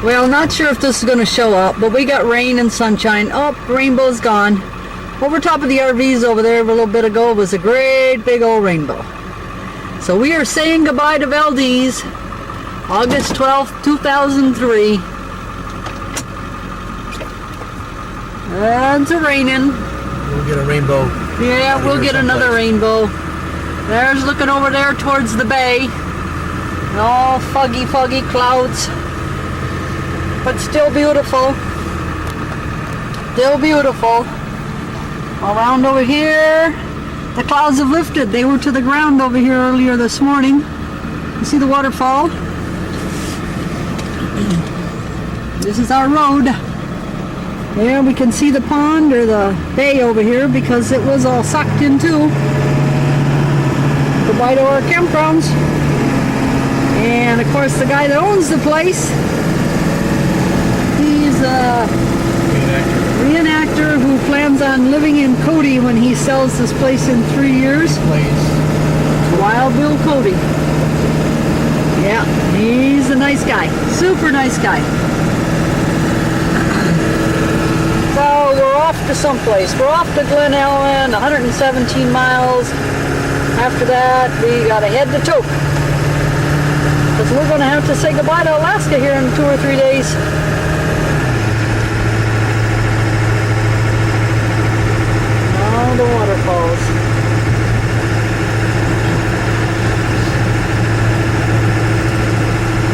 Well, not sure if this is going to show up, but we got rain and sunshine. Oh, rainbow's gone. Over top of the RVs over there a little bit ago was a great big old rainbow. So we are saying goodbye to Valdez, August 12th, 2003. And it's raining. We'll get a rainbow. Yeah, we'll get another rainbow. There's looking over there towards the bay. And all foggy clouds. But still beautiful. Still beautiful. Around over here, the clouds have lifted. They were to the ground over here earlier this morning. You see the waterfall? This is our road. Yeah, we can see the pond or the bay over here because it was all sucked in too. Goodbye to our campgrounds. And of course the guy that owns the place, he's a reenactor who plans on living in Cody when he sells this place in 3 years. Wild Bill Cody. Yeah, he's a nice guy. Super nice guy. So we're off to someplace. We're off to Glen Ellen, 117 miles. After that, we gotta head to Tok. Because we're gonna have to say goodbye to Alaska here in 2 or 3 days. Oh, the waterfalls.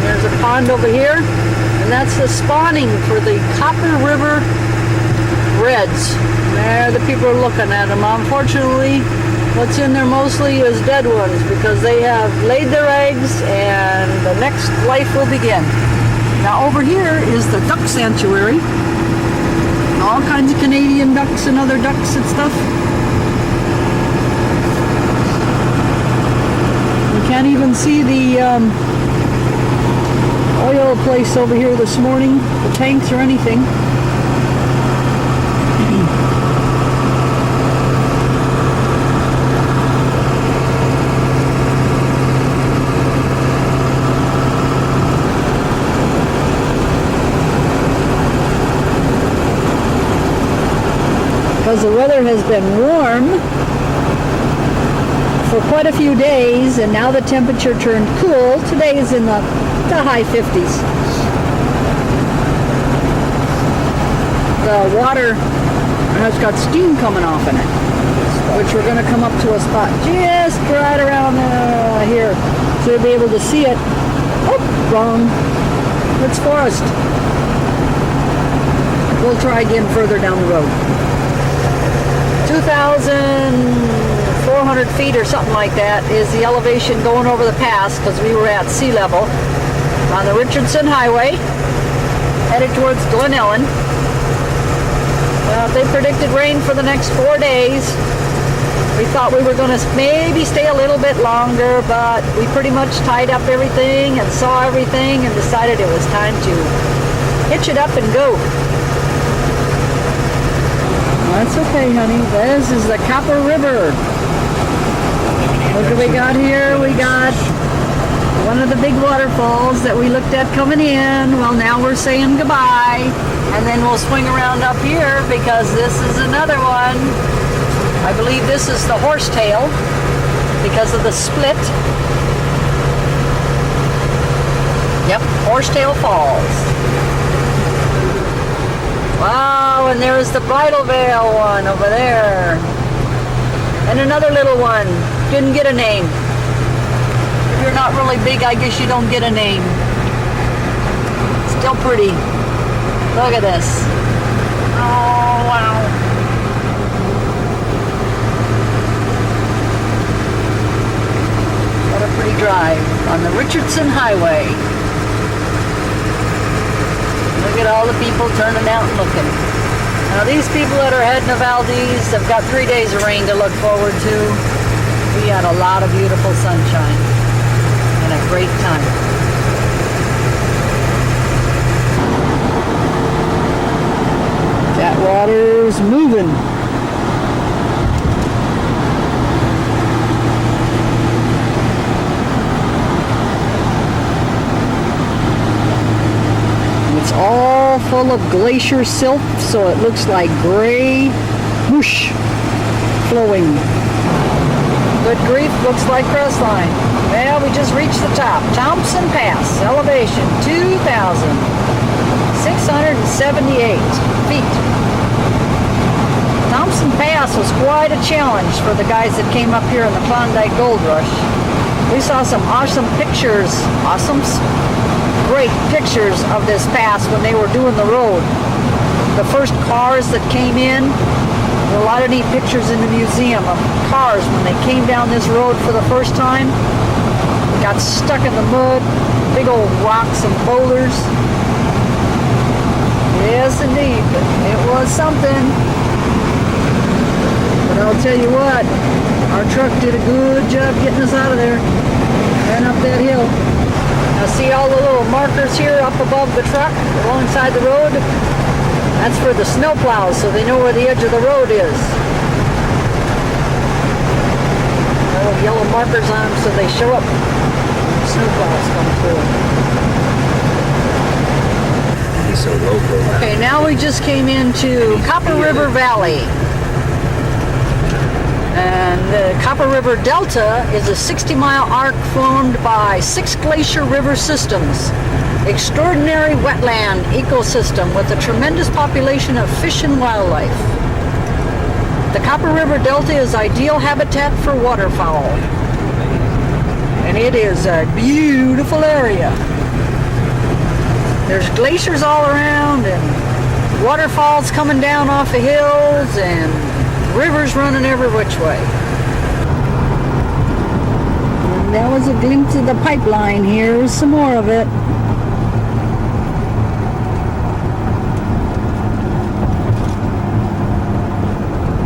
There's a pond over here, and that's the spawning for the Copper River Reds. There, the people are looking at them. Unfortunately, what's in there mostly is dead ones because they have laid their eggs and the next life will begin. Now over here is the duck sanctuary. All kinds of Canadian ducks and other ducks and stuff. You can't even see the oil place over here this morning, the tanks or anything. Because the weather has been warm for quite a few days, and now the temperature turned cool. Today is in the high 50s. The water has got steam coming off in it, which we're going to come up to a spot just right around here, so you'll be able to see it. Oh, wrong. It's forest. We'll try again further down the road. 2,400 feet or something like that is the elevation going over the pass because we were at sea level on the Richardson Highway headed towards Glen Ellen. They predicted rain for the next 4 days. We thought we were going to maybe stay a little bit longer, but we pretty much tied up everything and saw everything and decided it was time to hitch it up and go. That's okay, honey. This is the Copper River. What do we got here? We got one of the big waterfalls that we looked at coming in. Well, now we're saying goodbye. And then we'll swing around up here because this is another one. I believe this is the Horsetail because of the split. Yep, Horsetail Falls. Wow, and there's the Bridal Veil one over there. And another little one. Didn't get a name. If you're not really big, I guess you don't get a name. Still pretty. Look at this. Oh, wow. What a pretty drive on the Richardson Highway. Look at all the people turning out and looking. Now these people that are heading to Valdez have got 3 days of rain to look forward to. We had a lot of beautiful sunshine and a great time. That water's moving. It's all full of glacier silt, so it looks like gray whoosh flowing. Good grief, looks like crestline. Well, we just reached the top. Thompson Pass, elevation 2,678 feet. Thompson Pass was quite a challenge for the guys that came up here in the Klondike Gold Rush. We saw some awesome pictures, great pictures of this pass when they were doing the road. The first cars that came in, there were a lot of neat pictures in the museum of cars when they came down this road for the first time. Got stuck in the mud, big old rocks and boulders. Yes, indeed, it was something. But I'll tell you what, our truck did a good job getting us out of there and up that hill. Now see all the little markers here up above the truck alongside the road? That's for the snow plows, so they know where the edge of the road is. Little yellow markers on them so they show up. Snow plows come through. He's so local. Okay, now we just came into Copper River Valley. And the Copper River Delta is a 60-mile arc formed by 6 glacier river systems. Extraordinary wetland ecosystem with a tremendous population of fish and wildlife. The Copper River Delta is ideal habitat for waterfowl. And it is a beautiful area. There's glaciers all around and waterfalls coming down off the hills and rivers running every which way. And that was a glimpse of the pipeline. Here's some more of it.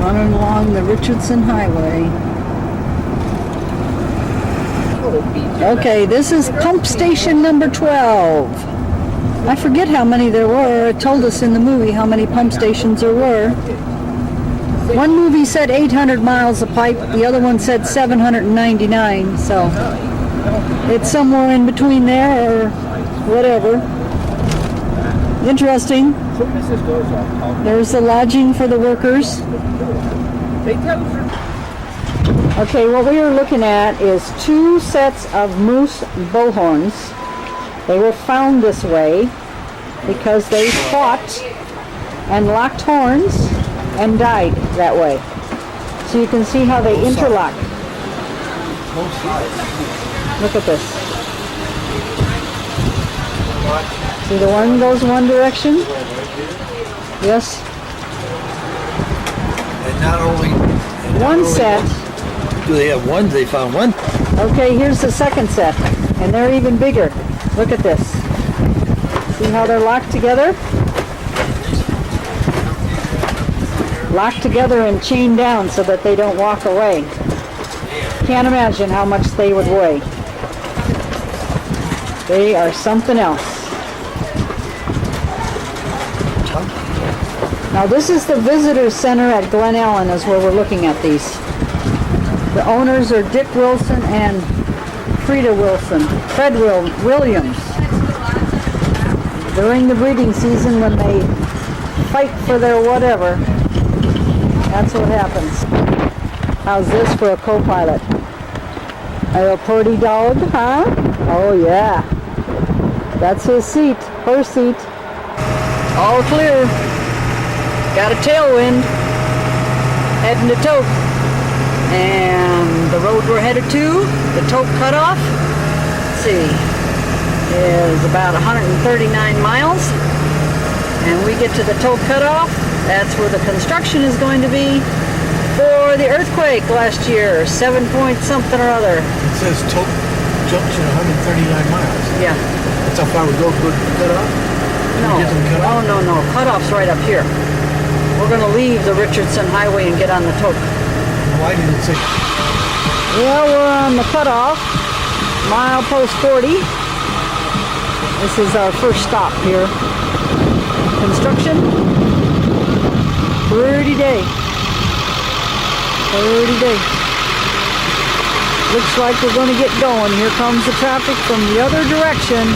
Running along the Richardson Highway. Okay, this is pump station number 12. I forget how many there were. It told us in the movie how many pump stations there were. One movie said 800 miles of pipe, the other one said 799, so it's somewhere in between there or whatever. Interesting. There's the lodging for the workers. Okay, what we are looking at is 2 sets of moose bullhorns. They were found this way because they fought and locked horns and died that way. So you can see how they interlock. Look at this. See, the one goes one direction. Yes. And not only One set. do they have one, they found one. Okay, here's the second set. And they're even bigger. Look at this. See how they're locked together? Locked together and chained down so that they don't walk away. Can't imagine how much they would weigh. They are something else. Now this is the visitor center at Glen Ellen is where we're looking at these. The owners are Dick Wilson and Fred Williams. During the breeding season when they fight for their whatever, that's what happens. How's this for a co-pilot? A pretty dog, huh? Oh yeah. That's his seat, her seat. All clear. Got a tailwind. Heading to Tok. And the road we're headed to, the Tok cutoff, let's see, is about 139 miles. And we get to the Tok cutoff. That's where the construction is going to be for the earthquake last year, 7 point something or other. It says Tok Junction 139 miles. Yeah. That's how far we go to cut off? No. Get to the cutoff? Oh, no. Cutoff's right up here. We're going to leave the Richardson Highway and get on the Tok. Why did it say? Well, we're on the cutoff, milepost 40. This is our first stop here. Construction. Pretty day. Looks like we're going to get going. Here comes the traffic from the other direction.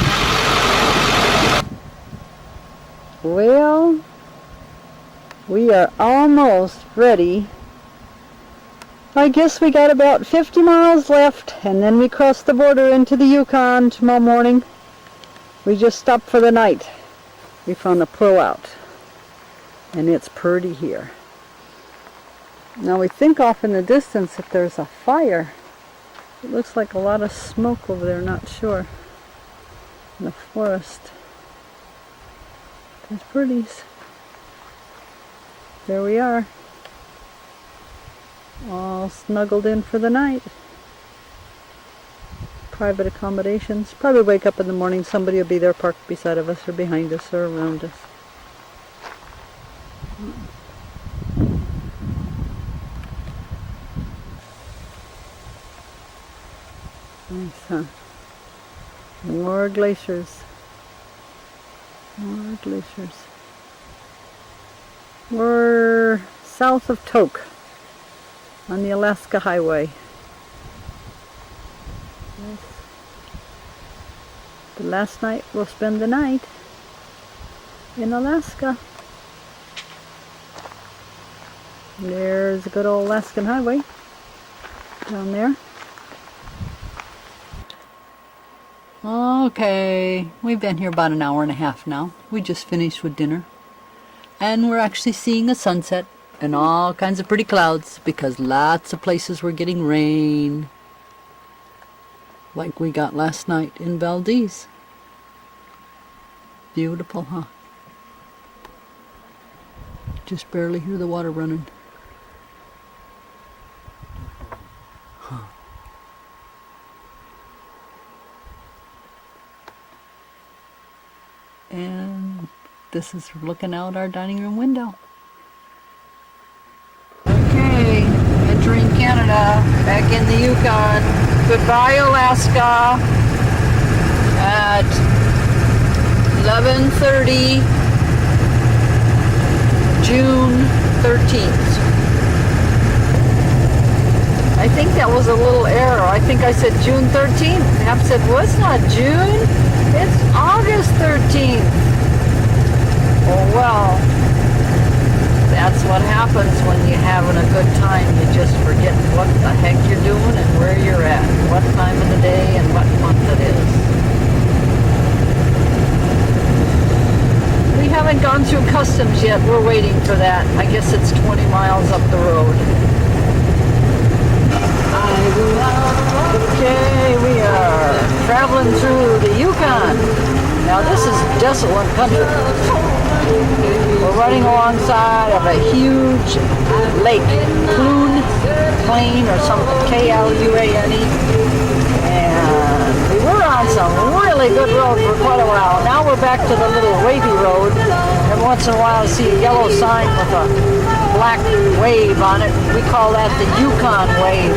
Well, we are almost ready. I guess we got about 50 miles left, and then we cross the border into the Yukon tomorrow morning. We just stopped for the night. We found a pullout, and it's pretty here. Now we think off in the distance that there's a fire. It looks like a lot of smoke over there, not sure. In the forest. There's birdies. There we are. All snuggled in for the night. Private accommodations. Probably wake up in the morning, somebody will be there parked beside of us or behind us or around us. Nice, huh? More glaciers. More glaciers. We're south of Tok on the Alaska Highway. Yes. The last night we'll spend the night in Alaska. There's a good old Alaskan Highway down there. Okay, we've been here about an hour and a half now. We just finished with dinner. And we're actually seeing a sunset and all kinds of pretty clouds because lots of places were getting rain. Like we got last night in Valdez. Beautiful, huh? Just barely hear the water running. Huh. And this is looking out our dining room window. Okay, entering Canada, back in the Yukon. Goodbye, Alaska. At 11:30, June 13th. I think that was a little error. I think I said June 13th. Hap said, well, it's not June. It's August 13th. Oh, well, that's what happens when you're having a good time. You just forget what the heck you're doing and where you're at, what time of the day and what month it is. We haven't gone through customs yet. We're waiting for that. I guess it's 20 miles up the road. Okay, we are traveling through the Yukon. Now this is desolate country. We're running alongside of a huge lake, Clune Plain or something, K-L-U-A-N-E. And we were on some really good road for quite a while. Now we're back to the little wavy road. Every once in a while I see a yellow sign with a black wave on it. We call that the Yukon wave.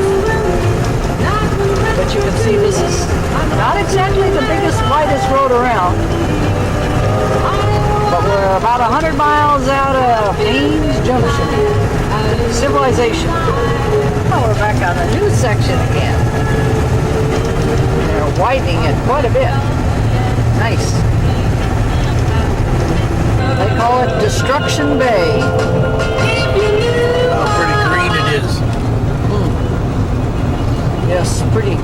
But you can see this is not exactly the biggest, widest road around. But we're about 100 miles out of Haines Junction. Civilization. Now we're back on a new section again. They're widening it quite a bit. Nice. They call it Destruction Bay. How pretty green it is. Yes, pretty.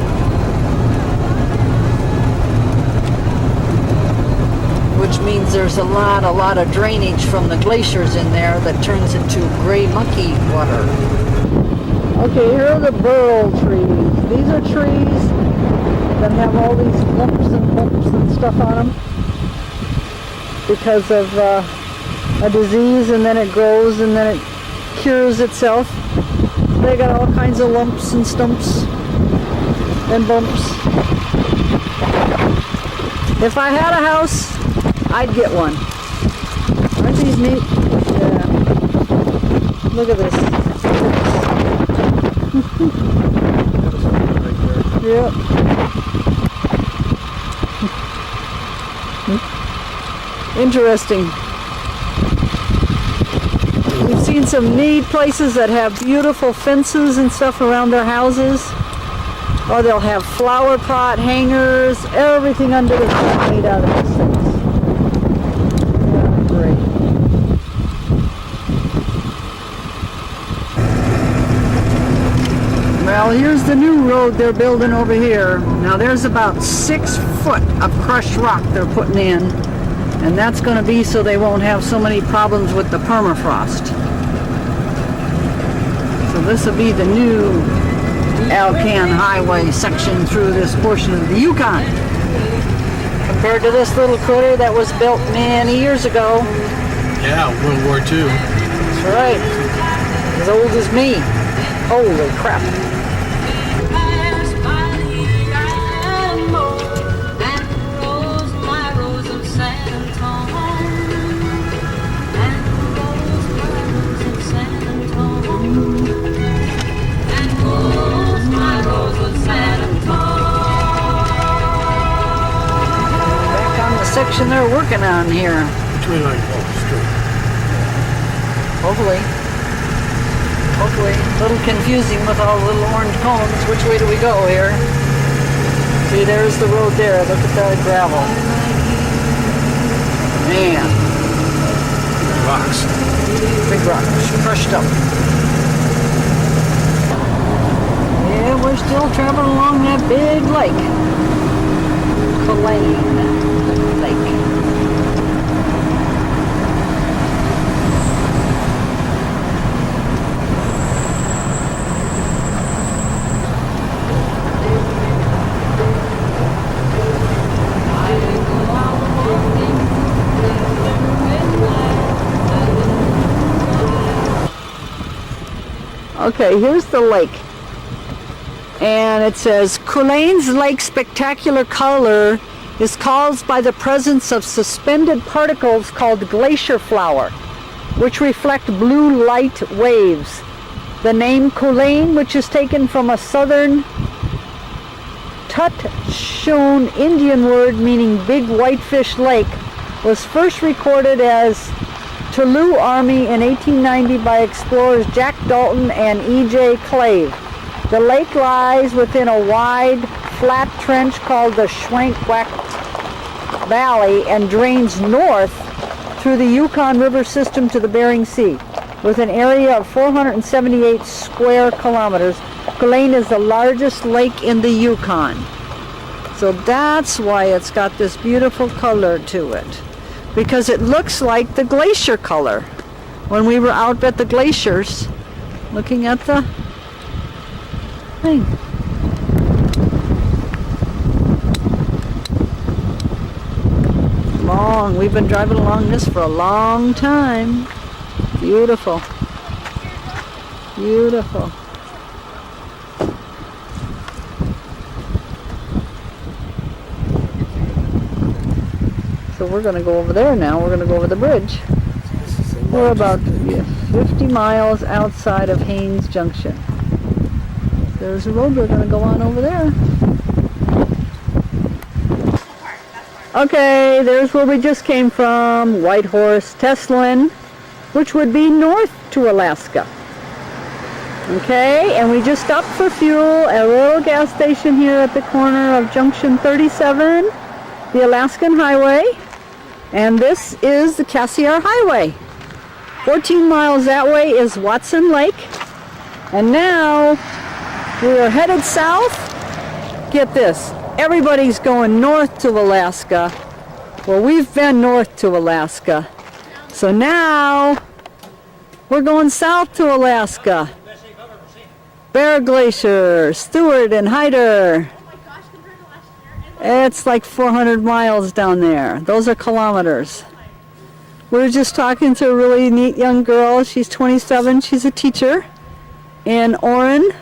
Which means there's a lot of drainage from the glaciers in there that turns into gray mucky water. Okay, here are the burl trees. These are trees that have all these lumps and bumps and stuff on them because of a disease, and then it grows and then it cures itself. They got all kinds of lumps and stumps and bumps. If I had a house, I'd get one. Aren't these neat? Yeah. Look at this. Yep. Interesting. We've seen some neat places that have beautiful fences and stuff around their houses. Or they'll have flower pot hangers, everything under the sun made out of these things. Yeah, great. new road they're building over here. Now there's about 6 foot of crushed rock they're putting in, and that's going to be so they won't have so many problems with the permafrost. So this will be the new Alcan Highway section through this portion of the Yukon. Compared to this little critter that was built many years ago. Yeah, World War II. That's right. As old as me. Holy crap. Back on the section they're working on here. Which way do I go? Straight. Hopefully. Hopefully. A little confusing with all the little orange cones. Which way do we go here? See, there's the road there. Look at that gravel. Man. Rocks. Big rocks. Crushed up. Yeah, we're still traveling along that big lake. Culane Lake. Okay, here's the lake. And it says, Culane's Lake spectacular color is caused by the presence of suspended particles called glacier flour, which reflect blue light waves. The name Culane, which is taken from a southern Tutchone Indian word meaning big whitefish lake, was first recorded as Tulu Army in 1890 by explorers Jack Dalton and E.J. Clave. The lake lies within a wide, flat trench called the Schwankwak Valley and drains north through the Yukon River system to the Bering Sea. With an area of 478 square kilometers, Culane is the largest lake in the Yukon. So that's why it's got this beautiful color to it. Because it looks like the glacier color. When we were out at the glaciers, looking at the thing. Long, we've been driving along this for a long time. Beautiful. Beautiful. So we're going to go over there now. We're going to go over the bridge. We're about 50 miles outside of Haines Junction. There's a road we're going to go on over there. Okay, there's where we just came from, Whitehorse, Teslin, which would be north to Alaska. Okay, and we just stopped for fuel at a little gas station here at the corner of Junction 37, the Alaskan Highway, and this is the Cassiar Highway. 14 miles that way is Watson Lake, and now we are headed south. Get this, everybody's going north to Alaska. Well, we've been north to Alaska, so now we're going south to Alaska. Bear Glacier, Stewart and Hyder. It's like 400 miles down there. Those are kilometers. We were just talking to a really neat young girl. She's 27. She's a teacher in Orrin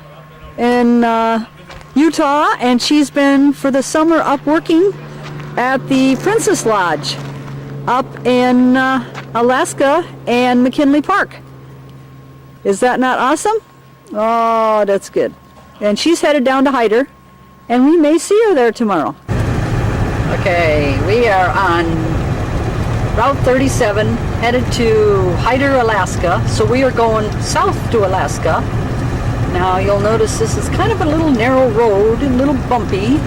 in Utah, and she's been for the summer up working at the Princess Lodge up in Alaska and McKinley Park. Is that not awesome? Oh, that's good. And she's headed down to Hyder, and we may see her there tomorrow. Okay, we are on Route 37, headed to Hyder, Alaska. So we are going south to Alaska. Now you'll notice this is kind of a little narrow road, a little bumpy.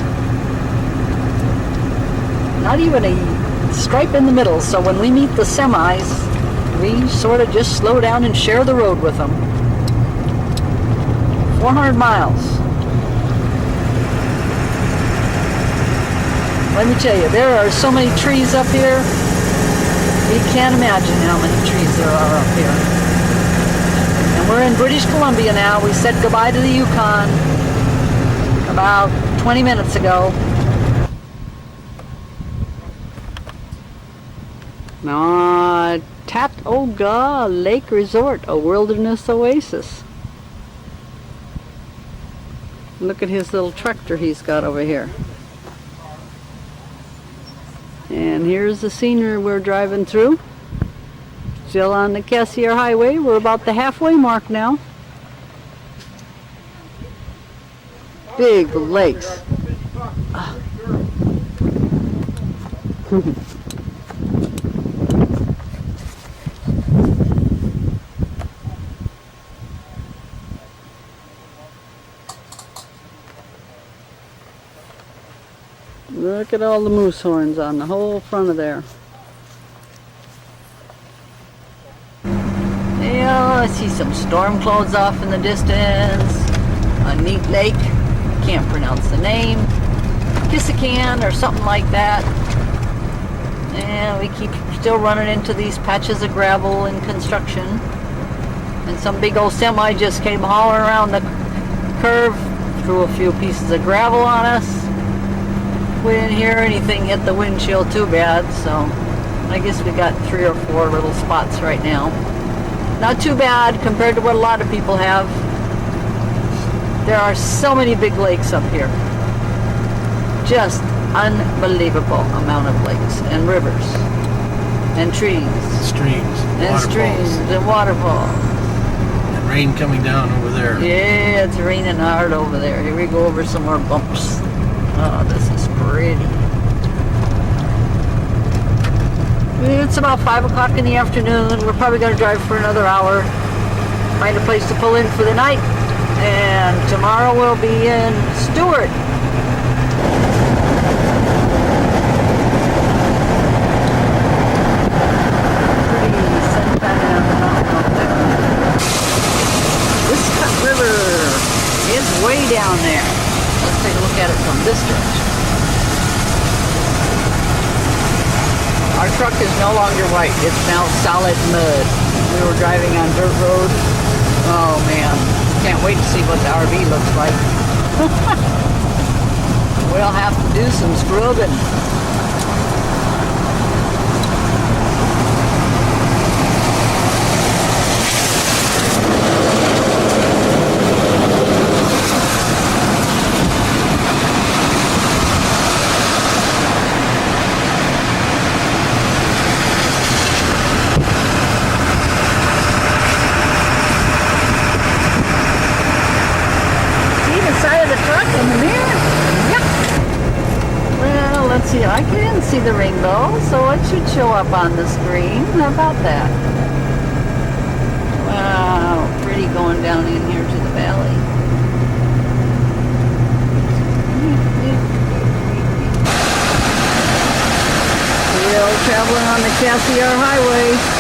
Not even a stripe in the middle, so when we meet the semis, we sort of just slow down and share the road with them. 400 miles. Let me tell you, there are so many trees up here. You can't imagine how many trees there are up here. And we're in British Columbia now. We said goodbye to the Yukon about 20 minutes ago. Tatoga Lake Resort, a wilderness oasis. Look at his little tractor he's got over here. And here's the scenery we're driving through. Still on the Cassiar Highway. We're about the halfway mark now. Big lakes. Look at all the moose horns on the whole front of there. Yeah, I see some storm clouds off in the distance. A neat lake. Can't pronounce the name. Kissikan or something like that. And we keep still running into these patches of gravel and construction. And some big old semi just came hauling around the curve, threw a few pieces of gravel on us. We didn't hear anything hit the windshield too bad, so I guess we got 3 or 4 little spots right now. Not too bad compared to what a lot of people have. There are so many big lakes up here. Just unbelievable amount of lakes and rivers and trees Streams. and Waterfalls. streams and waterfalls. And rain coming down over there. Yeah, it's raining hard over there. Here we go over some more bumps. Oh, this is pretty. It's about 5 o'clock in the afternoon. We're probably going to drive for another hour. Find a place to pull in for the night. And tomorrow we'll be in Stewart. Pretty suntan mountain up there. Wiscut River is way down there. Let's take a look at it from this direction. Our truck is no longer white. It's now solid mud. We were driving on dirt road. Oh man, can't wait to see what the RV looks like. We'll have to do some scrubbing. See, I can see the rainbow, so it should show up on the screen. How about that? Wow, pretty going down in here to the valley. Still traveling on the Cassiar Highway.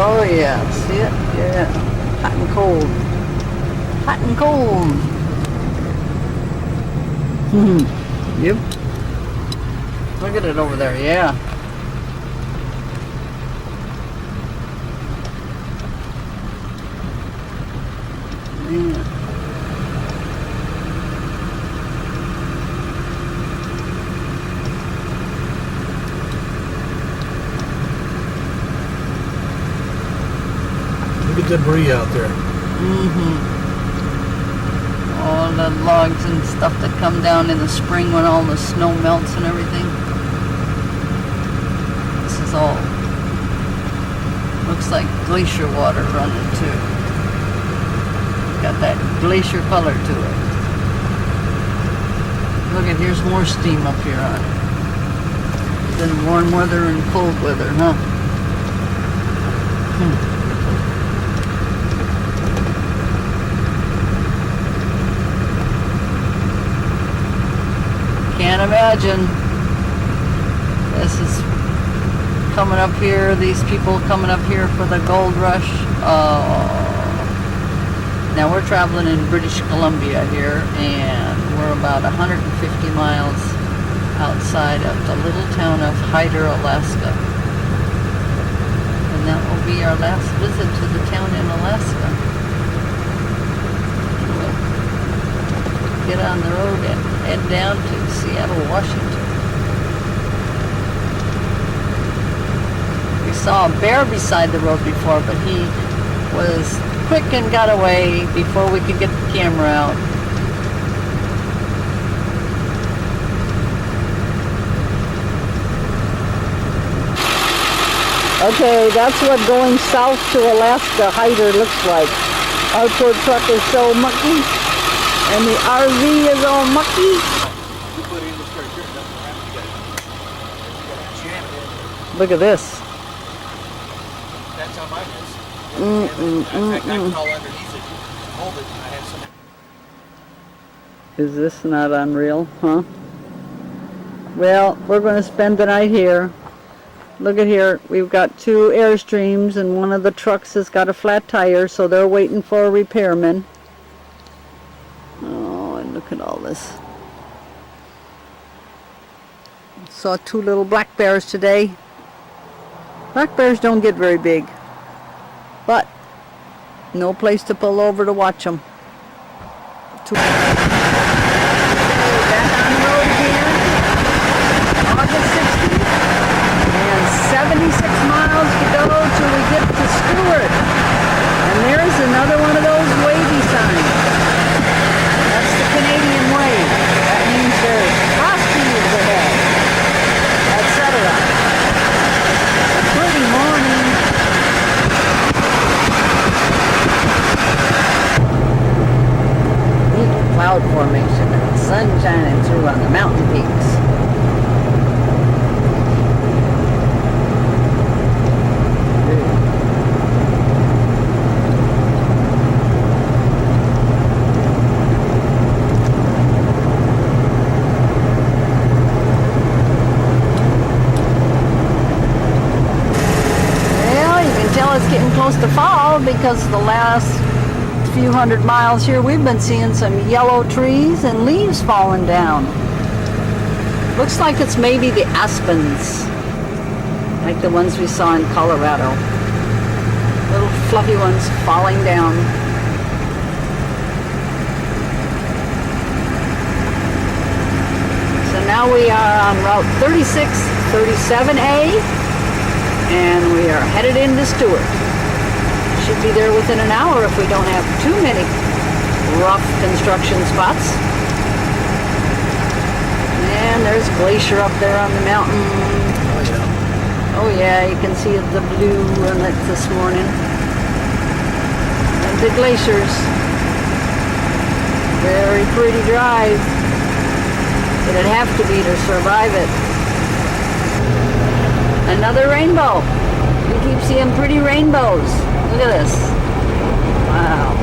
Oh yeah, see it? Yeah. Hot and cold. Hot and cold. Yep. Look at it over there, yeah. Yeah. Debris out there. All the logs and stuff that come down in the spring when all the snow melts and everything. This is all, looks like glacier water running too. Got that glacier color to it. Look at, here's more steam up here on it. Then warm weather and cold weather, huh? Can't imagine. This is coming up here, these people coming up here for the gold rush. Oh. Now we're traveling in British Columbia here, and we're about 150 miles outside of the little town of Hyder, Alaska. And that will be our last visit to the town in Alaska. We'll get on the road and head down to Seattle, Washington. We saw a bear beside the road before, but he was quick and got away before we could get the camera out. Okay, that's what going south to Alaska Hyder looks like. Our poor truck is so mucky, and the RV is all mucky. You put in the skirt, it doesn't have to jam it. Look at this. That's how mine is. In fact, I can crawl underneath it, hold it, and I have some. Is this not unreal, huh? Well, we're going to spend the night here. Look at here, we've got 2 Airstreams, and one of the trucks has got a flat tire, so they're waiting for a repairman. Oh, and look at all this. Saw 2 little black bears today. Black bears don't get very big, but no place to pull over to watch them. Back on the road again, August 16th, and 76 miles to go till we get to Stewart. And there's another one of those wavy signs. That's the Canadian wave. That means there's frosties ahead, etc. A pretty morning. Neat cloud formation and the sun shining through on the mountain peaks. Well, you can tell it's getting close to fall because the last few hundred miles here we've been seeing some yellow trees and leaves falling down. Looks like it's maybe the aspens, like the ones we saw in Colorado. Little fluffy ones falling down. So now we are on Route 36, 37A, and we are headed into Stewart. Should be there within an hour if we don't have too many rough construction spots. And there's Glacier up there on the mountain. Oh yeah, you can see the blue on it this morning. And the glaciers. Very pretty drive. It'd have to be to survive it. Another rainbow. We keep seeing pretty rainbows. Look at this. Wow.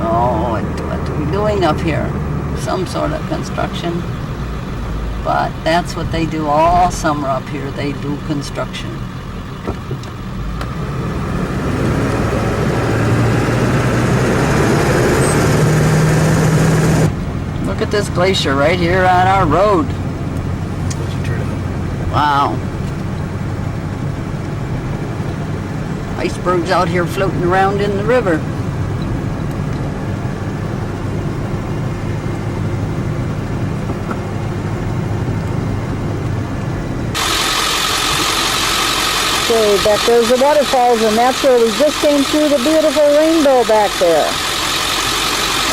Oh, what are we doing up here? Some sort of construction. But that's what they do all summer up here. They do construction. Look at this glacier right here on our road. Wow. Icebergs out here floating around in the river. Okay, back there's the waterfalls, and that's where we just came through the beautiful rainbow back there.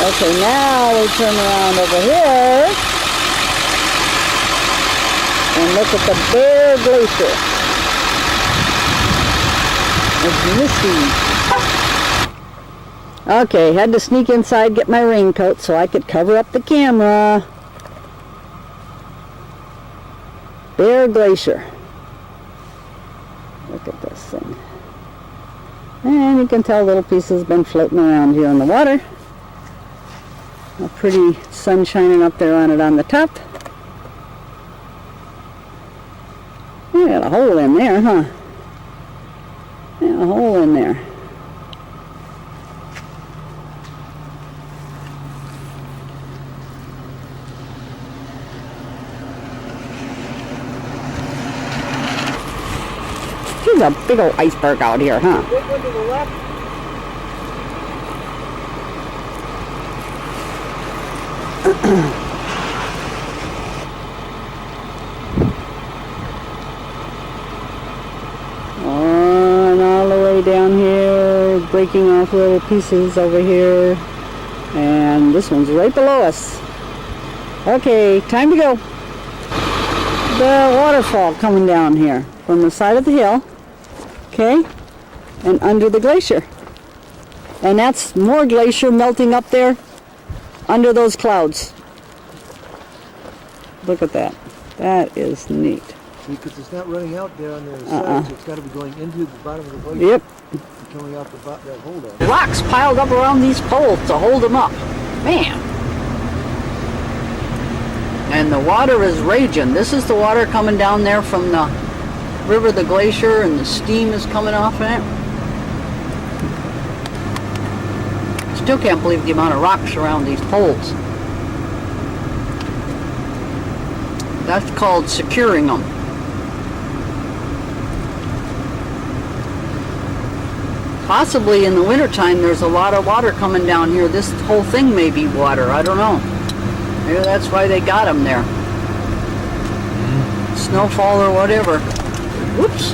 Okay, now we turn around over here. And look at the Bear Glacier. It's misty. Okay, had to sneak inside, get my raincoat so I could cover up the camera. Bear Glacier. Look at this thing. And you can tell little pieces have been floating around here in the water. A pretty sun shining up there on it on the top. You got a hole in there, huh? Yeah, a hole in there. There's a big old iceberg out here, huh? Big one to the left. And all the way down here, breaking off little pieces over here. And this one's right below us. Okay, time to go. The waterfall coming down here from the side of the hill. Okay, and under the glacier. And that's more glacier melting up there under those clouds. Look at that. That is neat. Because it's not running out there on the sides, it's got to be going into the bottom of the glacier. Yep. Coming out that hole there. Rocks piled up around these poles to hold them up. Man. And the water is raging. This is the water coming down there from the river, the glacier, and the steam is coming off of it. Still can't believe the amount of rocks around these poles. That's called securing them. Possibly in the wintertime there's a lot of water coming down here. This whole thing may be water. I don't know. Maybe that's why they got them there. Snowfall or whatever. Whoops.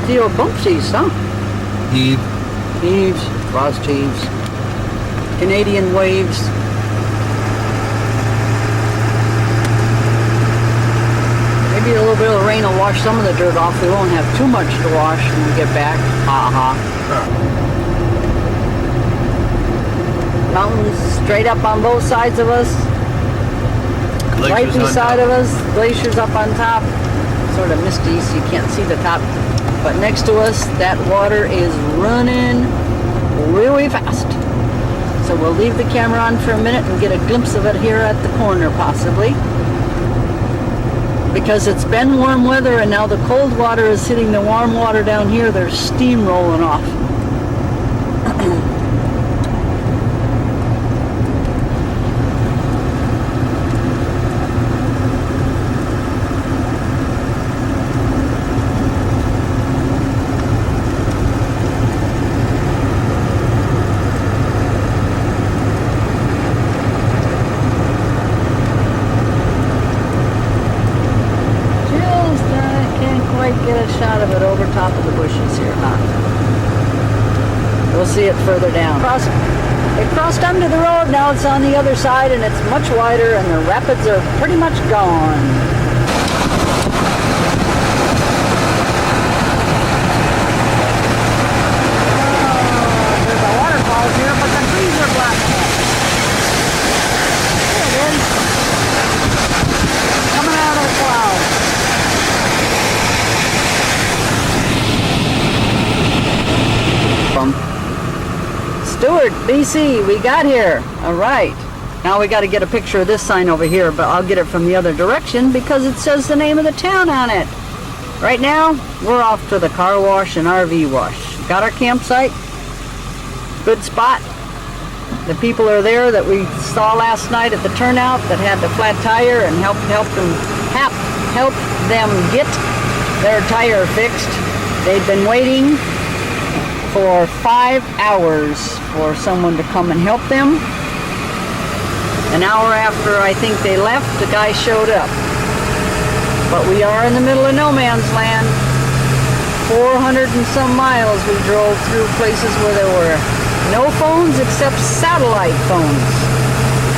Theo bumpsies, huh? Heave. Heaves. Frost heaves. Canadian waves. Maybe a little bit of rain will wash some of the dirt off. We won't have too much to wash when we get back. Mountains straight up on both sides of us. Right beside of us. Glaciers up on top. Sort of misty, so you can't see the top. But next to us, that water is running really fast. So we'll leave the camera on for a minute and get a glimpse of it here at the corner, possibly. Because it's been warm weather and now the cold water is hitting the warm water down here. There's steam rolling off. Get a shot of it over top of the bushes here, huh? We'll see it further down. It crossed under the road, now it's on the other side and it's much wider and the rapids are pretty much gone. There's a waterfall here, but the trees are blocking it. There it is. Coming out of the clouds. Stewart, BC, we got here. All right. Now we got to get a picture of this sign over here, but I'll get it from the other direction because it says the name of the town on it. Right now, we're off to the car wash and RV wash. Got our campsite. Good spot. The people are there that we saw last night at the turnout that had the flat tire and helped them get their tire fixed. They'd been waiting for 5 hours for someone to come and help them. An hour after I think they left, the guy showed up. But we are in the middle of no man's land. 400 and some miles we drove through places where there were no phones except satellite phones.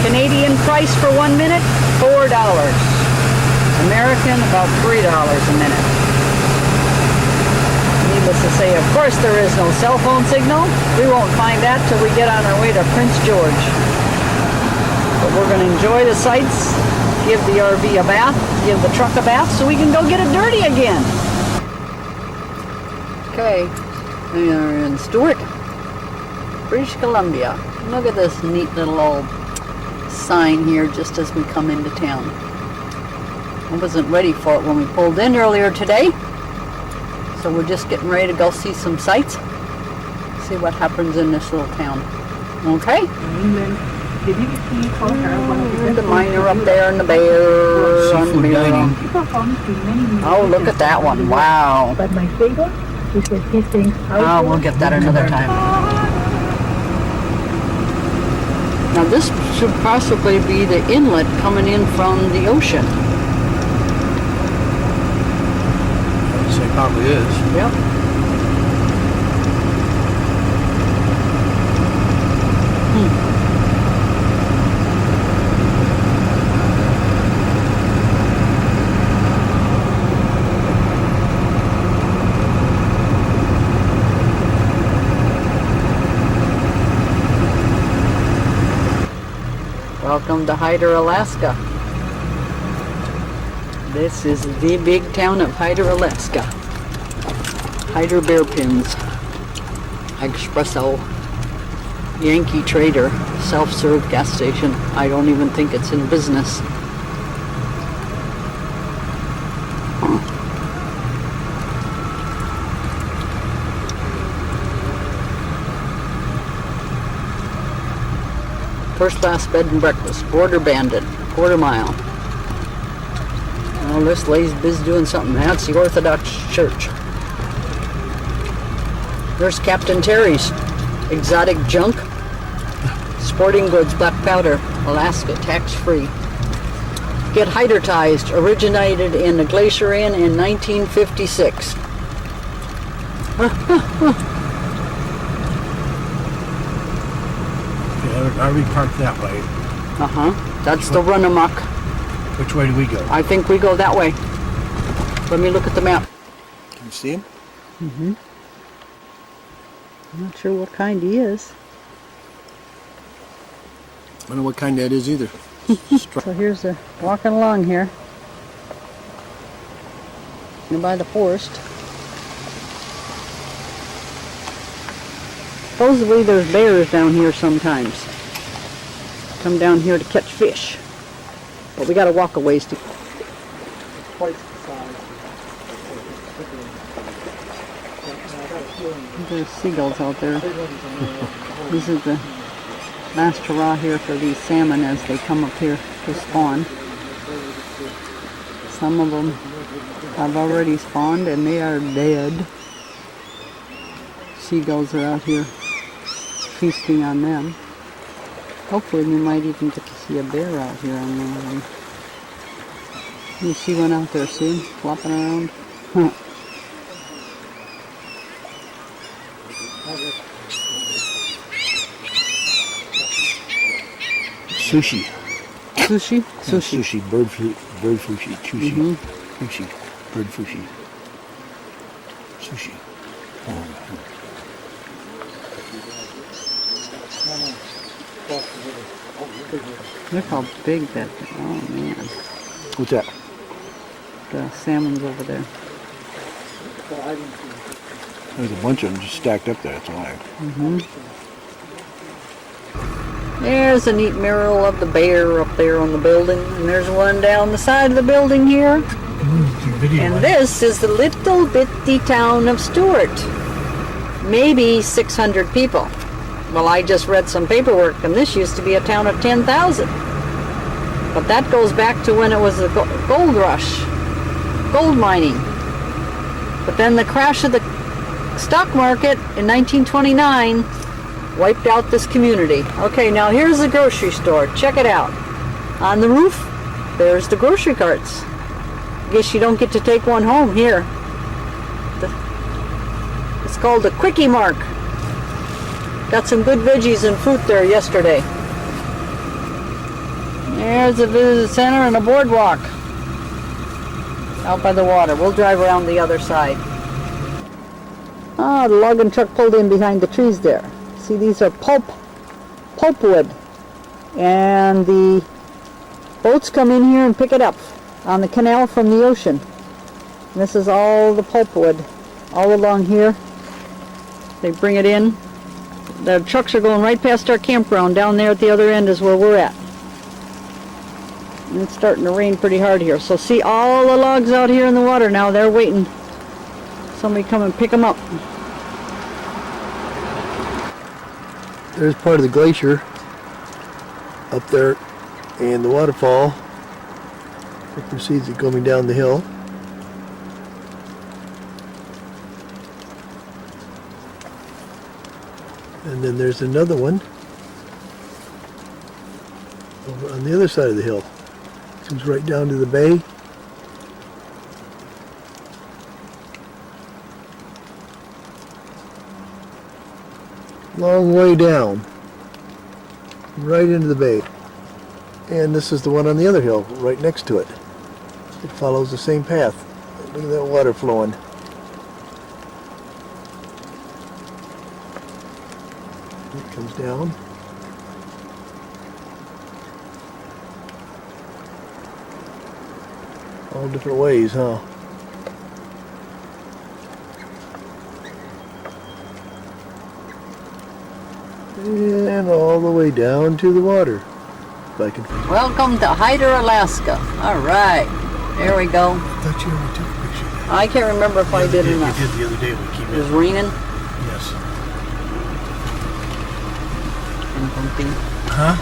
Canadian price for 1 minute, $4. American, about $3 a minute. Needless to say, of course, there is no cell phone signal. We won't find that till we get on our way to Prince George. But we're going to enjoy the sights, give the RV a bath, give the truck a bath, so we can go get it dirty again. Okay, we are in Stewart, British Columbia. Look at this neat little old sign here just as we come into town. I wasn't ready for it when we pulled in earlier today. So we're just getting ready to go see some sights. See what happens in this little town. Okay? The miner up there and the bear on the bear. Oh, look at that one. Wow. But my favorite is the hissing. Oh, we'll get that another time. Now this should possibly be the inlet coming in from the ocean. I'd say probably is. Yep. Welcome to Hyder, Alaska. This is the big town of Hyder, Alaska. Hyder Bearpins, Espresso, Yankee Trader, self-serve gas station. I don't even think it's in business. First class bed and breakfast, Border Bandit, quarter mile. Oh, this lady's busy doing something. That's the Orthodox Church. There's Captain Terry's exotic junk. Sporting goods, black powder, Alaska, tax-free. Get Hydertized, originated in the Glacier Inn in 1956. RV parked that way. Uh-huh. That's the run amok. Which way do we go? I think we go that way. Let me look at the map. Can you see him? I'm not sure what kind he is. I don't know what kind that is either. So here's the walking along here. You're by the forest. Supposedly there's bears down here sometimes. Come down here to catch fish. But we gotta walk a ways to twice the size. There's seagulls out there. This is the last hurrah here for these salmon as they come up here to spawn. Some of them have already spawned and they are dead. Seagulls are out here feasting on them. Hopefully we might even get to see a bear out here on one of them. You see one out there, see? Flopping around. Huh. Sushi. Sushi? Sushi. Sushi. Bird sushi. Sushi. Sushi. Bird sushi. Sushi. Look how big that is. Oh man. What's that? The salmon's over there. There's a bunch of them just stacked up there, that's why. There's a neat mural of the bear up there on the building. And there's one down the side of the building here. And this is the little bitty town of Stewart. Maybe 600 people. Well, I just read some paperwork, and this used to be a town of 10,000. But that goes back to when it was the gold rush, gold mining. But then the crash of the stock market in 1929 wiped out this community. Okay, now here's the grocery store. Check it out. On the roof, there's the grocery carts. Guess you don't get to take one home here. It's called a Quickie Mart. Got some good veggies and fruit there yesterday. There's a visitor center and a boardwalk. out by the water. We'll drive around the other side. Ah, the logging truck pulled in behind the trees there. See, these are pulpwood. And the boats come in here and pick it up on the canal from the ocean. And this is all the pulpwood all along here. They bring it in. The trucks are going right past our campground. Down there at the other end is where we're at. And it's starting to rain pretty hard here. So see all the logs out here in the water now. They're waiting. Somebody come and pick them up. There's part of the glacier up there, and the waterfall that precedes it coming down the hill. And then there's another one over on the other side of the hill. Comes right down to the bay. Long way down, right into the bay. And this is the one on the other hill, right next to it. It follows the same path. Look at that water flowing. It comes down. All different ways, huh? And all the way down to the water. If I can find it. Welcome to Hyder, Alaska. All right, there we go. I thought you already took a picture of that. I can't remember if I did or not. You did the other day when we came It was in. raining Yes. and bumpy Huh?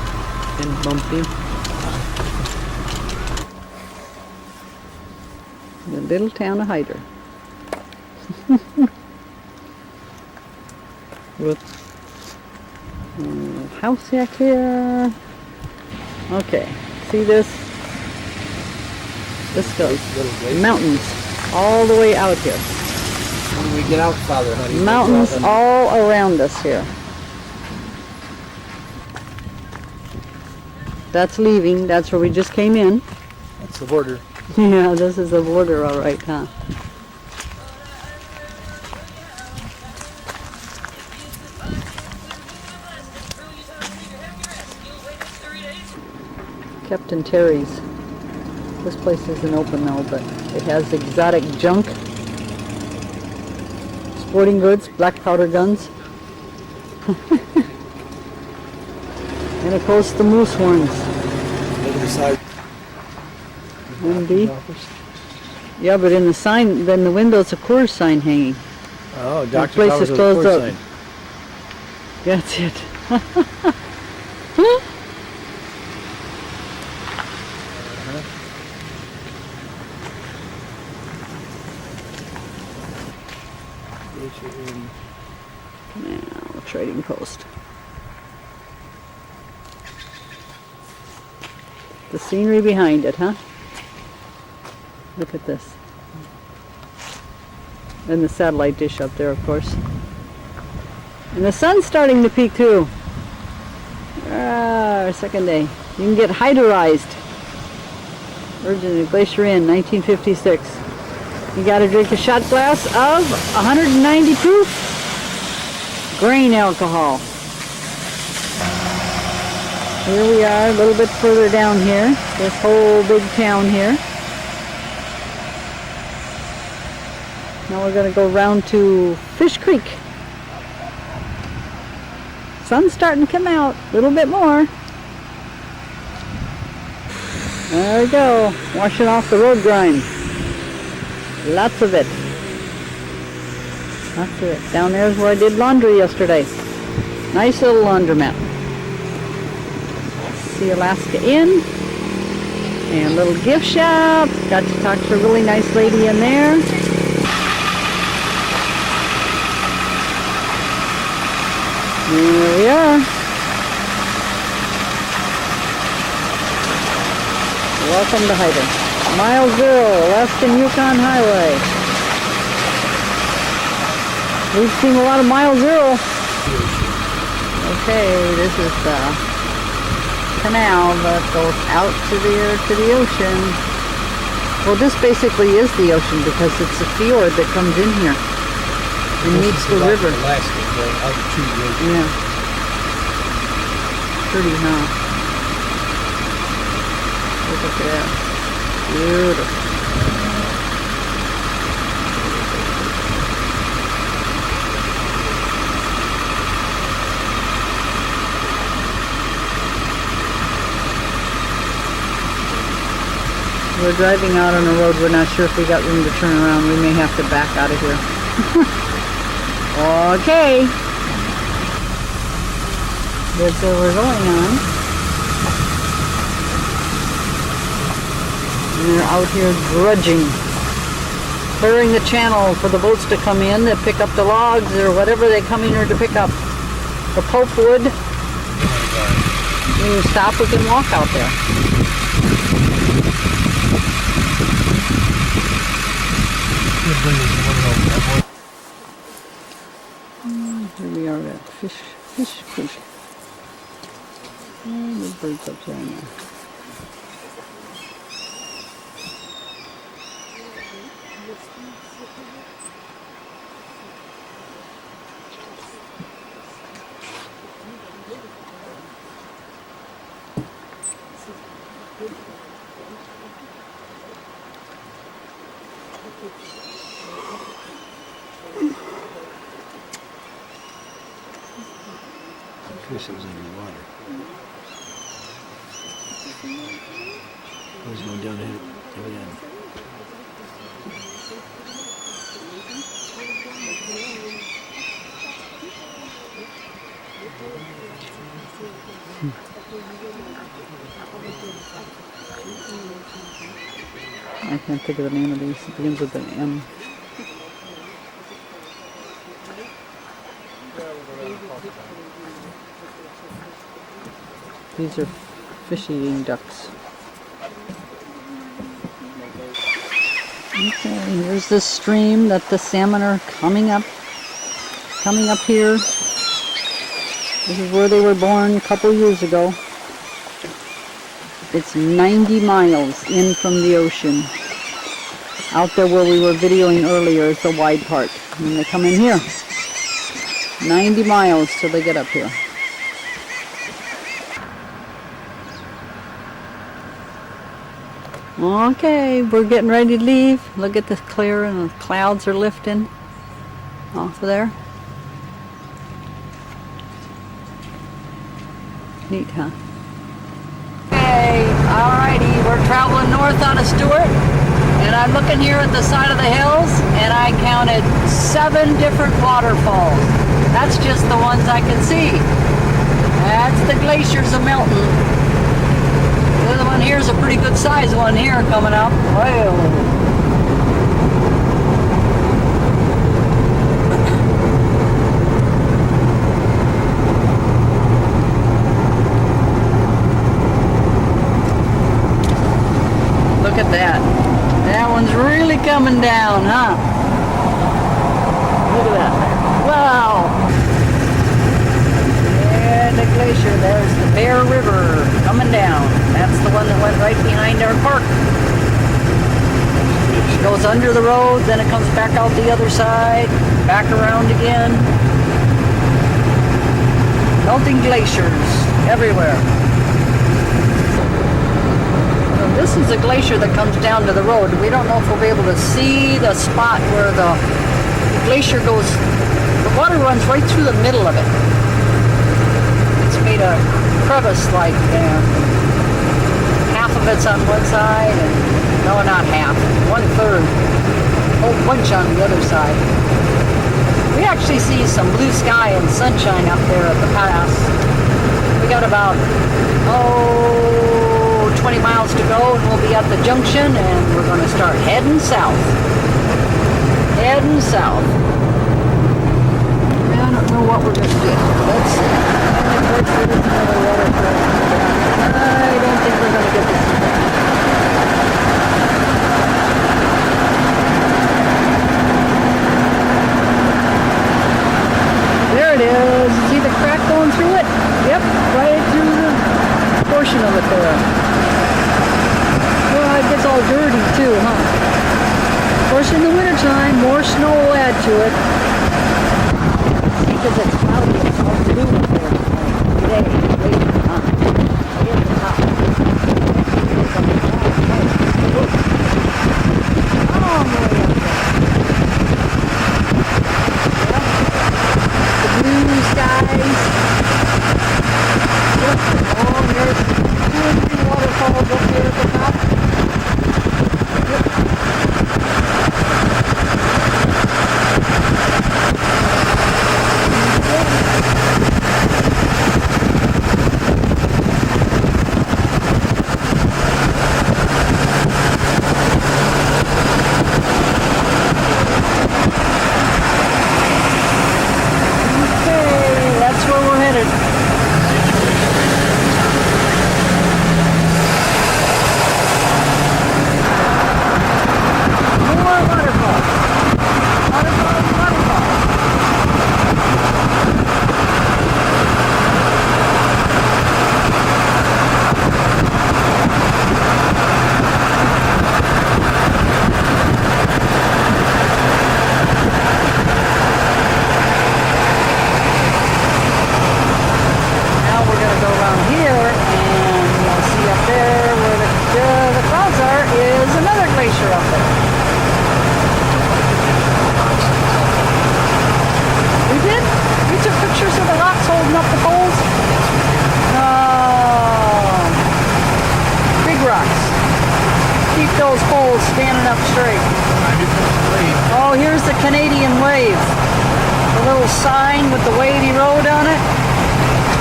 and bumpy. The little town of Hyder. With house back here. Okay, see this? This goes mountains all the way out here. When we get out, Father, honey. Mountains all around us here. That's leaving. That's where we just came in. That's the border. Yeah, this is the border, all right, huh? Captain Terry's. This place isn't open now, but it has exotic junk, sporting goods, black powder guns, and of course the moose horns. Over the side. MD. Yeah, but in the sign, then the window's a Coors sign hanging. Oh, The place is closed up. That's it. Now, trading post. The scenery behind it, huh? Look at this. And the satellite dish up there, of course. And the sun's starting to peek too. Ah, our second day. You can get hyderized. Virgin Glacier Inn, 1956. You gotta drink a shot glass of 190 proof grain alcohol. Here we are, a little bit further down here. This whole big town here. Now we're gonna go around to Fish Creek. Sun's starting to come out a little bit more. There we go, washing off the road grime. Lots of it. Lots of it. Down there's where I did laundry yesterday. Nice little laundromat. See Alaska Inn. And a little gift shop. Got to talk to a really nice lady in there. Here we are. Welcome to Hyder. Mile Zero, Alaskan Yukon Highway. We've seen a lot of Mile Zero. Okay, this is the canal that goes out to the ocean. Well, this basically is the ocean because it's a fjord that comes in here and This meets is the like river. Alaska going out to the ocean. Yeah. Pretty, huh? Look at that. Beautiful. We're driving out on a road. We're not sure if we got room to turn around. We may have to back out of here. Okay. That's what we're going on. We're out here grudging, clearing the channel for the boats to come in that pick up the logs or whatever they come in here to pick up. The pulpwood. When you stop, we can walk out there. Here we are at Fish Creek. And there's birds up there now. Fish was underwater. I was going down ahead. Oh, yeah. I can't think of the name of these. It begins with an M. These are fish-eating ducks. Okay, here's the stream that the salmon are coming up here. This is where they were born a couple years ago. It's 90 miles in from the ocean. Out there where we were videoing earlier is the wide part. And they come in here. 90 miles till they get up here. Okay, we're getting ready to leave. Look at the clear and the clouds are lifting off of there. Neat, huh? Okay, alrighty, we're traveling north out of Stewart, and I'm looking here at the side of the hills, and I counted 7 different waterfalls. That's just the ones I can see. That's the glaciers of melting. The other one here is a pretty good sized one here coming up. Whoa. Look at that. That one's really coming down, huh? Look at that. Wow. And the glacier, there's the Bear River coming down. That's the one that went right behind our park. It goes under the road, then it comes back out the other side, back around again. Melting glaciers everywhere. So this is a glacier that comes down to the road. We don't know if we'll be able to see the spot where the glacier goes. The water runs right through the middle of it. Made a crevice like half of it's on one side and no, not half, 1/3, whole bunch on the other side. We actually see some blue sky and sunshine up there at the pass. We got about 20 miles to go and we'll be at the junction and we're going to start heading south. Heading south. I don't know what we're going to do. Let's see. I don't think we're going to get this. There it is. See the crack going through it? Yep, right through the portion of it there. Right it gets all dirty too, huh? Of course, in the wintertime, more snow will add to it. Because it's cloudy, it's all blue up there today. Way at the top. Way at the top. Long way up there. The blue skies. Yep. Oh, there's 2 or 3 waterfalls up here at the top. Okay, that's where we're headed. More waterfalls. Waterfalls, waterfalls. Now we're going to go around here and you'll see up there where the clouds are is another glacier up there. We did? We took pictures of the rocks holding up the poles? Oh, big rocks. Keep those poles standing up straight. Oh, here's the Canadian wave. The little sign with the wavy road on it.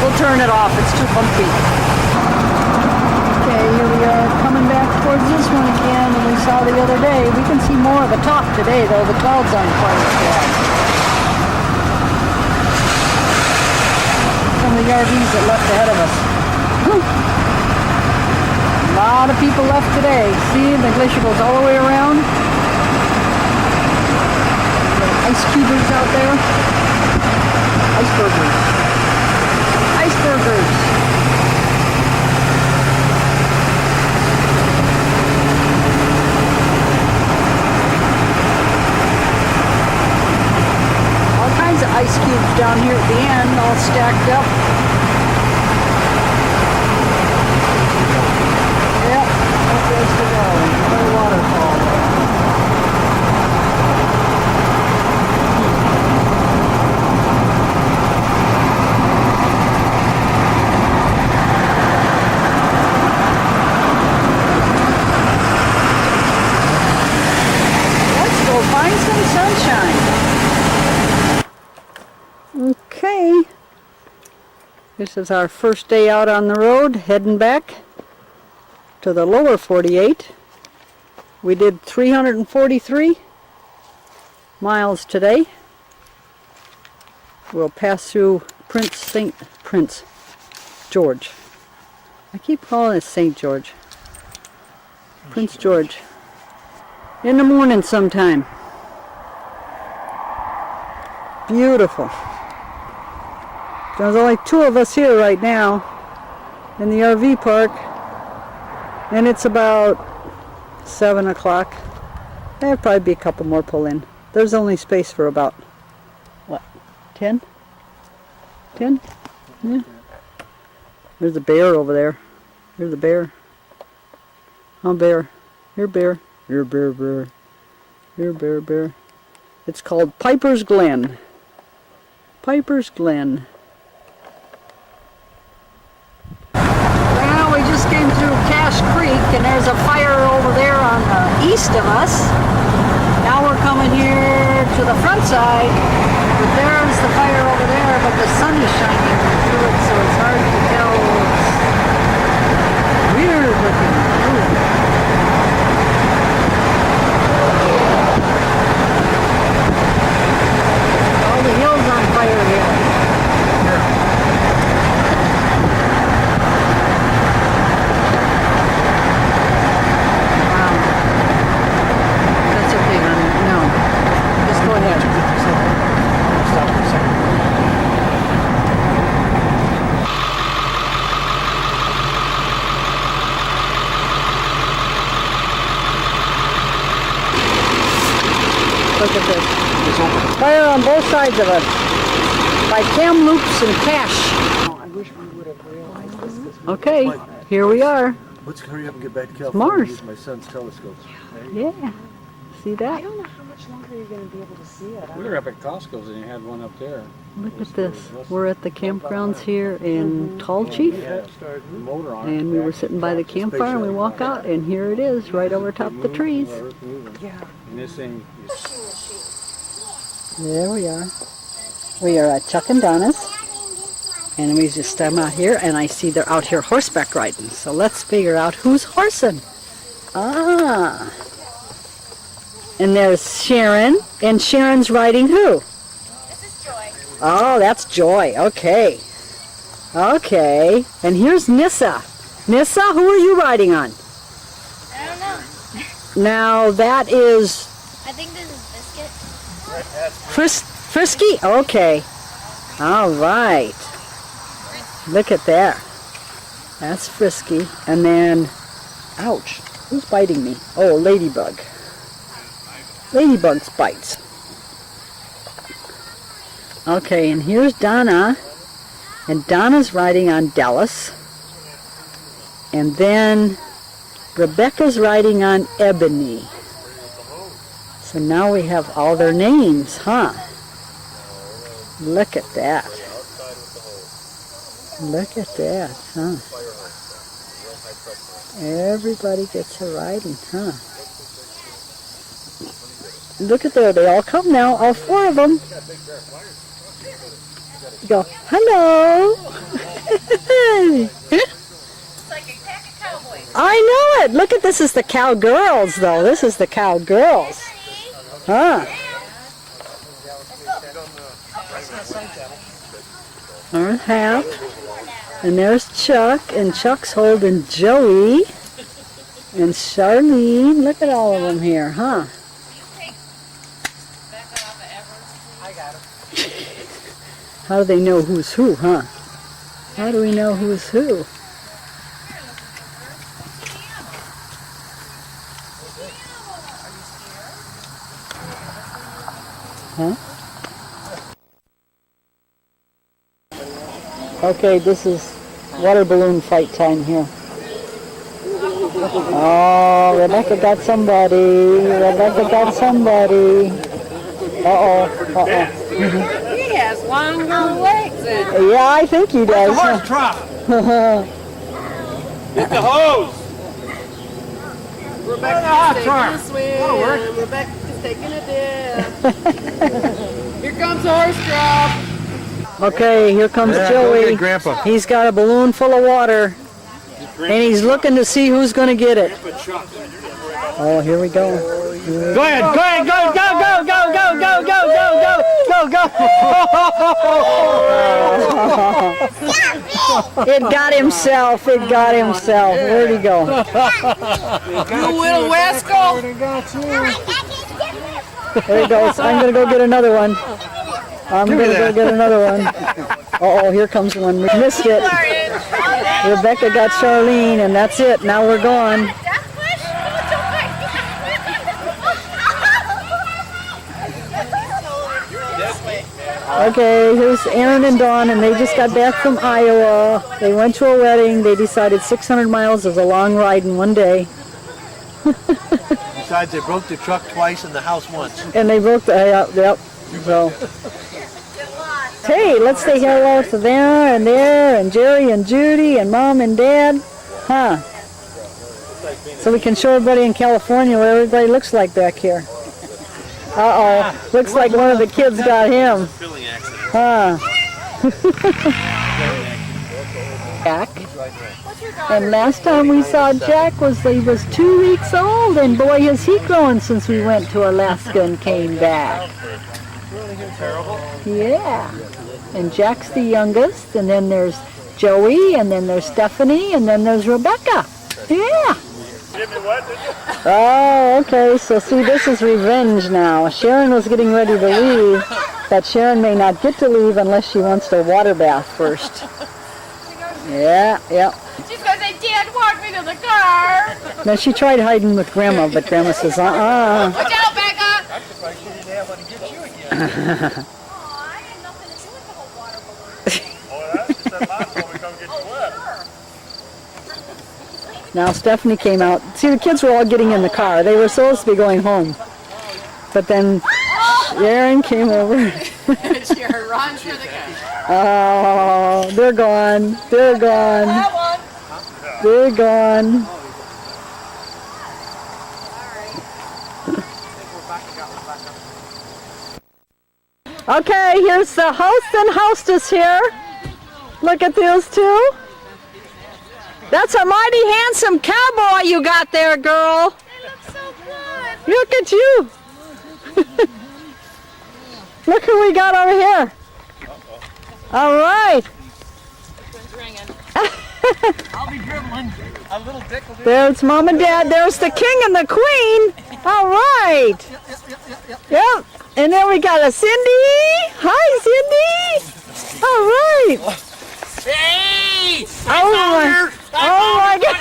We'll turn it off, it's too bumpy. Okay, here we are coming back towards this one again, and we saw the other day. We can see more of the top today, though the clouds aren't quite as bad. Some of the RVs that left ahead of us. A lot of people left today. See, the glacier goes all the way around. Little ice cubers out there. Icebergers. Icebergers. All kinds of ice cubes down here at the end, all stacked up. Yep, up there's the valley, another waterfall. Find some sunshine. Okay. This is our first day out on the road, heading back to the lower 48. We did 343 miles today. We'll pass through Prince George. I keep calling it St. George. Prince George. In the morning sometime. Beautiful. There's only 2 of us here right now in the RV park, and it's about 7 o'clock. There'll probably be a couple more pull in. There's only space for about, what, 10? 10? Yeah. There's a bear over there. There's a bear. Oh, bear. Here, bear. Here, bear, bear. Here, bear, bear. It's called Piper's Glen. Piper's Glen. Well, we just came through Cache Creek, and there's a fire over there on the east of us. Now we're coming here to the front side, but there's the fire over there, but the sun is shining through it, so it's hard to tell. It's weird looking. Ooh. All the hills on fire here. Wow. That's okay, honey. No. Just go ahead. Stop for a second. on both sides of us by Kamloops and Cache. I wish we would have realized this. 'Cause Okay, here we are. Let's hurry up and get back to California Mars. and use my son's telescope. Yeah. See I that? don't know how much longer you're going to be able to see it. We were up at Costco's and you had one up there. Look at this. We're at the campgrounds here in Tall Chief. Yeah, the motor on it. And we were sitting by the campfire and we walk out and here it is right over top the trees. Yeah. And this thing is There we are. We are at Chuck and Donna's. And we just stand out here and I see they're out here horseback riding. So let's figure out who's horsing. Ah. And there's Sharon. And Sharon's riding who? This is Joy. Oh, that's Joy. Okay. Okay. And here's Nissa. Nissa, who are you riding on? I don't know. Now that is I think this is Biscuit. Frisky? Okay. All right. Look at that. That's Frisky. And then, ouch, who's biting me? Oh, Ladybug. Ladybug's bites. Okay, and here's Donna. And Donna's riding on Dallas. And then Rebecca's riding on Ebony. So now we have all their names, huh? Look at that. Look at that, huh? Everybody gets a riding, huh? Look at there, they all come now, all four of them. You go, hello. It's like a pack of cowboys. I know it. Look at this is the cowgirls, though. This is the cowgirls. Huh? There's Hap. And there's Chuck. And Chuck's holding Joey. And Charlene. Look at all of them here, huh? How do they know who's who, huh? How do we know who's who? Huh? Okay, this is water balloon fight time here. Oh, Rebecca got somebody. Rebecca got somebody. Uh-oh. Uh-oh. He has long legs. And Yeah, I think he does. Horse trough. Hit the hose. Rebecca's taking a swim. Rebecca's taking a dip. Here comes the horse drop. Okay, here comes Joey. Grandpa. He's got a balloon full of water. And he's looking to see who's going to get it. Oh, here we go. Go ahead, go, go, go, go, go, go, go, go, go, go. It got himself. It got himself. Where'd he go? You little rascal. There he goes. I'm going to go get another one. I'm going to go get another one. Uh-oh, here comes one. We missed it. Rebecca got Charlene, and that's it. Now we're gone. Okay, here's Aaron and Dawn, and they just got back from Iowa. They went to a wedding. They decided 600 miles is a long ride in one day. Besides, they broke the truck twice and the house once. And they broke the, yep. So, hey, let's say hello to there, and Jerry and Judy, and Mom and Dad. Huh. So we can show everybody in California what everybody looks like back here. Uh-oh. Looks like one of the kids got him. Huh. Jack. And last time we saw Jack he was 2 weeks old, and boy has he grown since we went to Alaska and came back. Yeah. And Jack's the youngest, and then there's Joey, and then there's Stephanie, and then there's Rebecca. Yeah. Oh, okay, so see, this is revenge now. Sharon was getting ready to leave, but Sharon may not get to leave unless she wants to water bath first. Yeah, yeah. She's going to say, Dad, walk me to the car. Now, she tried hiding with Grandma, but Grandma says, Watch out, Becca. I had nothing to do with the whole water balloon. Now Stephanie came out. See, the kids were all getting in the car. They were supposed to be going home. But then Aaron came over. She runs for the car. Oh, they're gone. They're gone. They're gone. Okay, here's the host and hostess here. Look at those two. That's a mighty handsome cowboy you got there, girl. They look so good. Look at you. Look who we got over here. All right. I'll be dribbling. A little dick will do. There's Mom and Dad. There's the king and the queen. All right. Yep. And then we got a Cindy. Hi, Cindy. All right. Hey! Oh my. Oh my God.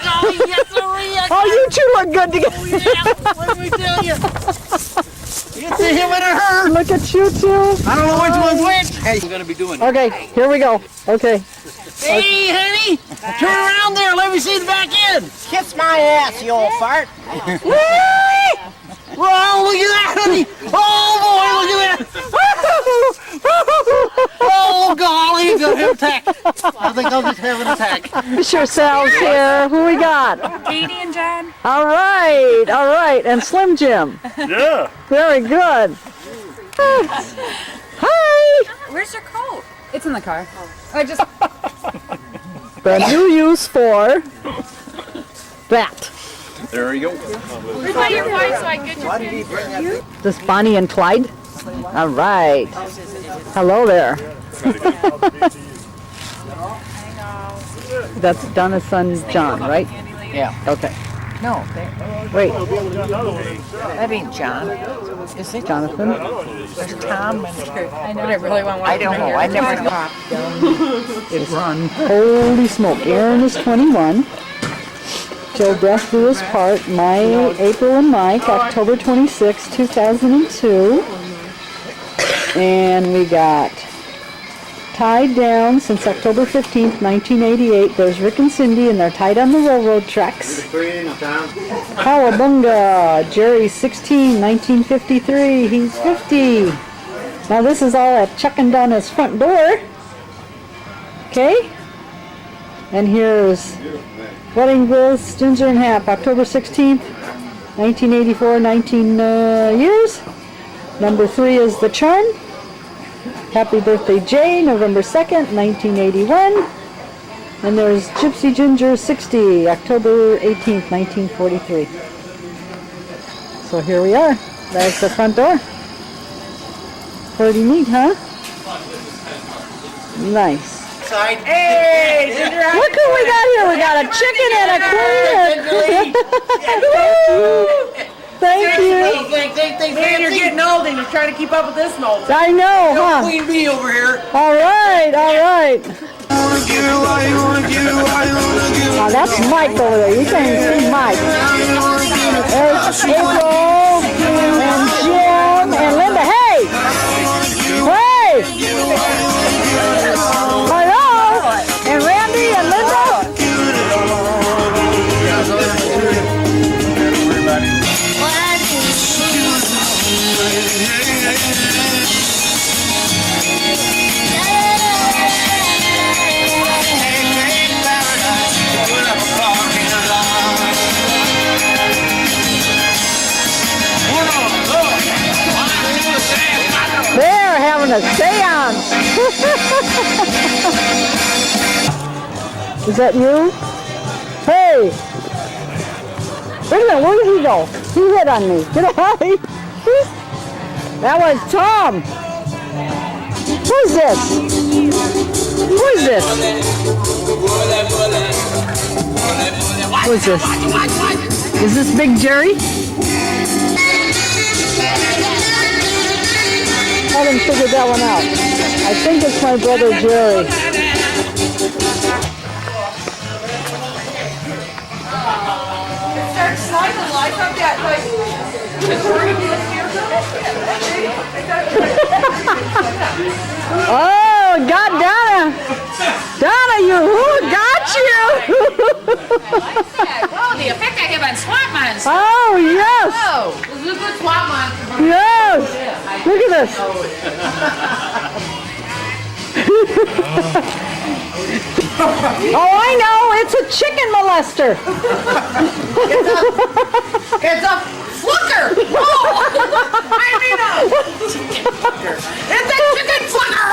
Oh, you two look good together. What do we tell you? It's a him and a her. Look at you two. I don't know which one's which. Hey, we're gonna be doing. Okay, here we go. Okay. Hey, honey, turn around there. Let me see the back end. Kiss my ass, you old fart. Whoa, look at that, honey. Oh boy, look at that. Oh golly, he's gonna have an attack. I think I'll just have an attack. Push yourselves here. Who we got? Katie and John. All right, all right. And Slim Jim. Yeah. Very good. Hi. Where's your coat? It's in the car. I just. The new use for that. There you go. Where's my earphones so I can get your This Bonnie and Clyde. All right. Hello there. That's Donna's son, John, right? Yeah. Okay. No, Wait, that ain't John. Is it? Jonathan. There's Tom and I know. I really want one. I don't know. I never know. It's holy smoke. Aaron is 21. Joe Breath blew his part. April and Mike, October 26, 2002. And we got tied down since October 15th, 1988. There's Rick and Cindy, and they're tied on the railroad tracks. Cowabunga! Jerry's 16, 1953. He's 50. Now this is all at Chuck and Donna's front door. Okay? And here's Wedding Bliss, Ginger and Hap, October 16th, 1984, 19 years. Number 3 is The Charm. Happy Birthday Jay, November 2nd, 1981. And there's Gypsy Ginger 60, October 18th, 1943. So here we are. There's the front door. Pretty neat, huh? Nice. Hey, Ginger. Look who we got here. We got a chicken and a queen. Thank you. Man, you're getting old and you're trying to keep up with this mold. I know, huh? Queen bee over here. All right, all right. Now that's Mike over there. You can't see Mike. There's April and Jim and Linda. Hey! Hey! Hello! And Randy and Linda. They're having a seance. Is that you? Hey! Wait a minute, where did he go? He hit on me. Get away. That was Tom. Who's this? Who's this? Who's this? Is this Big Jerry? I haven't figured that one out. I think it's my brother Jerry. Start sliding like I've got like Oh, got Donna. Donna, who got you? Oh, the effect I give on swamp months. Oh, yes. Oh, this is a good swamp month. Yes. Look at this. Oh, I know. It's a chicken molester. It's a flucker. Oh, I mean, it's a chicken flucker.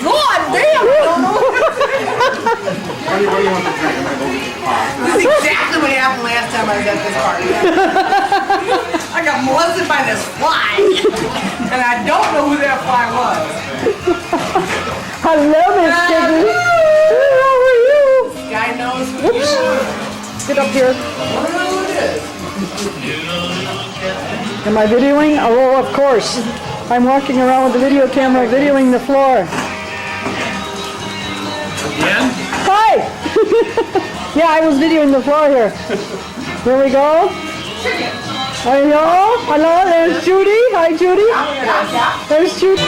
God damn. This is exactly what happened last time I was at this party. I got molested by this fly, and I don't know who that fly was. Hello, Miss Piggy. How are you? Guy knows who it is. Get up here. I don't know who it is. Am I videoing? Oh, of course. I'm walking around with the video camera videoing the floor. Again? Hi! Yeah, I was videoing the floor here. Here we go. Hello, hello, there's Judy. Hi, Judy. There's Judy.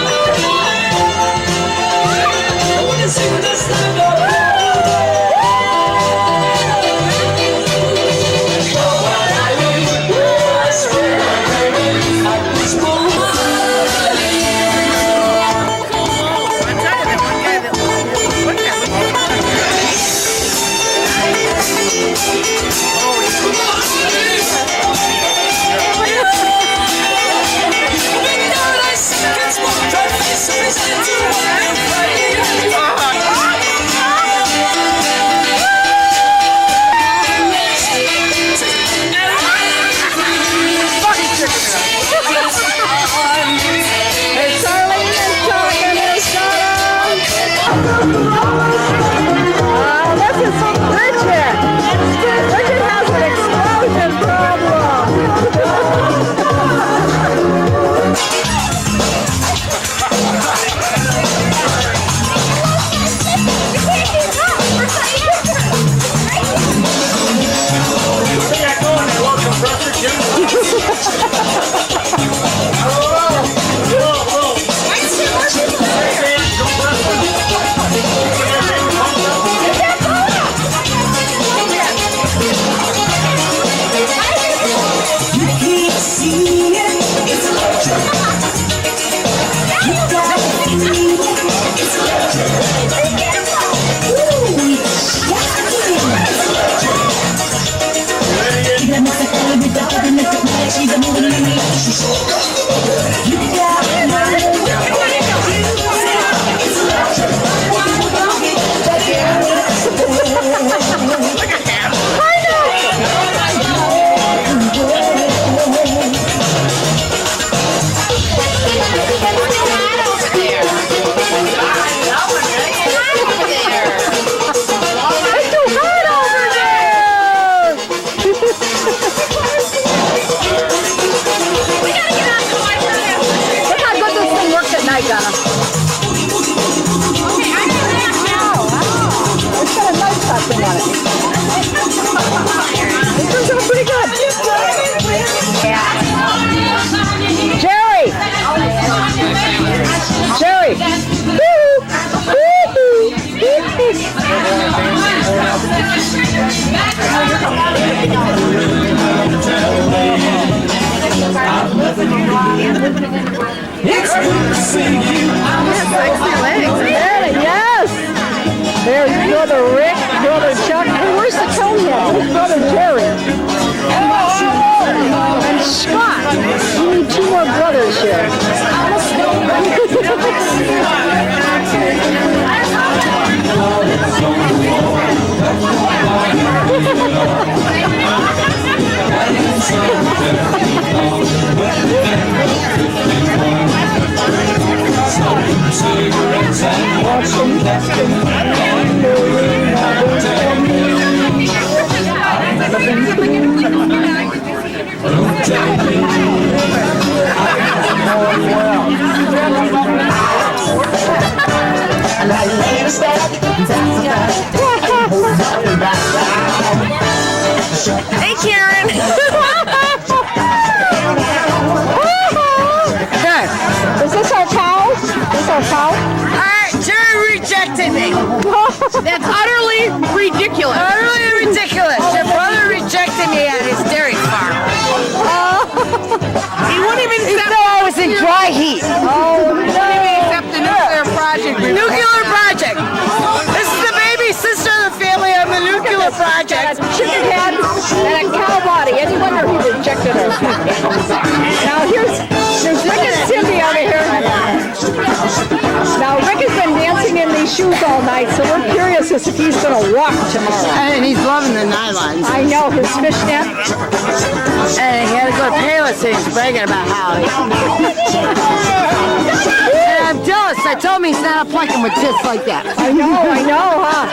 Yes! There's Brother Rick, Brother Chuck, and where's the conehead? Where's Brother Jerry? And Scott. You need two more brothers here. Hey, Karen. That's utterly ridiculous. Utterly ridiculous. Your brother rejected me at his dairy farm. He wouldn't even accept. I was in dry heat. Oh, he wouldn't even accept the nuclear project. Nuclear project. This is the baby sister of the family of the nuclear project. Chicken head and a cow body. Any wonder he rejected us. Now there's Rick and Cindy over here. Now Rick has been dancing in these shoes all night, so we're curious as if he's going to walk tomorrow. And he's loving the nylons. I know his fishnet. And he had to go to Payless and he's bragging about how he... And I'm jealous. I told him he's not plucking with tits like that. I know, huh?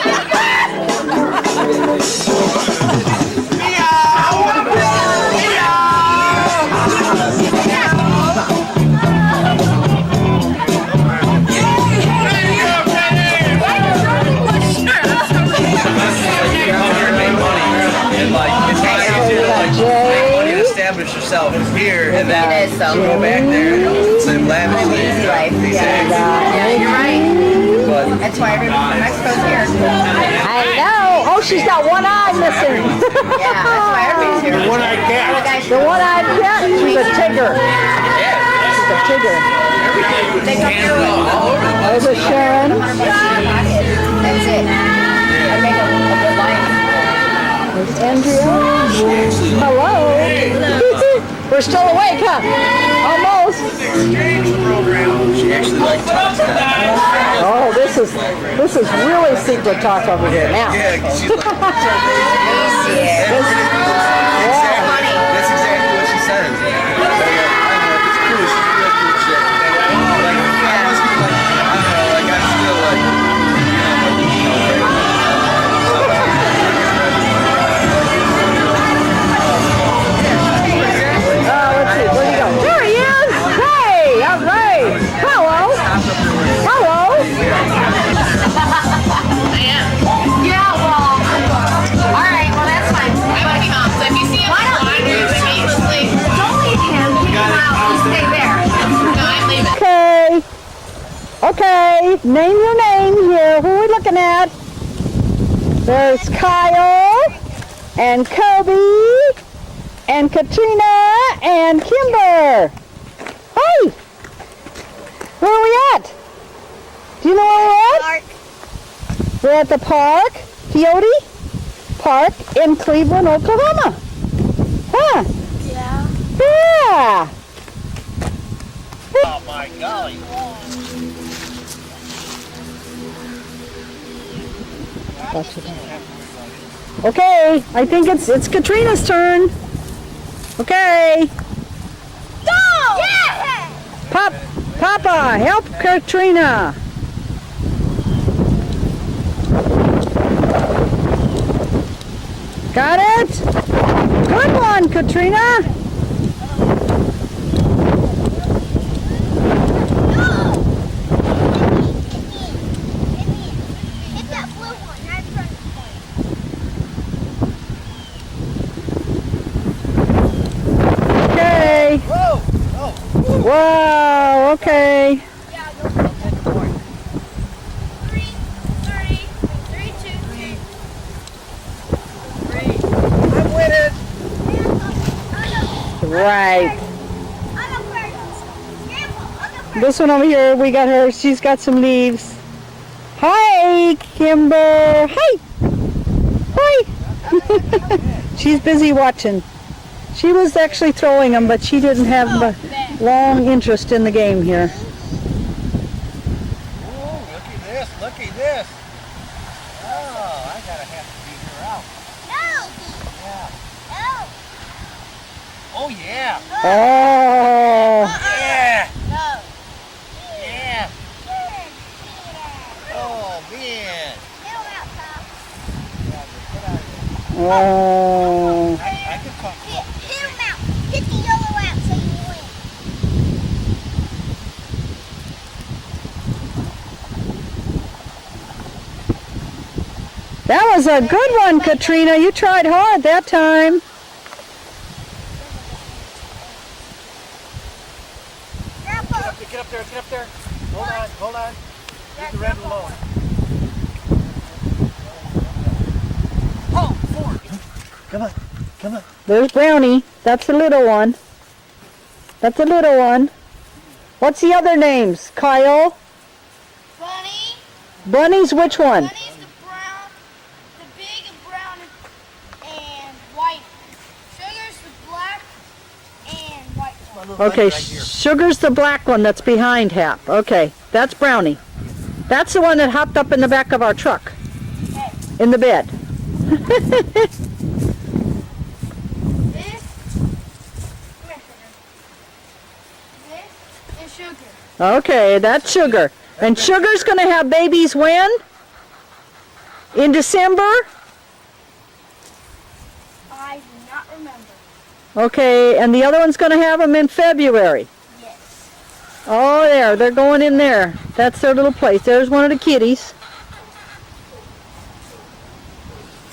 And like, it's not easier to like make money and establish yourself here and then It is, though. go back there and live lavishly. Easy life. Exactly. Yeah, you're right. But That's why everybody from Mexico's here. I know. Oh, she's got one eye missing. Yeah, that's why everybody's here. One-eyed cat. The one-eyed cat, she's a tigger. She's a tigger. They come here with There's a Sharon. That's it. I make a good life. There's Andrea. Hello. We're still awake, huh? Almost. she actually like talks that. Oh, this is really secret talk over here now. Yeah, 'cause she's like, Yeah. that's exactly what she says. I know, it's cool. She's a real cool chick. Like, I must be like, I don't know, like, I'm still like, Let's see, where'd he go? There he is! Hey, all right. Hello. Hello. Yeah, well, all right, well, that's fine. I want to come. So if you see him wandering aimlessly, don't leave him. Kick him out. Just stay there. No, I'm leaving. Okay. Okay. Name your name here. Who are we looking at? There's Kyle and Kobe and Katrina and Kimber. Hey. Where are we at? Do you know where we're at? We're at the park, Peyote Park in Cleveland, Oklahoma. Huh? Yeah. Yeah. Oh my golly. Okay, I think it's Katrina's turn. Okay. Go! Yeah! Papa, help Katrina. Got it? Good one, Katrina. Hit that blue one right in front of the Okay. Whoa! Wow, okay. Yeah, go for it. 3, 2. I'm winning! Right. This one over here, we got her. She's got some leaves. Hi, Kimber. Hi. Hi. She's busy watching. She was actually throwing them, but she didn't have a long interest in the game here. Oh, look at this! Oh, I gotta have to beat her out. Oh yeah! Oh. Yeah! Yeah! Oh man! Oh. I can talk. Hit him out. Hit the yellow out so you win. That was a good one, Katrina. You tried hard that time. Get up there, get up there. Hold on. Leave the red alone. Come on. Come on. There's Brownie. That's the little one. That's the little one. What's the other names, Kyle? Bunny. Bunny's which one? Bunny's the brown, the big brown and white. Sugar's the black and white one. Okay, Sugar's the black one that's behind Hap. Okay, that's Brownie. That's the one that hopped up in the back of our truck. Okay. In the bed. This, this is Sugar. Okay, that's Sugar. And Sugar's going to have babies when? In December? I do not remember. Okay, and the other one's going to have them in February. Yes. Oh, they're going in there. That's their little place. There's one of the kitties.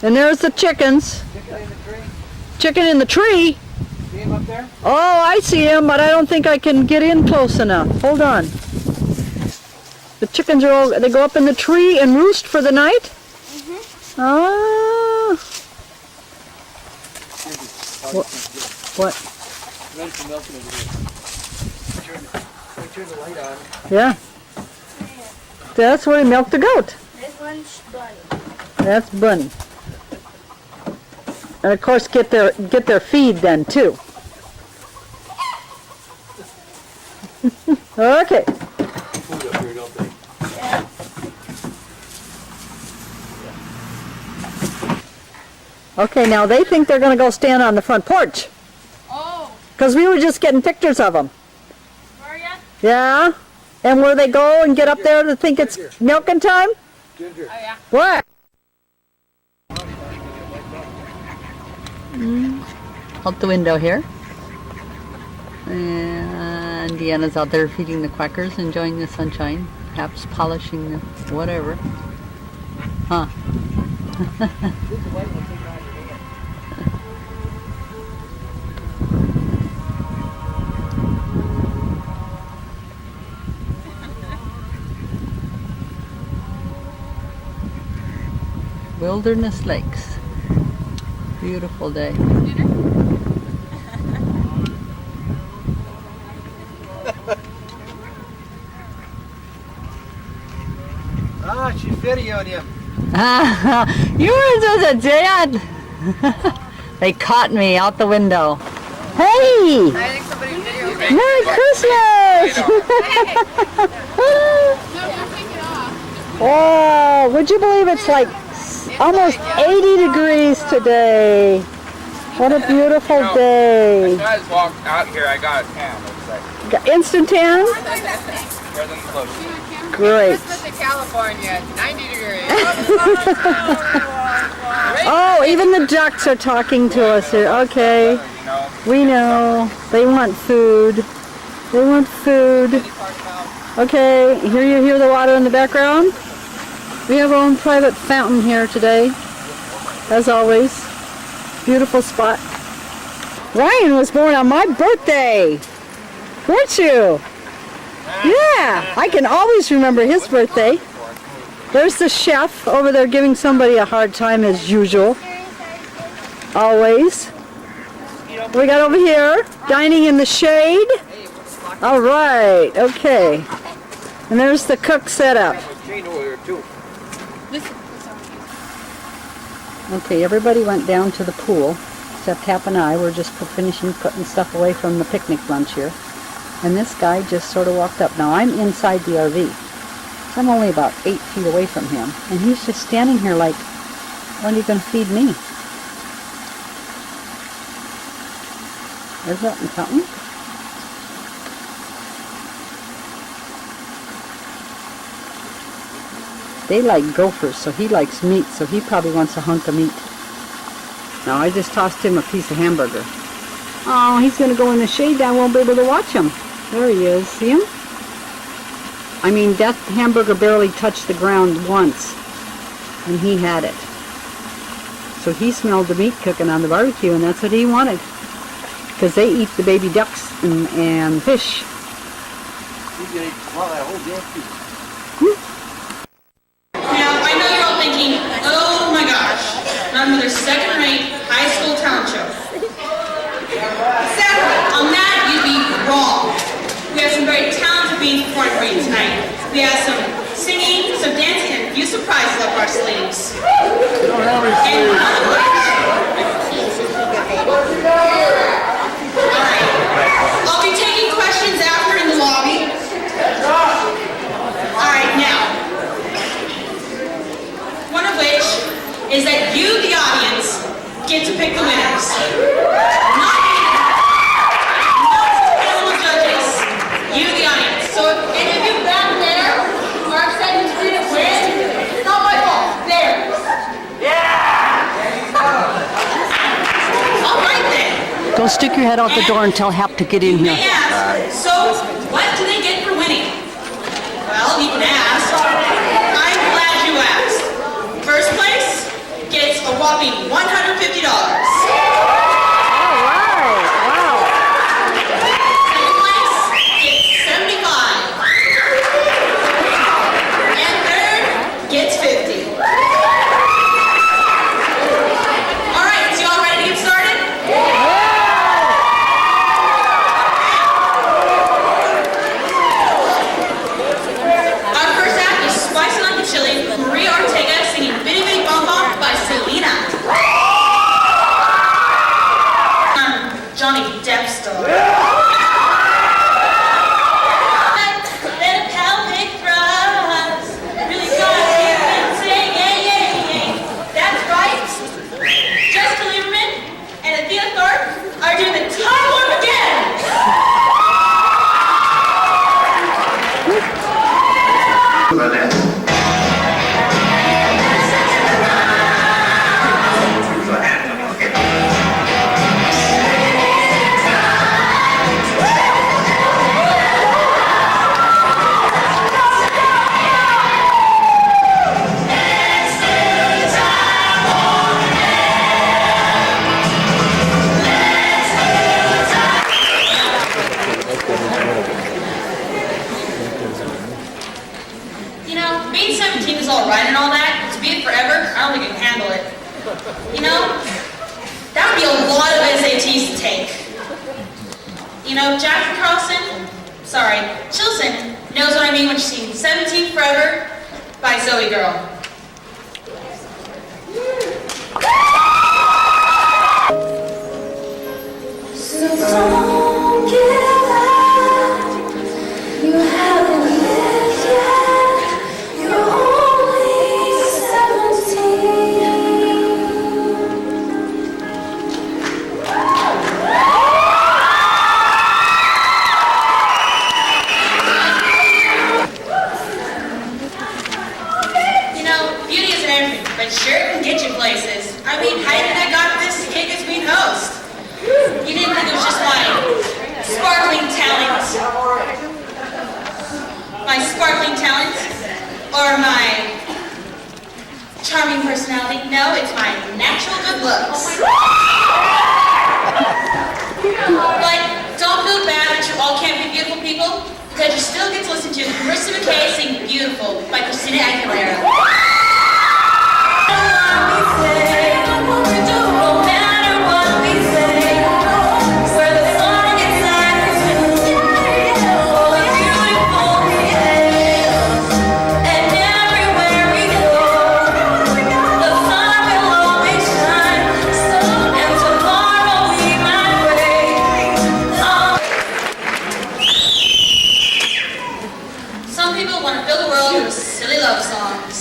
And there's the chickens. Chicken in the tree. Chicken in the tree? See him up there? Oh, I see him, but I don't think I can get in close enough. Hold on. The chickens are all, they go up in the tree and roost for the night? Mm-hmm. Ah. What? Run some milk over here. Turn the light on. Yeah. That's where they milk the goat. This one's Bunny. That's Bunny. And of course get their feed then too. Okay. Food up here, don't they? Okay, now they think they're going to go stand on the front porch. Oh, Because we were just getting pictures of them. are ya? Yeah? And where they go and get up there to think it's milking time? Ginger. Oh yeah. What? Out the window here. And Deanna's out there feeding the quackers, enjoying the sunshine. Perhaps polishing the whatever. Huh. Wilderness Lakes. Beautiful day. Ah, she's videoing you. You were just a dad. They caught me out the window. Hey! I think somebody videoed Merry Christmas! Oh, would you believe it's like almost 80 degrees today? What a beautiful day. I just walked out here, I got a tan. It's like Got instant tan? better than close. Great. California, 90 degrees. Oh, even the ducks are talking to us here. Okay, You know, we know. They want food. They want food. Okay, here you hear the water in the background. We have our own private fountain here today, as always. Beautiful spot. Ryan was born on my birthday, weren't you? Yeah, I can always remember his birthday. There's the chef over there giving somebody a hard time as usual. Always. We got over here, dining in the shade. All right, okay. And there's the cook setup. Jane over there too. Okay, everybody went down to the pool, except Hap and I were just finishing putting stuff away from the picnic lunch here. And this guy just sort of walked up. Now I'm inside the RV, so I'm only about 8 feet away from him. And he's just standing here like, when are you going to feed me? There's that something. They like gophers, so he likes meat, so he probably wants a hunk of meat. Now I just tossed him a piece of hamburger. Oh, he's going to go in the shade. I won't be able to watch him. There he is. See him? I mean, that hamburger barely touched the ground once, and he had it. So he smelled the meat cooking on the barbecue, and that's what he wanted. Because they eat the baby ducks and fish. He's gonna swallow that whole damn piece. Now, I know you're all thinking, oh my gosh, another second-rate high school So dancing had a few surprises up our sleeves. Don't have any And sleeves. I'll be taking questions after in the lobby. Alright, now. One of which is that you, the audience, get to pick the winners. Not me. Not the panel of judges. You, the audience. So if any of you back there are excited to win, it's not my fault. Theirs. Alright then. Go stick your head out the door and tell Hap to get in You here. may ask, so what do they get for winning? Well, you can ask. I'm glad you asked. First place gets a whopping $150. Second place gets $75. And third gets $50. All right, so y'all ready to get started? Our first act is Spicy Like a Chili, Maria Ortega singing Bitty Bitty Bom Bom by Selena. Johnny Depp star. Let a pal pick fries. Really got it and say yay, yay, yay. That's right. Jessica Lieberman and Athena Thorpe are doing the top one again. You know, being 17 is all right and all that. To be it forever, I don't think I can handle it. You know, that would be a lot of SATs to take. You know, Jackie Carlson, sorry, Chilson knows what I mean when she sings 17 Forever by Zoe Girl. So don't give up. You haven't lived yet. You're only 17. You know, beauty isn't everything, but sure can get you places. I mean, Heidi and I got this to kick as being host. You didn't think it was just my sparkling talent, or my charming personality. No, it's my natural good looks. But don't feel bad that you all can't be beautiful people, because you still get to listen to Marissa McKay sing "Beautiful" by Christina Aguilera. Some people want to fill the world with silly love songs.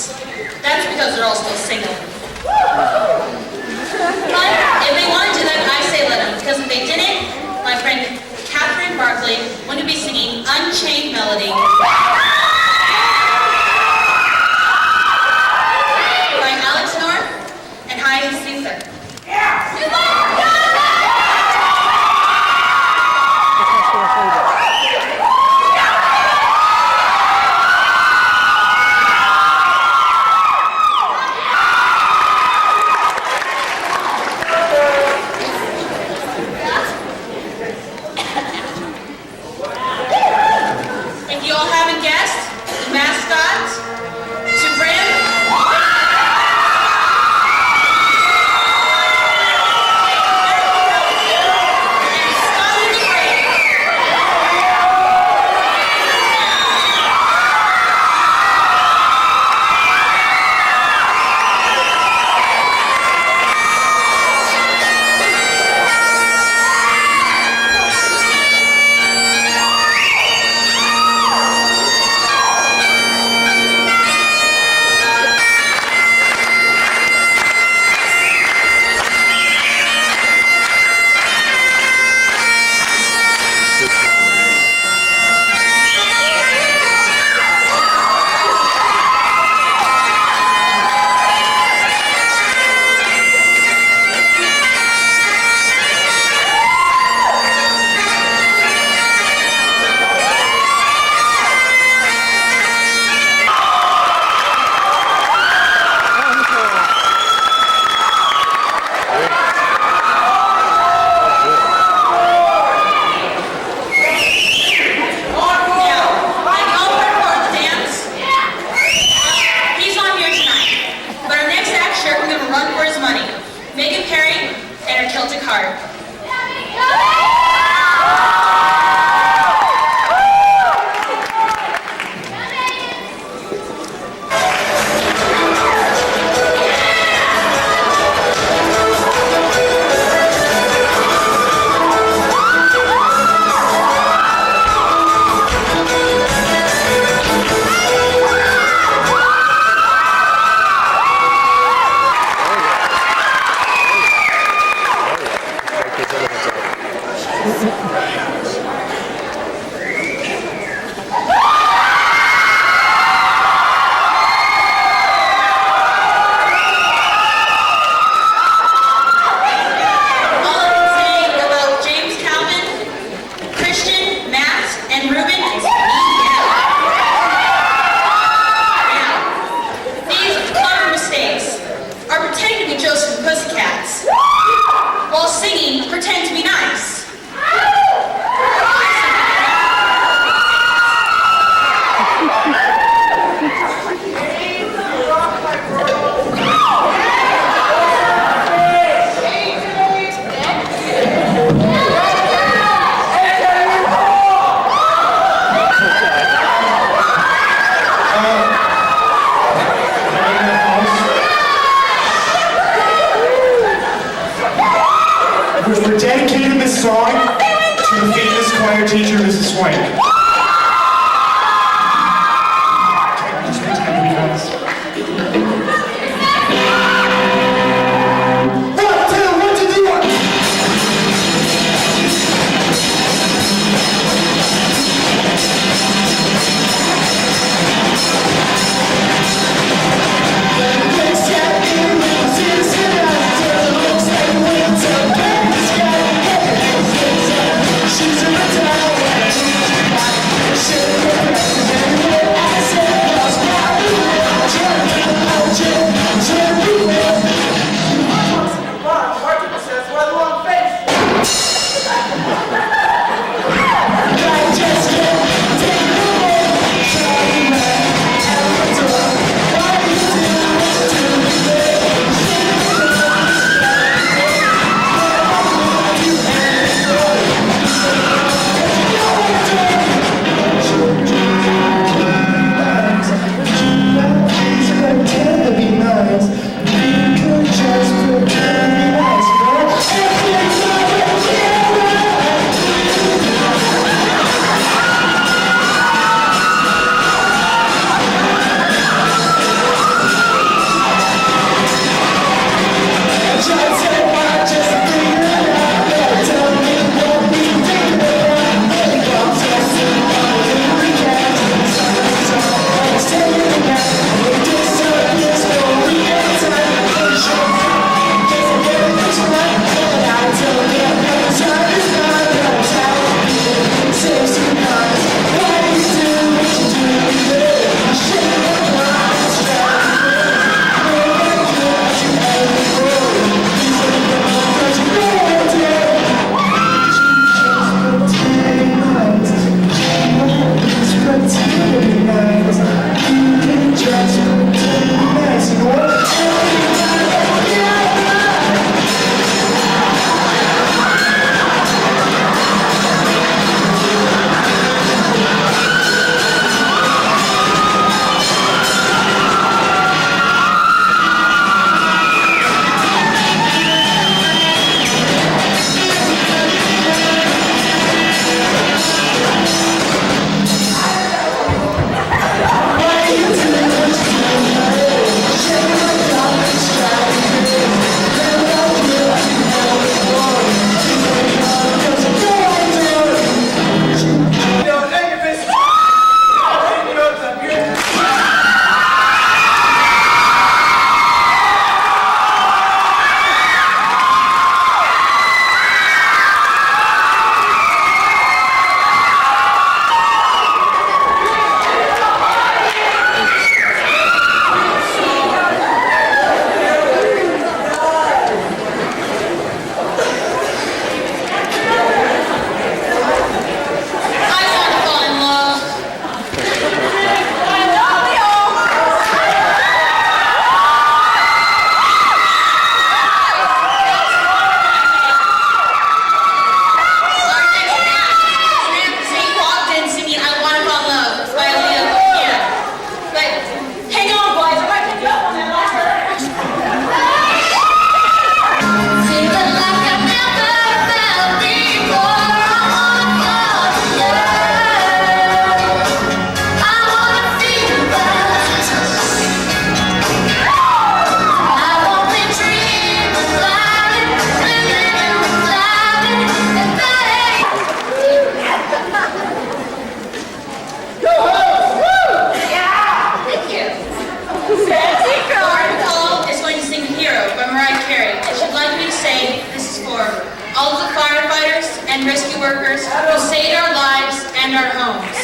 our homes.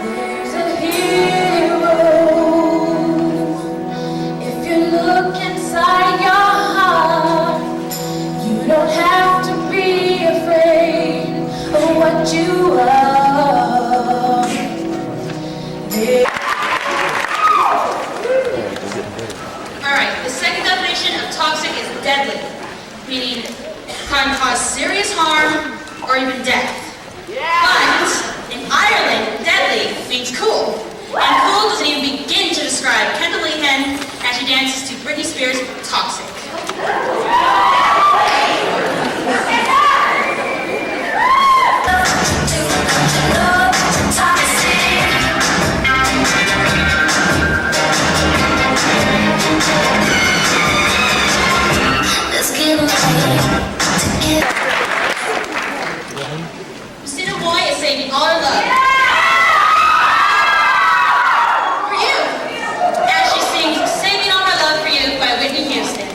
There's a hero. If you look inside your heart, you don't have to be afraid of what you are. Alright, the second definition of toxic is deadly, meaning can cause serious harm or even death. But in Ireland, deadly means cool. And cool doesn't even begin to describe Kendall Lehan as she dances to Britney Spears' Toxic. Christina Boy is saving all her love. For you. As she sings Saving All My Love for You by Whitney Houston.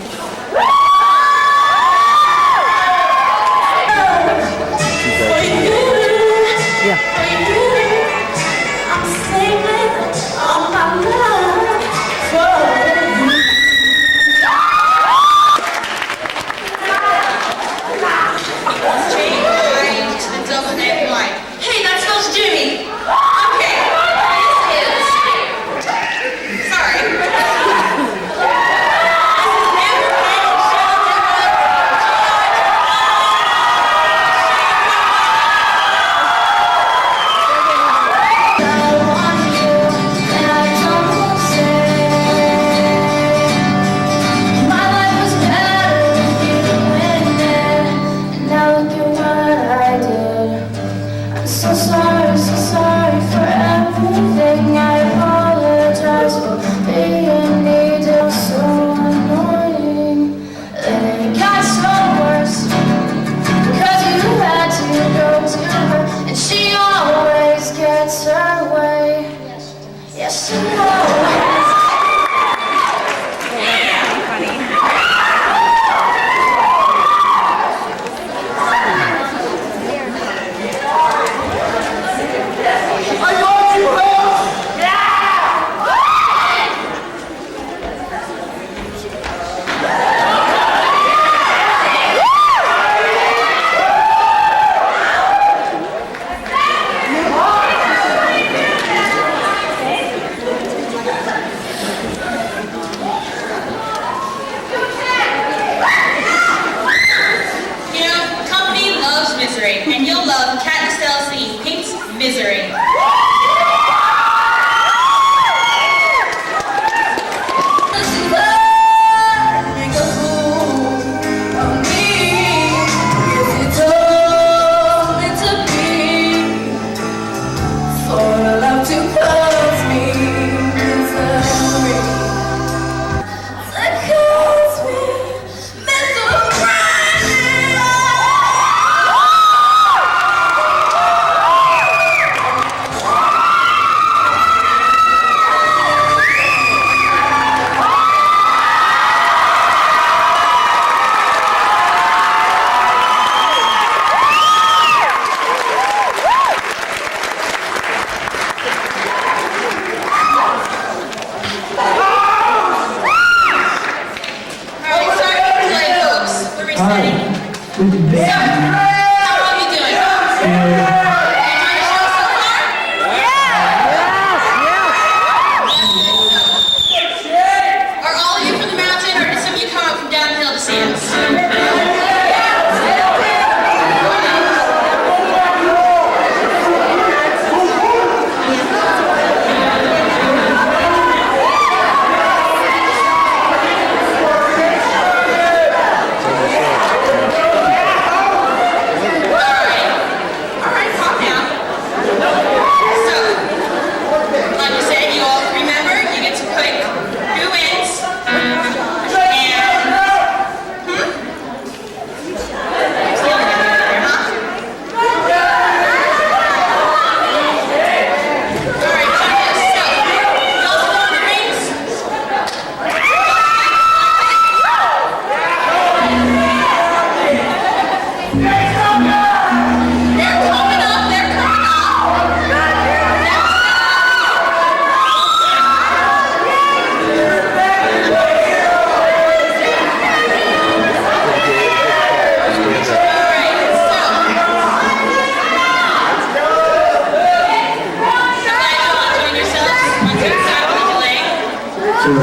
The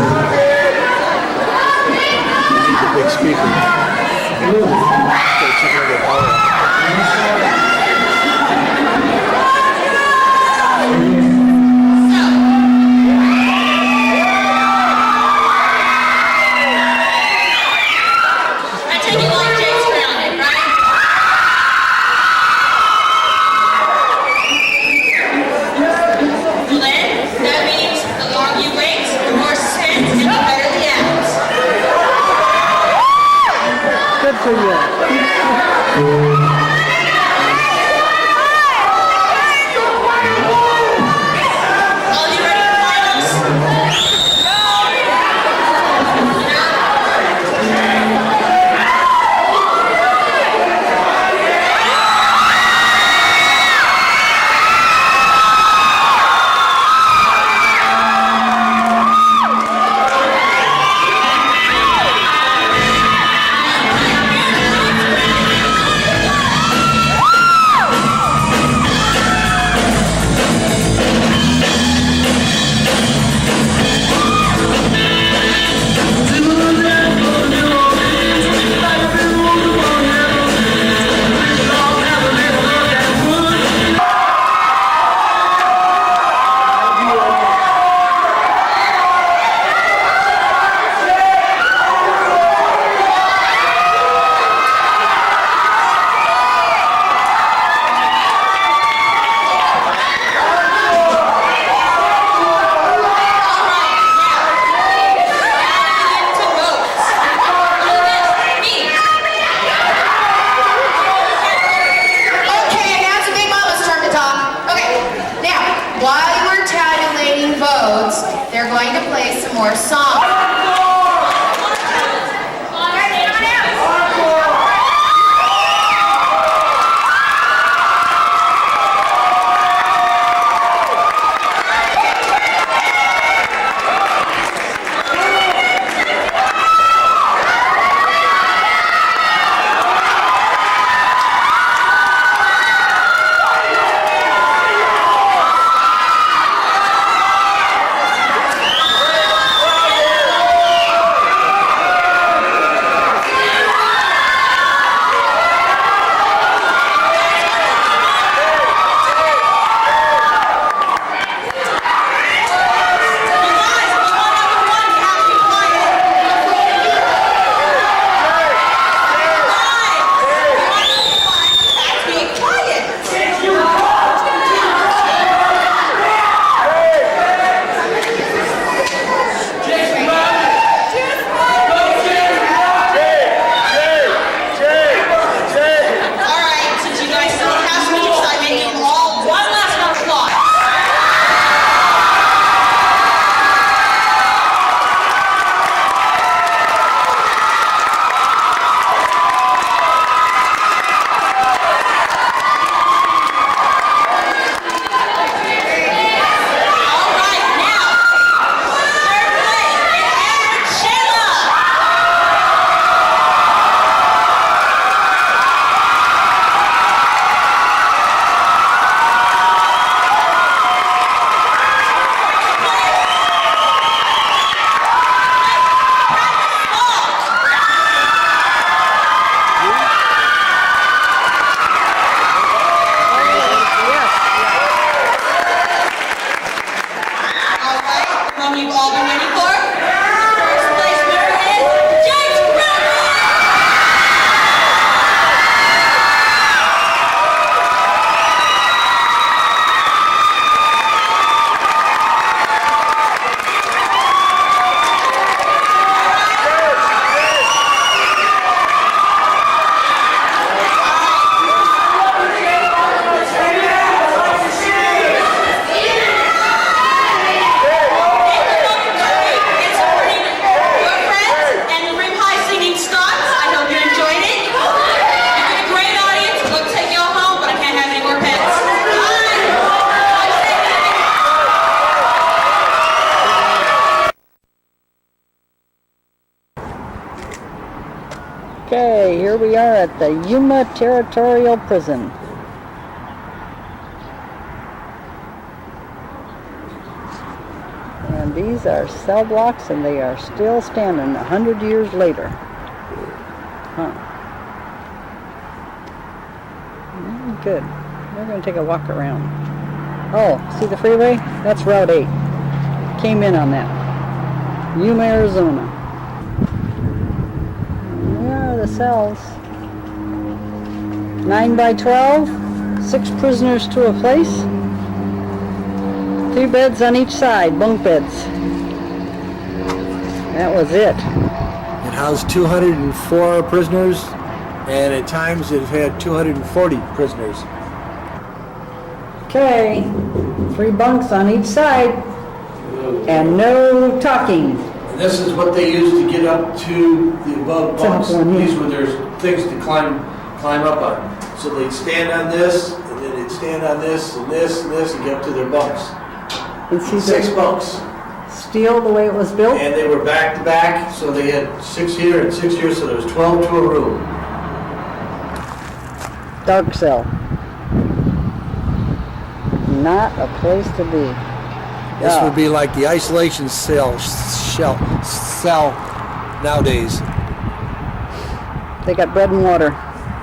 big speaker. Takes you to the power. I take it like Jake's grounded, right? Well then, that means the longer you wait, the more suspense and the better the act. Good for you. All you ready for finals? Okay, now it's Big Mama's turn to talk. Okay, now, while we're tabulating votes, they're going to play some more songs. You've all been waiting for. First place winner is James Brown! Okay, here we are at the Yuma Territorial Prison. And these These are cell blocks and they are still standing 100 years later. Huh. Good. We're going to take a walk around. Oh, see the freeway? That's Route 8. Came in on that. Yuma, Arizona. There are the cells. 9 by 12. 6 prisoners to a place. 3 beds on each side, bunk beds. That was it. It housed 204 prisoners, and at times it had 240 prisoners. Okay, 3 bunks on each side, and no talking. And this is what they used to get up to the above bunks. Top one, yeah. These were their things to climb up on. So they'd stand on this, and then they'd stand on this, and this, and this, and get up to their bunks. And see 6 the bunks. steel the way it was built. And they were back to back, so they had 6 here and 6 here, so there was 12 to a room. Dark cell. Not a place to be. This Yeah. would be like the isolation cell nowadays. They got bread and water.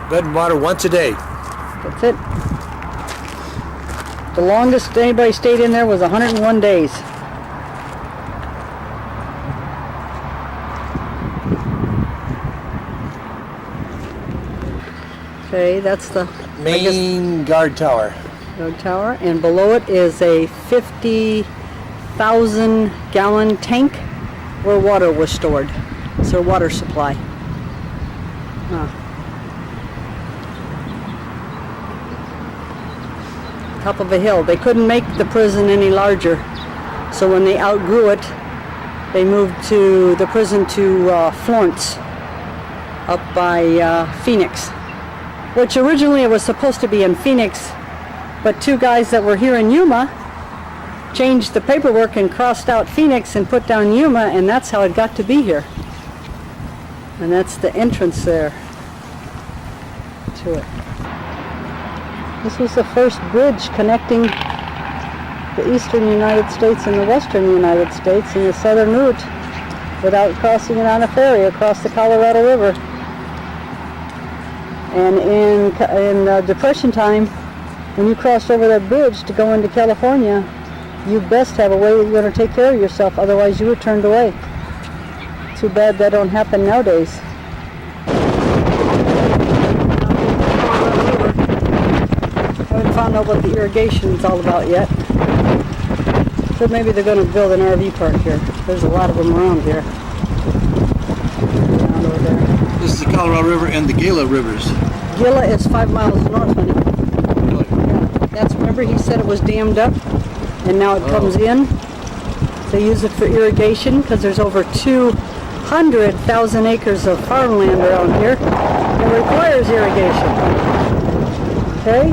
Bread and water once a day. That's it. The longest anybody stayed in there was 101 days. Okay, that's the Main guard tower. guard tower, and below it is a 50,000 gallon tank where water was stored. It's their water supply. Huh. Top of a hill. They couldn't make the prison any larger, so when they outgrew it, they moved the prison to Florence, up by Phoenix, which originally it was supposed to be in Phoenix, but 2 guys that were here in Yuma changed the paperwork and crossed out Phoenix and put down Yuma, and that's how it got to be here. And that's the entrance there to it. This was the first bridge connecting the eastern United States and the western United States in the southern route without crossing it on a ferry across the Colorado River. And in Depression time, when you crossed over that bridge to go into California, you best have a way you're going to take care of yourself, otherwise you were turned away. Too bad that don't happen nowadays. Haven't found out what the irrigation is all about yet. So maybe they're going to build an RV park here. There's a lot of them around here. Around over there. This is the Colorado River and the Gila rivers. Gila is 5 miles north, honey. Yeah, that's, remember he said it was dammed up, and now it comes in. They use it for irrigation because there's over 200,000 acres of farmland around here that requires irrigation. Okay?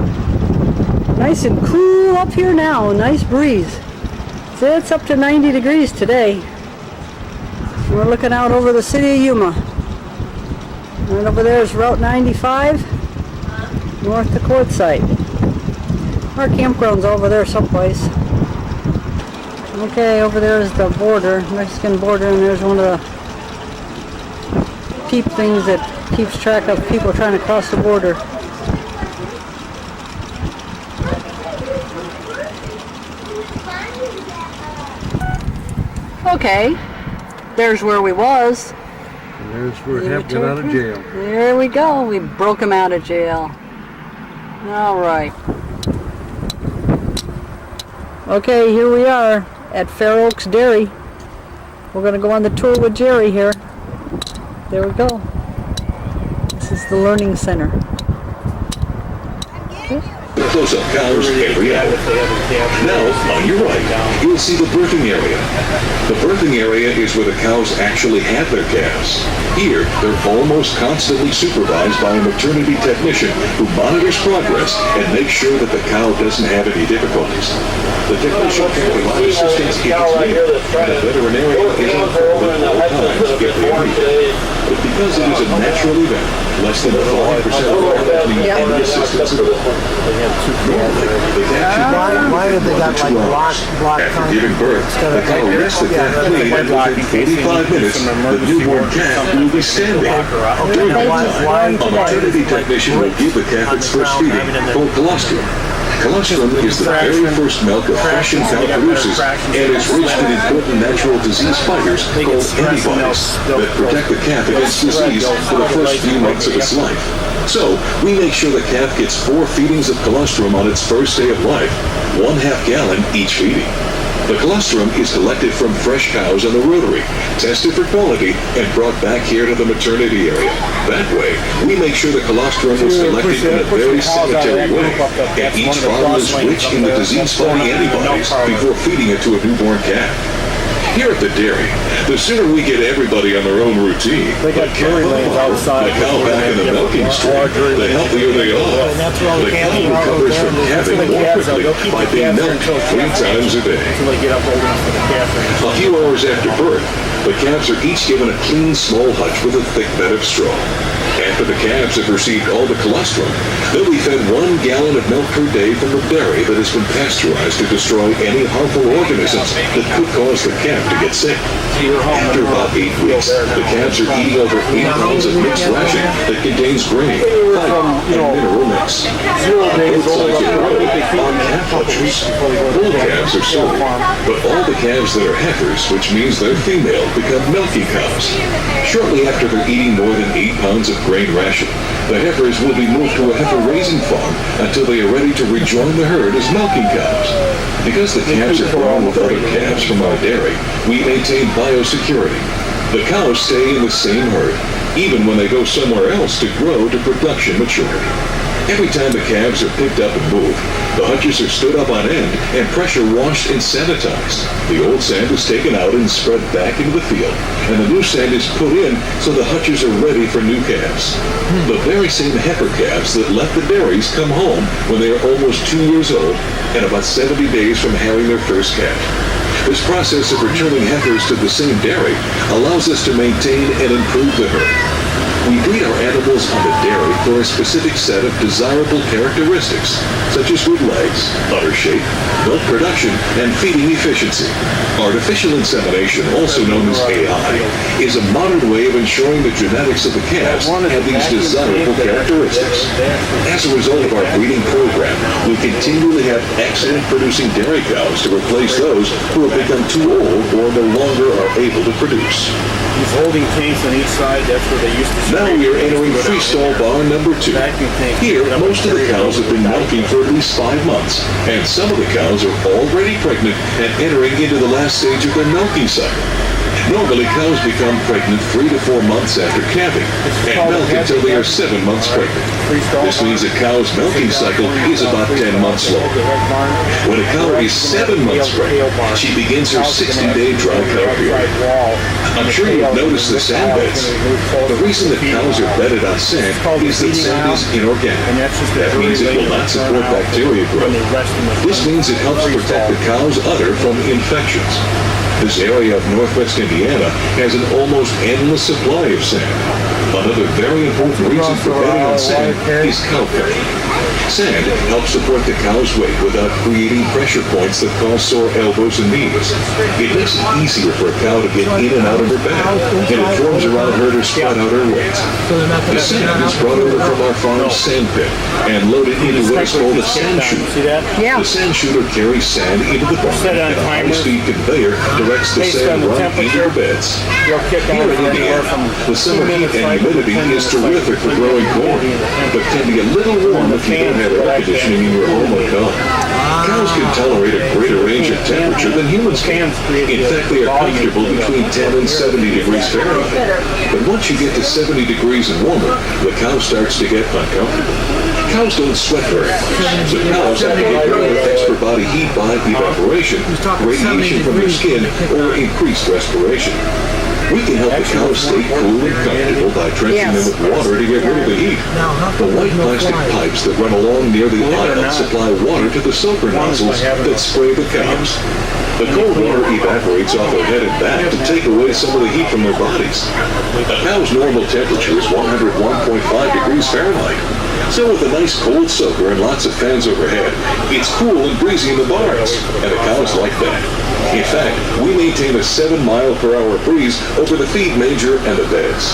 Nice and cool up here now, nice breeze. So it's up to 90 degrees today. We're looking out over the city of Yuma. And over there is Route 95, north to Quartzsite. Our campground's over there someplace. Okay, over there is the border, Mexican border, and there's one of the peep things that keeps track of people trying to cross the border. Okay, there's where we was. There's where Hep got out of jail. There we go. We broke him out of jail. All right. Okay, here we are at Fair Oaks Dairy. We're going to go on the tour with Jerry here. There we go. This is the Learning Center. The close-up cows every hour. Now, on your right, you'll see the birthing area. The birthing area is where the cows actually have their calves. Here, they're almost constantly supervised by a maternity technician who monitors progress and makes sure that the cow doesn't have any difficulties. The technician can provide assistance if it's needed, and the veterinarian is on call at all times if they are needed. But because it is a natural event. Less than 5% of all need any assistance at all. Normally, the calf should Why have they got like block after giving birth, the cow rests the calf clean, and within 45 minutes, the newborn calf will be standing. During that time, a maternity technician will give the calf its first feeding called colostrum. Colostrum is the very first milk a Prussian cow produces and is rich in important natural disease fighters called antibodies that protect the calf against disease for the first few months of its life. So, we make sure the calf gets 4 feedings of colostrum on its first day of life, 1/2 gallon each feeding. The colostrum is collected from fresh cows on the rotary, tested for quality, and brought back here to the maternity area. That way, we make sure the colostrum was collected in a very sanitary way, and each bottle is rich in the disease-fighting antibodies before feeding it to a newborn calf. Here at the dairy, the sooner we get everybody on their own routine, the cow back in the milking stream, the healthier they are. The cow recovers from calving more quickly by being milked 3 times a day. A few hours after birth, the calves are each given a clean small hutch with a thick bed of straw. After the calves have received all the colostrum, they'll be fed 1 gallon of milk per day from the dairy that has been pasteurized to destroy any harmful organisms that could cause the calf to get sick. After about 8 weeks, the calves are eating over 8 pounds of mixed ration that contains grain, fiber, and mineral mix. Both sides of the road are calf hutchers. Bull calves are sold, but all the calves that are heifers, which means they're female, become milking cows. Shortly after they're eating more than 8 pounds of grain ration, the heifers will be moved to a heifer raising farm until they are ready to rejoin the herd as milking cows. Because the calves are grown with other calves from our dairy, we maintain biosecurity. The cows stay in the same herd, even when they go somewhere else to grow to production maturity. Every time the calves are picked up and moved, the hutches are stood up on end and pressure washed and sanitized. The old sand is taken out and spread back into the field, and the new sand is put in so the hutches are ready for new calves. The very same heifer calves that left the dairies come home when they are almost 2 years old and about 70 days from having their first calf. This process of returning heifers to the same dairy allows us to maintain and improve the herd. We breed our animals on the dairy for a specific set of desirable characteristics, such as good legs, udder shape, milk production, and feeding efficiency. Artificial insemination, also known as AI, is a modern way of ensuring the genetics of the calves have these desirable characteristics. As a result of our breeding program, we continually have excellent producing dairy cows to replace those who have become too old or no longer are able to produce. These holding tanks on each side, that's where they used to. Now we are entering freestall barn number 2. Here, most of the cows have been milking for at least 5 months, and some of the cows are already pregnant and entering into the last stage of their milking cycle. Normally, cows become pregnant 3 to 4 months after calving and milk until they are 7 months pregnant. This means a cow's milking cycle is about 10 months long. When a cow is 7 months pregnant, she begins her 60-day dry cow period. I'm sure you've noticed the sand beds. The reason that cows are bedded on sand is that sand is inorganic. That means it will not support bacteria growth. This means it helps protect the cow's udder from infections. This area of northwest Indiana has an almost endless supply of sand. Another very important reason for bedding on sand is cow petting. Sand helps support the cow's weight without creating pressure points that cause sore elbows and knees. It makes it easier for a cow to get in and out of her bed, and it forms around her to spread out her weight. The sand is brought over from our farm's sand pit and loaded into what is called a sand chute. The sand shooter carries sand into the barn, and a high-speed conveyor directs the sand run into the beds. Here in Indiana, the summer heat and humidity is terrific for growing corn, but can be a little warm if you don't have air conditioning in your home or car. Cows can tolerate a greater range of temperature than humans can. In fact, they are comfortable between 10 and 70 degrees Fahrenheit. But once you get to 70 degrees and warmer, the cow starts to get uncomfortable. Cows don't sweat very much, so cows have to get rid of extra body heat by evaporation, radiation from their skin, or increased respiration. We can help the cows stay cool and comfortable by drenching them with water to get rid of the heat. The white plastic pipes that run along near the aisle supply water to the sulfur nozzles that spray the cows. The cold water evaporates off their head and back to take away some of the heat from their bodies. A cow's normal temperature is 101.5 degrees Fahrenheit. So with a nice cold soaker and lots of fans overhead, it's cool and breezy in the barns, and the cows like that. In fact, we maintain a 7-mile-per-hour breeze over the feed manger and the beds.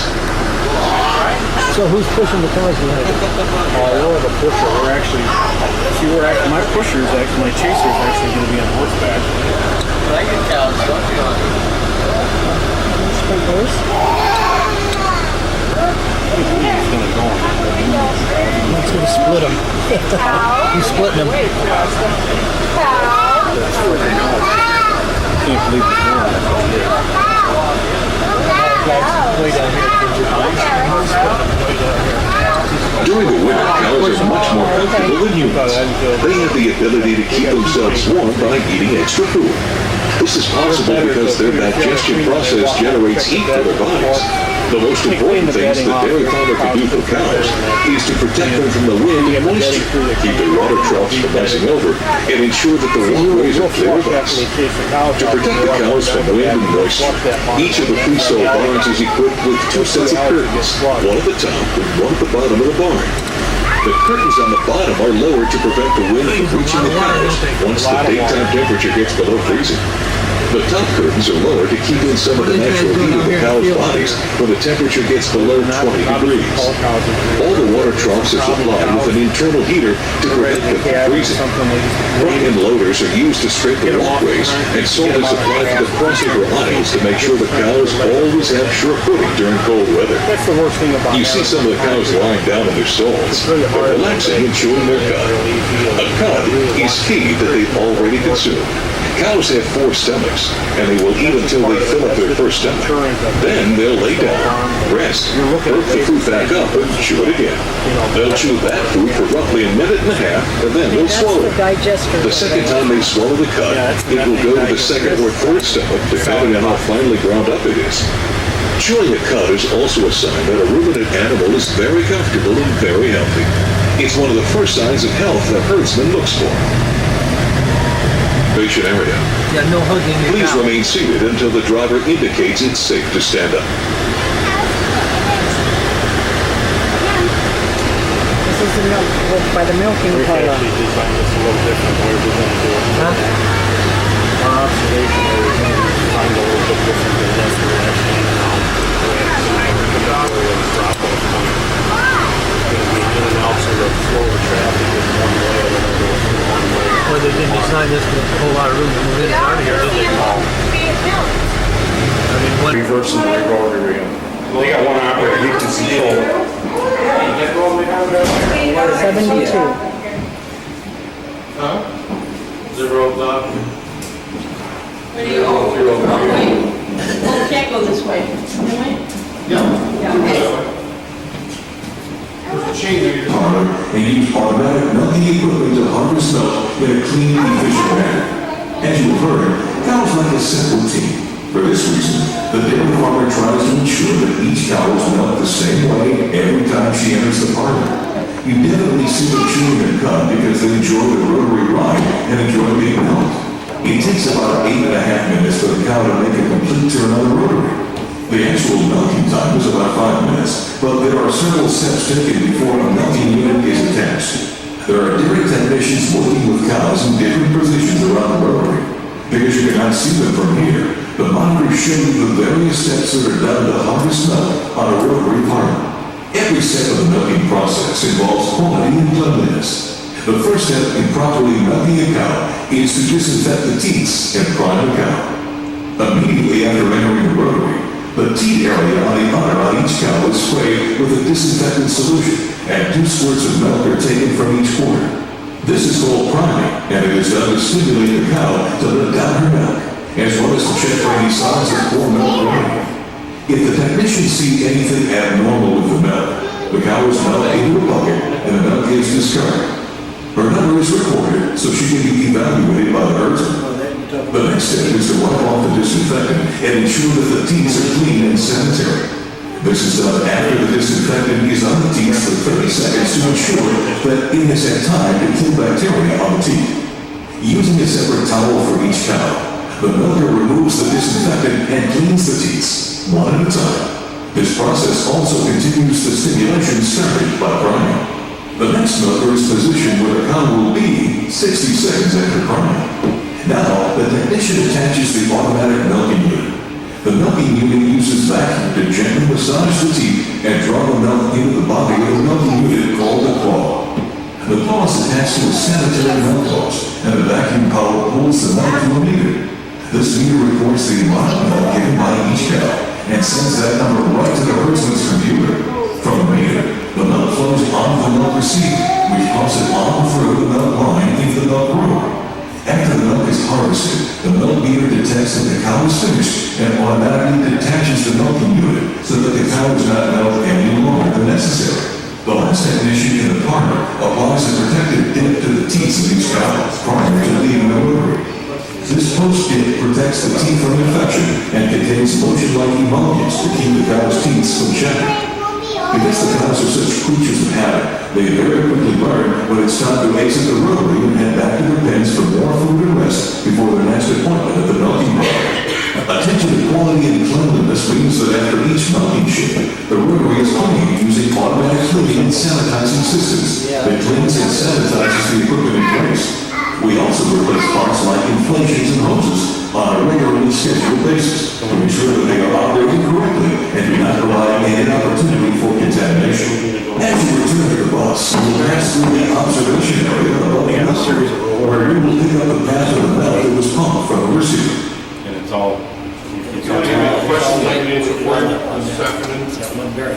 So who's pushing the cows behind you? We're the pusher. We're actually, my pusher is actually, my chaser is actually going to be on horseback. I get cows, don't you? He's gonna split them. He's splitting them. Can't believe it's going. Way down here. During the winter, cows are much more comfortable than humans. They have the ability to keep themselves warm by eating extra food. This is possible because their digestion process generates heat for their bodies. The most important things the dairy farmer can do for cows is to protect them from the wind and moisture, keep their water troughs from icing over, and ensure that the walkways are clear of ice. To protect the cows from wind and moisture, each of the pre-sold barns is equipped with 2 sets of curtains, one at the top and one at the bottom of the barn. The curtains on the bottom are lowered to prevent the wind from reaching the cows once the daytime temperature gets below freezing. The top curtains are lowered to keep in some of the natural heat of the cows' bodies when the temperature gets below 20 degrees. All the water troughs are supplied with an internal heater to prevent them from freezing. Front-end loaders are used to scrape the walkways, and salt is applied to the crossover aisles to make sure the cows always have sure footing during cold weather. That's the worst thing about You see some of the cows lying down in their stalls. They're relaxing and chewing their cud. A cud is feed that they've already consumed. Cows have 4 stomachs, and they will eat until they fill up their first stomach. Then they'll lay down, rest, burp the food back up, and chew it again. They'll chew that food for roughly a minute and a half, and then they'll swallow it. The second time they swallow the cud, it will go to the second or third stomach, depending on how finely ground up it is. Chewing a cud is also a sign that a ruminant animal is very comfortable and very healthy. It's one of the first signs of health that herdsman looks for. Patient area. Yeah, no hugging your Please cow. remain seated until the driver indicates it's safe to stand up. This is the milk, by the milking We parlor. actually designed this a little different the way we're going to do it. Our observation area is going to be designed a little bit different than this. We're actually going to drop off point. It's going to be in and out so the flow of traffic is one way and then it goes one way. Well, they didn't design this with a whole lot of room to move in and out of here, did they? I mean, what? Reverse and like rotary. They got one operator, he can control it. 72. Zero left. Where do you go? Wait. Oh, we can't go this way. Can we? Yeah. Okay. And use automatic milking equipment to harvest milk in a clean, efficient manner. As you have heard, cows like a simple routine. For this reason, the dairy farmer tries to ensure that each cow is milked the same way every time she enters the parlor. You definitely see them chewing their cud because they enjoy the rotary ride and enjoy being milked. It takes about 8.5 minutes for the cow to make a complete turn on the rotary. The actual milking time is about 5 minutes, but there are several steps taken before a milking unit is attached. There are dairy technicians working with cows in different positions around the rotary. Because you cannot see them from here, the monitors show you the various steps that are done to harvest milk on a rotary farm. Every step of the milking process involves quality and cleanliness. The first step in properly milking a cow is to disinfect the teats and prime the cow. Immediately after entering the rotary, the teat area on the udder on each cow is sprayed with a disinfectant solution, and 2 squirts of milk are taken from each corner. This is called priming, and it is done to stimulate the cow to let down her milk, as well as to check for any signs of poor milk running. If the technicians see anything abnormal with the milk, the cow is milked into a bucket and the milk is discarded. Her number is recorded so she can be evaluated by the herdsman. The next step is to wipe off the disinfectant and ensure that the teats are clean and sanitary. This is done after the disinfectant is on the teats for 30 seconds to ensure that it has had time to kill bacteria on the teat. Using a separate towel for each cow, the milker removes the disinfectant and cleans the teats, one at a time. This process also continues the stimulation started by priming. The next milker is positioned where the cow will be 60 seconds after priming. Now, the technician attaches the automatic milking unit. The milking unit uses vacuum to gently massage the teat and draw the milk into the body of the milking unit called the claw. The claw is attached to a sanitary milk hose, and the vacuum power pulls the milk to a meter. This meter records the amount of milk given by each cow and sends that number right to the herdsman's computer. From the meter, the milk flows onto the milk receipt, which pumps it on through the milk line into the milk room. After the milk is harvested, the milk meter detects that the cow is finished and automatically detaches the milking unit so that the cow is not milked any longer than necessary. The last technician in the partner applies a protective dip to the teats of each cow prior to leaving the rotary. This post-dip protects the teat from infection and contains lotion-like emollients to keep the cow's teats from shedding. Because the cows are such creatures of habit, they very quickly learn when it's time to exit the rotary and head back to their pens for more food and rest before their next appointment at the milking bar. Attention to quality and cleanliness means that after each milking shift, the rotary is cleaned using automatic cleaning and sanitizing systems that cleans and sanitizes the equipment in place. We also replace parts like inflations and hoses on a regularly scheduled basis to ensure that they are operating correctly and do not provide any opportunity for contamination. As you return to the bus, you'll pass through the observation area above the milker, where you will pick up the path of the milk that was pumped from the receiver. And it's all. Any questions I can answer for you this afternoon?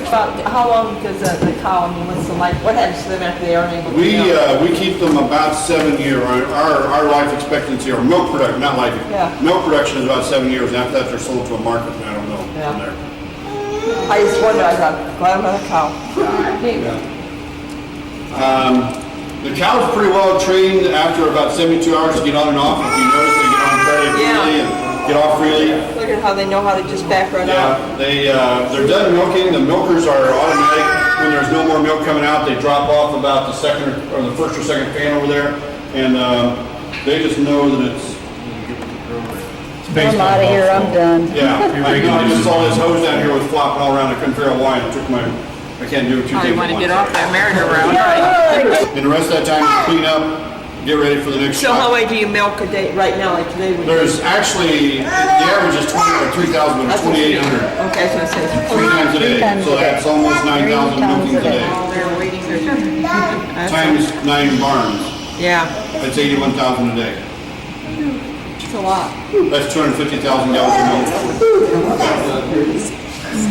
About how long does the cow, I mean, what's the life, what happens to them after they are able to milk? We keep them about 7 years. Our life expectancy, or milk production, not life, Yeah. milk production is about 7 years. After that, they're sold to a market, and I don't know Yeah. from there. I just wonder, I thought, glad I'm not a cow. The cow's pretty well trained after about 72 hours to get on and off. If you notice, they get on fairly freely and get off freely. Look at how they know how to just back right out. Yeah, they're done milking. The milkers are automatic. When there's no more milk coming out, they drop off about the second or the first or second fan over there, and they just know that it's. I'm out of here, I'm done. Yeah, I just saw this hose down here was flopping all around. I couldn't figure out why, and it took my. I can't do it two Oh, things you at want to once. get off that merry-go-round, right? And the rest of that time, is clean up, get ready for the next. So how much do you milk a day, right now, like today? There's actually, the average is 3,000, but 2,800. Okay, so I say. 3 times a day, so that's almost 9,000 milkings a day. They're waiting their turn. Times 9 barns, Yeah, that's 81,000 a day. it's a lot. That's 250,000 gallons of milk. We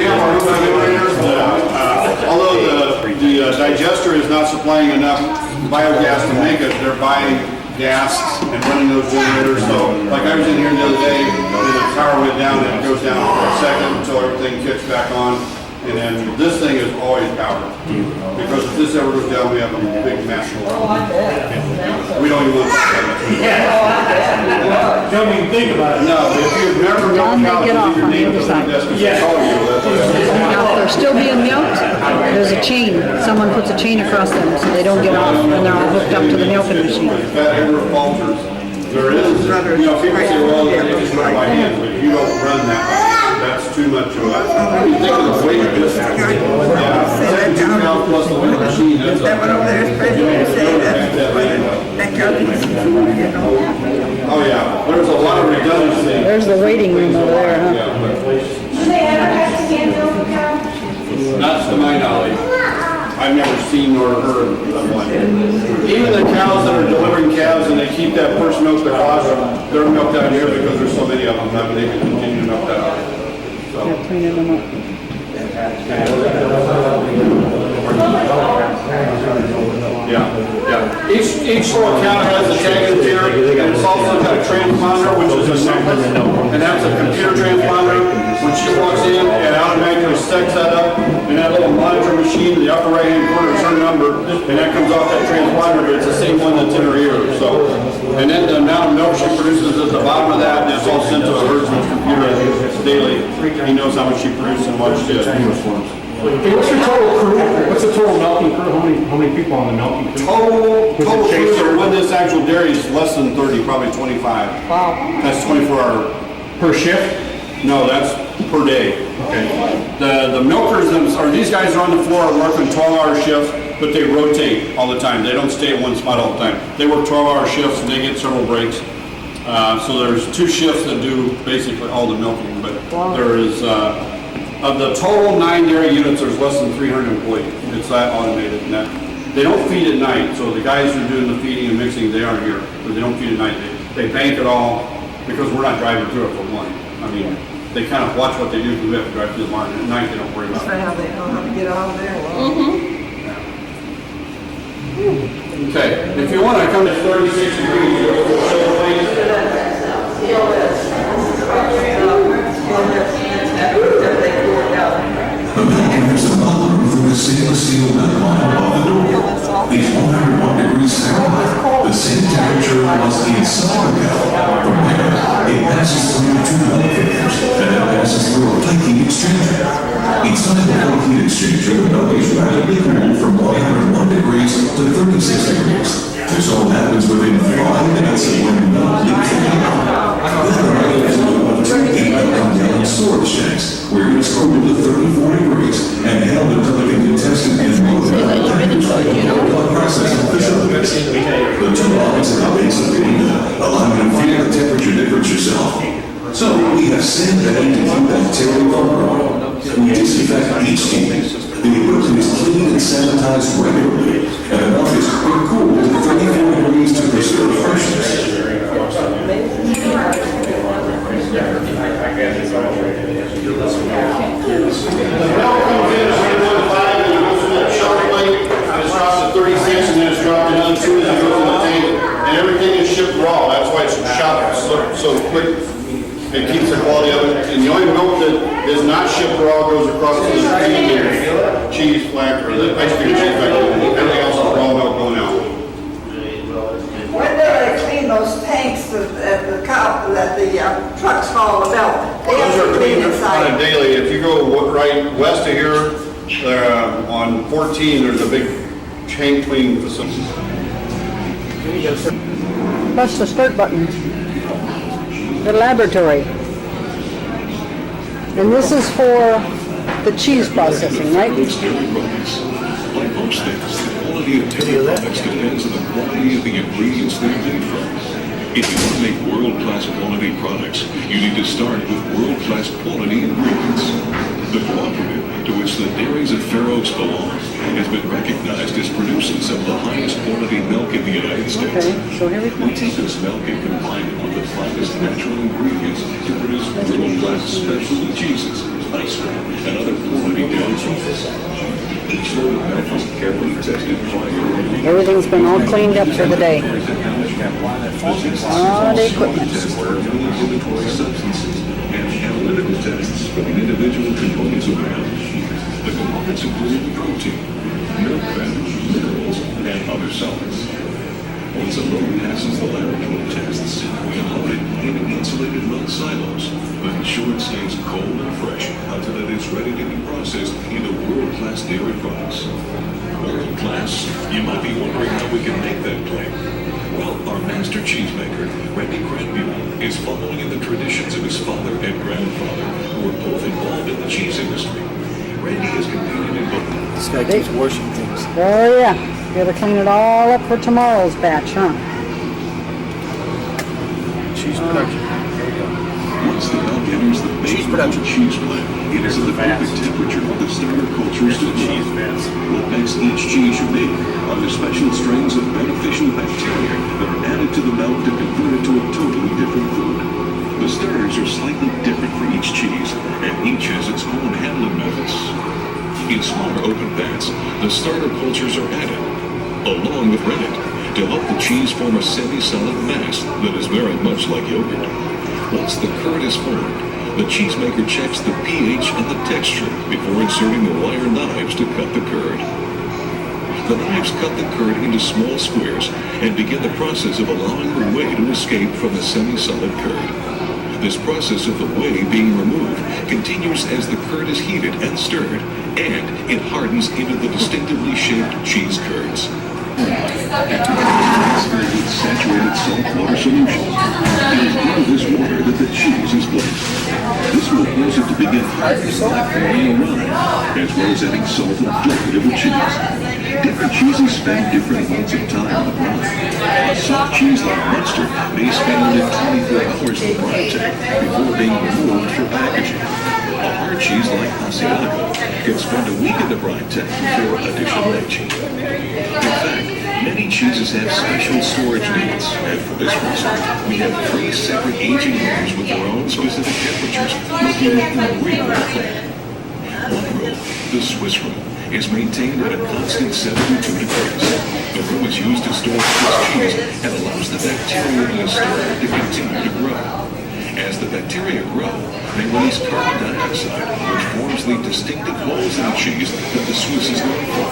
have our own regulators, although the digester is not supplying enough biogas to make it, they're buying gas and running those generators. So, like I was in here the other day, and the power went down, and it goes down for a second until everything kicks back on. And then this thing is always powered. Because if this ever goes down, we have a big massive problem. We don't even want to. Don't even think about it. No, if you've never John, milked they get cows, off leave your on the name other to the side. desk and say, call you. Now, if they're still being milked, there's a chain. Someone puts a chain across them so they don't get off when they're all hooked up to the milking machine. If that ever falters, there is, you know, people say, well, you just run by hand, but you don't run that way. That's too much of a, you think of the weight of this. Yeah, 72 pounds plus the weight of the machine, that's a. Oh, yeah, there's a lot of redundancy. There's the waiting room over there, huh? Not to my knowledge. I've never seen nor heard of one. Even the cows that are delivering calves and they keep that first milk across, they're milked out here because there's so many of them. I mean, they can continue to milk that out. So. They're cleaning them up. Yeah. Each little cow has a tag in here, and it's also got a transponder, which is a number, and that's a computer transponder. When she walks in, it automatically sets that up, and that little monitor machine machine in the upper right-hand corner, it's her number, and that comes off that transponder, but it's the same one that's in her ear, so. And then the amount of milk she produces at the bottom of that, and it's all sent to a herdsman's computer daily. He knows how much she produces and what she does. Hey, what's your total crew? What's the total milking crew? How many people on the milking crew? Total crew that run this actual dairy is less than 30, probably 25. Wow. That's 24-hour. Per shift? No, that's per day. Okay. The milkers, these guys are on the floor working 12-hour shifts, but they rotate all the time. They don't stay at one spot all the time. They work 12-hour shifts and they get several breaks. So there's 2 shifts that do basically all the milking, but there is, of the total 9 dairy units, there's less than 300 employees. It's that automated. And that, they don't feed at night, so the guys who are doing the feeding and mixing, they aren't here. But they don't feed at night. They bank it all because we're not driving through it for one. I mean, they kind of watch what they do because we have to drive through the barn. At night, they don't worry about it. How they know how to get out of there. Okay, if you want to come to 36 degrees, you'll show the place. The milk enters the bottom through the stainless steel vent line above the door. These 101 degrees Fahrenheit, the same temperature was inside the cow. From there, it passes through 2 milk filters, and then passes through a plate heat exchanger. Inside the plate heat exchanger, the milk is rapidly cooled from 101 degrees to 36 degrees. This all happens within 5 minutes of when milk leaves the cow. Then the milk is come down in storage tanks, where it's cooled to 34 degrees and held until it can be tested in processing facilities. The 2 ovens have base of the window, allowing you to feel the temperature difference yourself. So we have sandbagged to keep bacteria from growing. We disinfect each tank. The equipment is cleaned and sanitized regularly, and the milk is cooled to 34 degrees to preserve freshness. The milk comes in as 1.5 and it goes to that shelf plate, and it's dropped to 36, and then it's dropped another 2 as it goes to the tank, and everything is shipped raw. That's why it's shot so quick. It keeps the quality of it. And the only milk that is not shipped raw goes across to the cheese plant or the ice cream cheese factory. Everything else is raw milk going out. When do they clean those tanks that the trucks haul the milk? They have Those to are clean cleaned inside. on a daily. If you go right west of here, on 14, there's a big tank cleaning facility. Press the start button. The laboratory. And this is for the cheese processing, right? Like most things, the quality of dairy products depends on the quality of the ingredients they're made from. If you want to make world-class quality products, you need to start with world-class quality ingredients. The cooperative to which the dairies of Fair Oaks belong has been recognized as producing some of the highest quality milk in the United States. Okay, so here we go. We take this milk and combine it with the finest natural ingredients to produce world-class specialty cheeses, ice cream, and other quality dairy products. Each load of milk is carefully tested prior to Everything's been all cleaned up for the day. All the equipment. inhibitory substances and analytical tests for the individual components of milk. The components include protein, milk fat, minerals, and other solids. Once a load passes the laboratory tests, we unload it in insulated milk silos, but ensure it stays cold and fresh until it is ready to be processed into world-class dairy products. World-class? You might be wondering how we can make that claim. Well, our master cheesemaker, Randy Cranbule, is following in the traditions of his father and grandfather, who were both involved in the cheese industry. Randy has competed in both. This guy keeps washing things. Oh yeah, gotta clean it all up for tomorrow's batch, huh? Cheese production. Once the milk enters the main cheese plant, it is at the perfect temperature for the starter cultures to grow. What makes each cheese unique are the special strains of beneficial bacteria that are added to the milk to convert it to a totally different food. The starters are slightly different for each cheese, and each has its own handling methods. In smaller open vats, the starter cultures are added, along with rennet, to help the cheese form a semi-solid mass that is very much like yogurt. Once the curd is formed, the cheesemaker checks the pH and the texture before inserting the wire knives to cut the curd. The knives cut the curd into small squares and begin the process of allowing the whey to escape from the semi-solid curd. This process of the whey being removed continues as the curd is heated and stirred, and it hardens into the distinctively shaped cheese curds. With saturated saltwater solution. It is into this water that the cheese is placed. This will cause it to begin hardening by forming a rind, as well as adding salt and flavor to the cheese. Different cheeses spend different amounts of time in the brine. A soft cheese like Munster may spend only 24 hours in the brine tank before being removed for packaging. A hard cheese like Asiago can spend a week in the brine tank before additional aging. In fact, many cheeses have special storage needs, and for this reason, we have 3 separate aging rooms with their own specific temperatures located in the rear of the plant. One room, the Swiss room, is maintained at a constant 72 degrees. The room is used to store Swiss cheese and allows the bacteria in the store to continue to grow. As the bacteria grow, they release carbon dioxide, which forms the distinctive holes in the cheese that the Swiss is known for.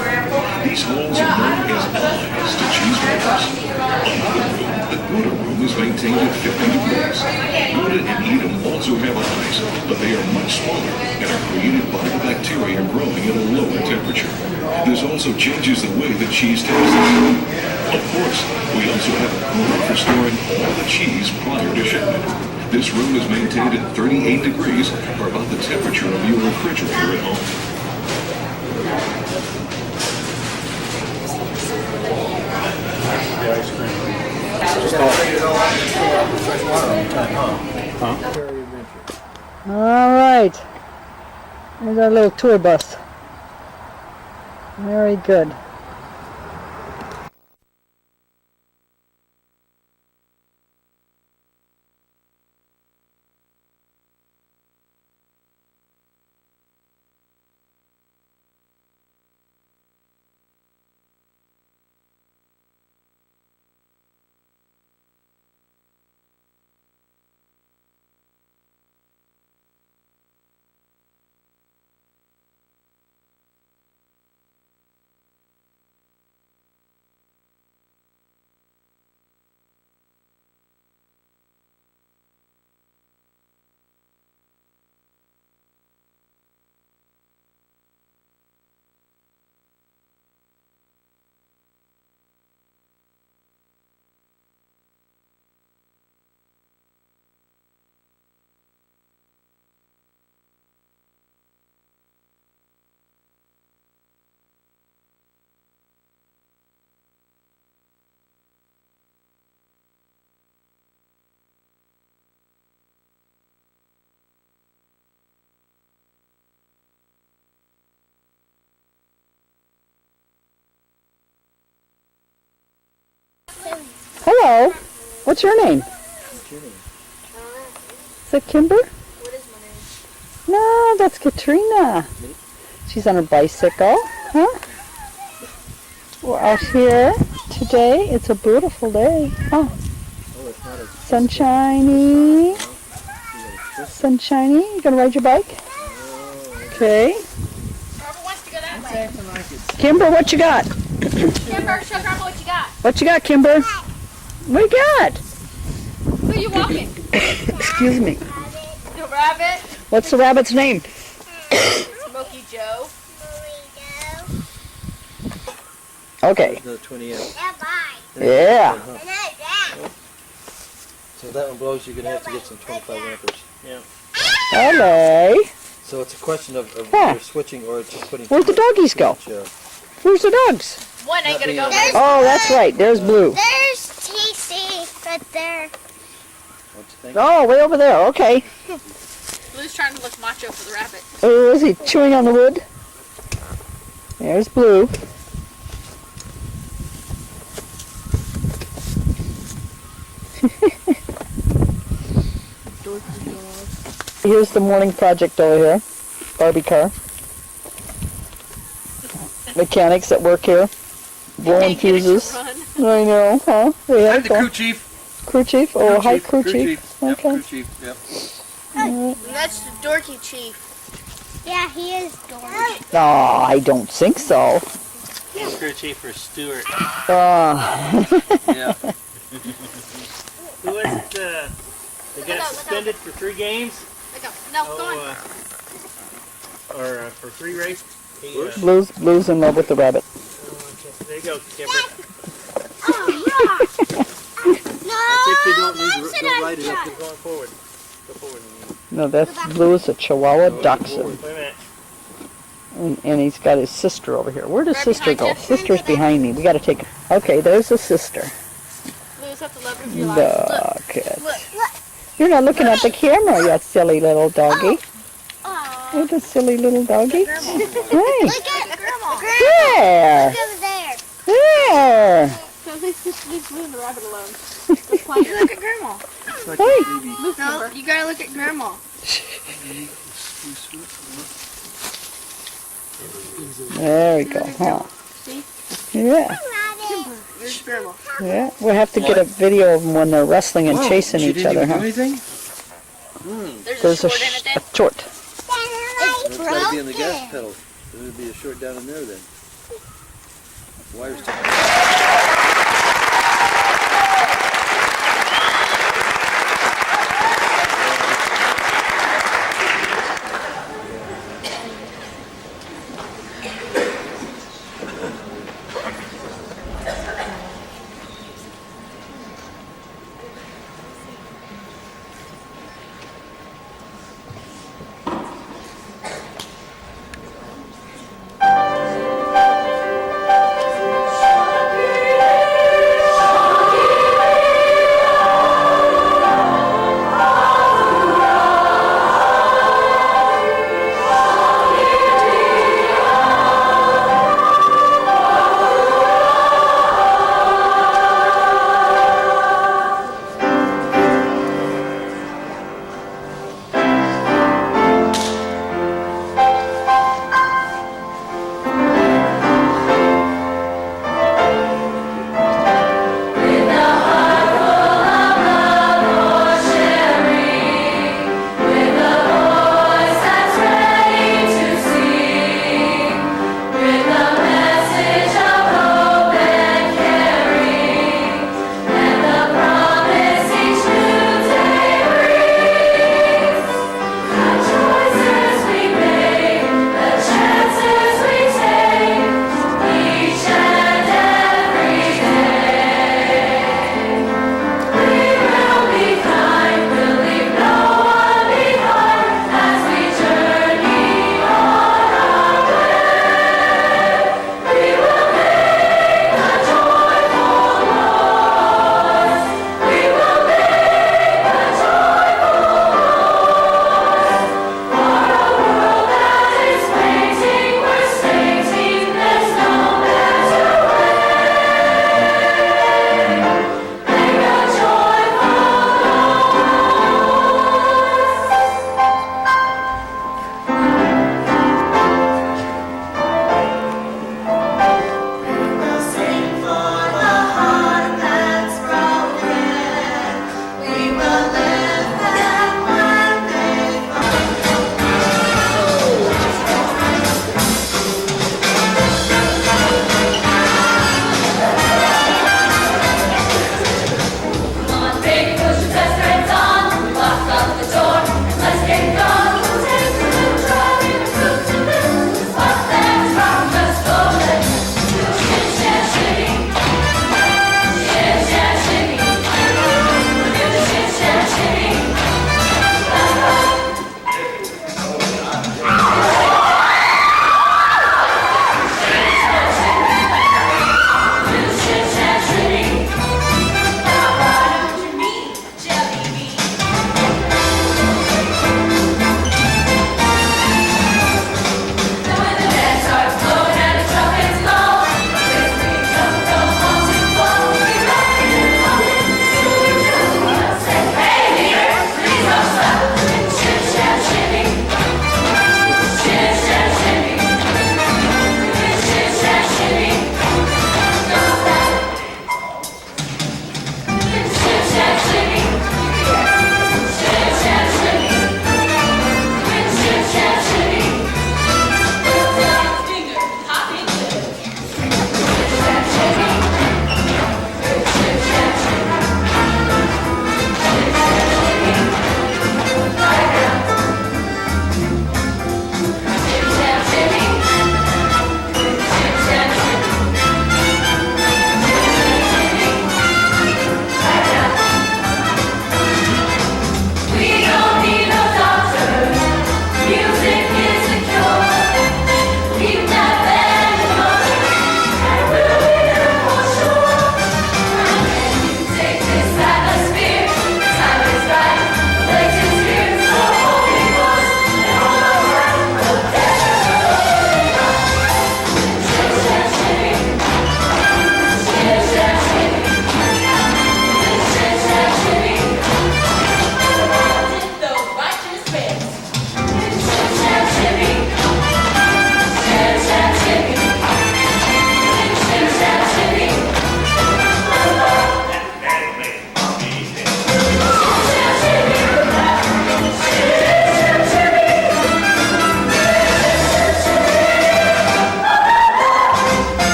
These holes are known as eyes to cheesemakers. Another room, the Gouda room, is maintained at 50 degrees. Gouda and Edam also have eyes, but they are much smaller and are created by the bacteria growing at a lower temperature. This also changes the way the cheese tastes. Of course, we also have a cooler for storing all the cheese prior to shipment. This room is maintained at 38 degrees, or about the temperature of your refrigerator at home. All right. There's our little tour bus. Very good. Hello. What's your name? What's your name? Is it Kimber? What is my name? No, that's Katrina. She's on her bicycle, huh? We're out here today. It's a beautiful day, huh? Oh, it's not a... Sunshiny. Sunshiny. You gonna ride your bike? Okay. Robert wants to go that way. Kimber, what you got? Kimber, show Grandma what you got. What you got, Kimber? What you got? Who are you walking? Excuse me. The rabbit. What's the rabbit's name? Smokey Joe. Okay. The 28. Yeah. So that one blows, you're going to have to get some 25 amperes. Yeah. Hello. So it's a question of Huh. either switching or just putting... Where'd the doggies go? Where's the dogs? One ain't gonna go. Oh, that's right. There's Blue. There's TC right there. Oh, way over there. Okay. Blue's trying to look macho for the rabbit. Oh, is he chewing on the wood? There's Blue. Here's the morning project over here. Barbie car. Mechanics that work here. Blowing fuses. I know, huh? We have the crew chief. Crew chief? Oh, hi, crew chief. Yep, Okay. crew chief, yep. And That's the dorky chief. Yeah, he is dorky. Oh, I don't think so. Crew chief for Stewart. Yeah. Who was it? They got suspended for 3 games? No, go on. Or for 3 races? Blue's in love with the rabbit. There you go, Kipper. Oh, yeah. No, I think you don't need that's to an ride it up. idea. Keep going forward. Go forward. No, that's Blue is a Chihuahua Dachshund. Wait a minute. And he's got his sister over here. Where does sister go? Sister's behind me. We got to take. Okay, there's the sister. Lose up the love of your life. Look at. You're not looking at the camera, you silly little doggy. Aw. You're the silly little doggy. Hey. Look at Grandma. There. Look over there. There. Leave Blue and the rabbit alone. Look at Grandma. Hey. No, you gotta look at Grandma. There we go, huh? Yeah. There's Grandma. Yeah. We'll have to get a video of them when they're wrestling and chasing each other, huh? Anything? There's a short. It's got to be on the gas pedal. There would be a short down in there then. Wires.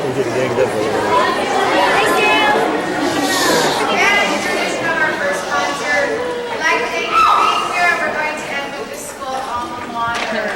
we're getting ganged up a little bit. Our first concert. We'd like to thank you for being here. We're going to end with the school alma mater.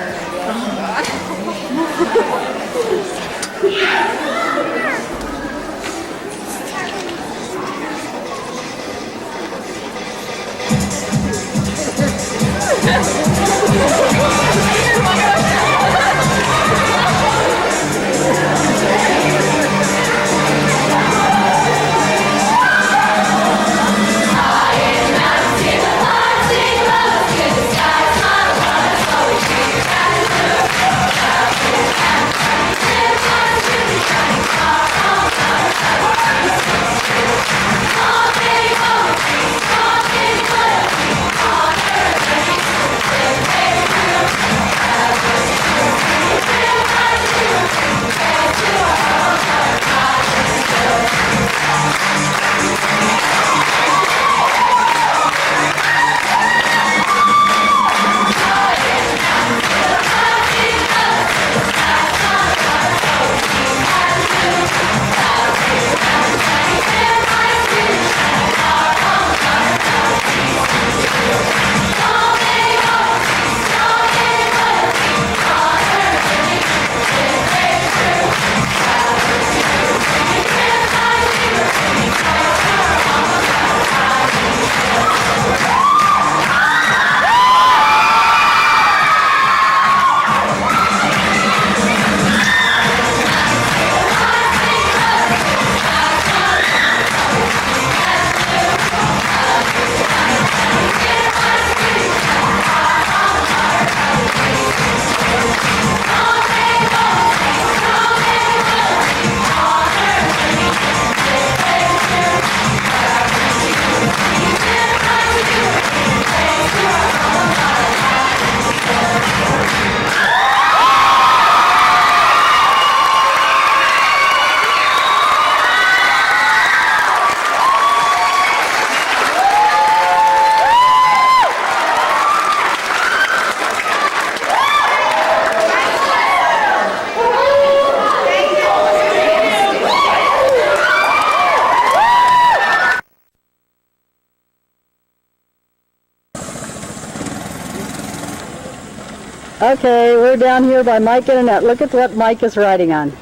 Okay, we're down here by Mike and Annette. Look at what Mike is riding on.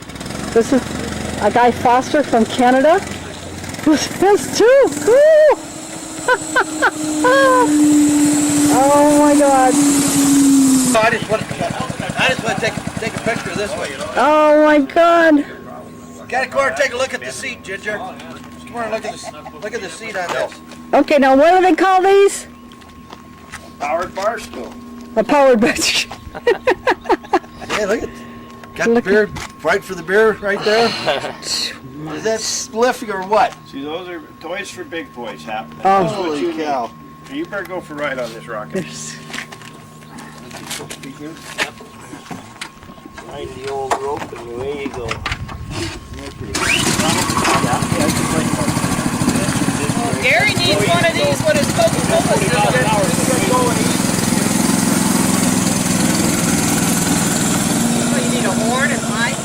This is a guy Foster from Canada. This too. Cool. Oh my God. I just want to take a picture this way, you know. Oh my God. Gotta come over and take a look at the seat, Ginger. Come over and look at the seat on this. Okay, now what do they call these? Powered bar stool. A powered bench. Hey, look at got the beer, right for the beer right there. Is that spliff or what? See, those are toys for big boys, Hap. Oh. That's what Holy you cow. need. You better go for a ride on this rocket. Find the old rope and away you go. Gary needs one of these with his Coca-Cola system. You need a horn and light.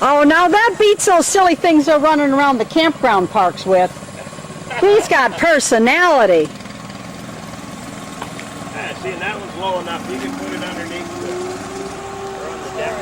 Oh, now that beats those silly things they're running around the campground parks with. He's got personality. Yeah, see, and that one's low enough. You can put it underneath or on the deck.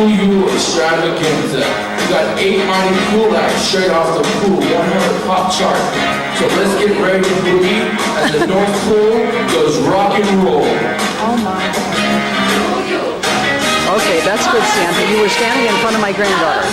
You extravaganza. We got 8 mighty cool lights straight off the pool, 100 pop chart. So let's get ready to boogie as the North Pole goes rock and roll. Oh my. Okay, that's good, Santa. You were standing in front of my granddaughter.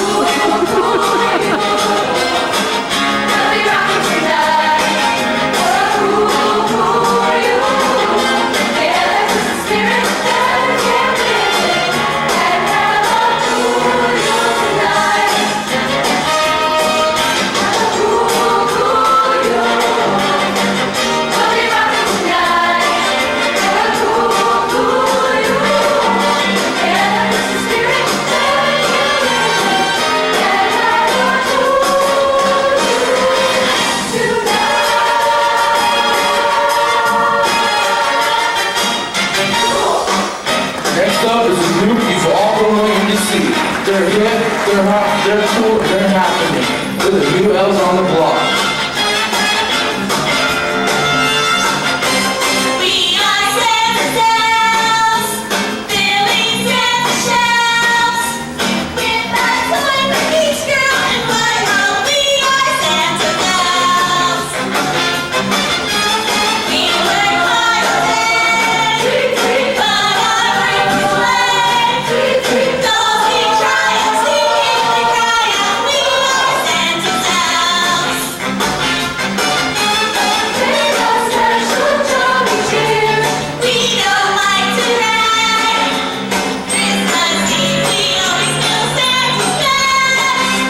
Next up is a group you've all been waiting to see. They're hip, they're hot, they're cool, they're happening. They're the new elves on the block. We are Santa's elves, filling Santa's shelves. With that toy for each girl and boy, oh, we are Santa's elves. We work hard all day, but our brains play. Dolls we try and sing, we cry out, we are Santa's elves. There's a special joy each year. We don't like to brag. Christmas Eve we always feel Santa's best.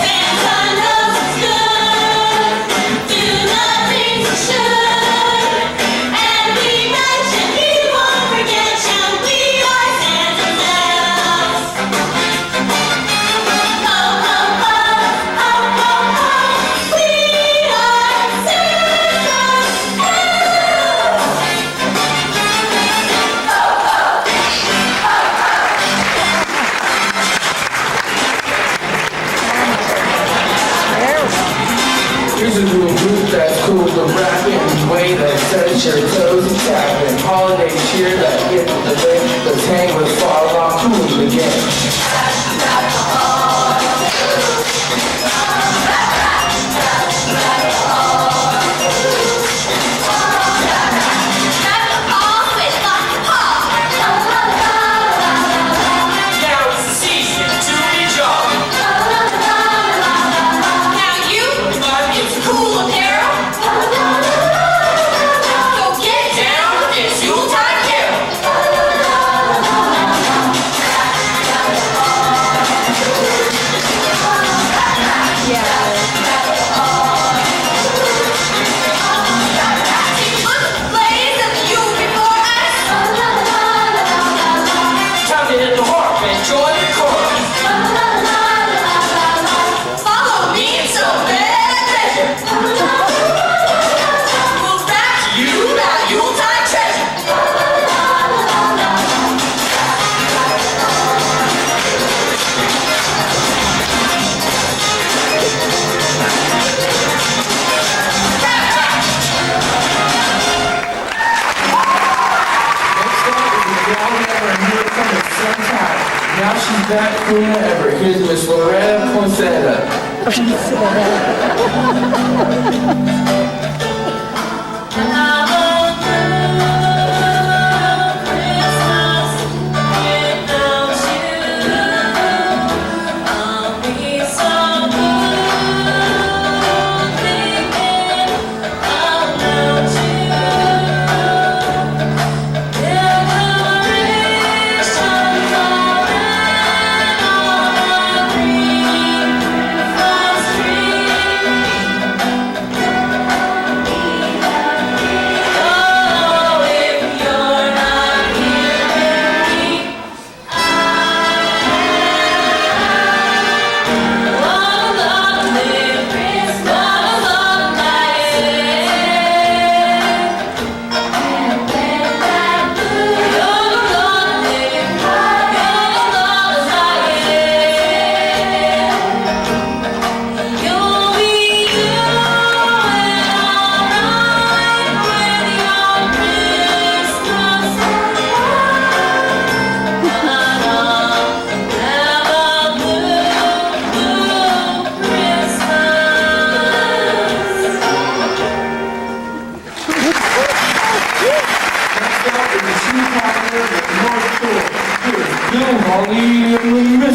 Santa knows it's good. Do the things he should. And we mention he won't forget you. We are Santa's elves. Oh, oh, oh, oh, oh, oh. We are Santa's Here's a little group that's cool, the rapping way that sets your toes and tapping. Holiday cheer that gets the big, the tang with fall off cool again. Now it's the season to be jolly. Now you love its cool apparel. Go get down with this Yuletide carol. Blaze of you before us. Time to hit the harp and join the chorus. Follow me in some bad pleasure. We'll rap to you about Yuletide treasure. Next up is a gal never and here comes sometime. Now she's back cooler than ever. Here's Miss Loretta Poncetta.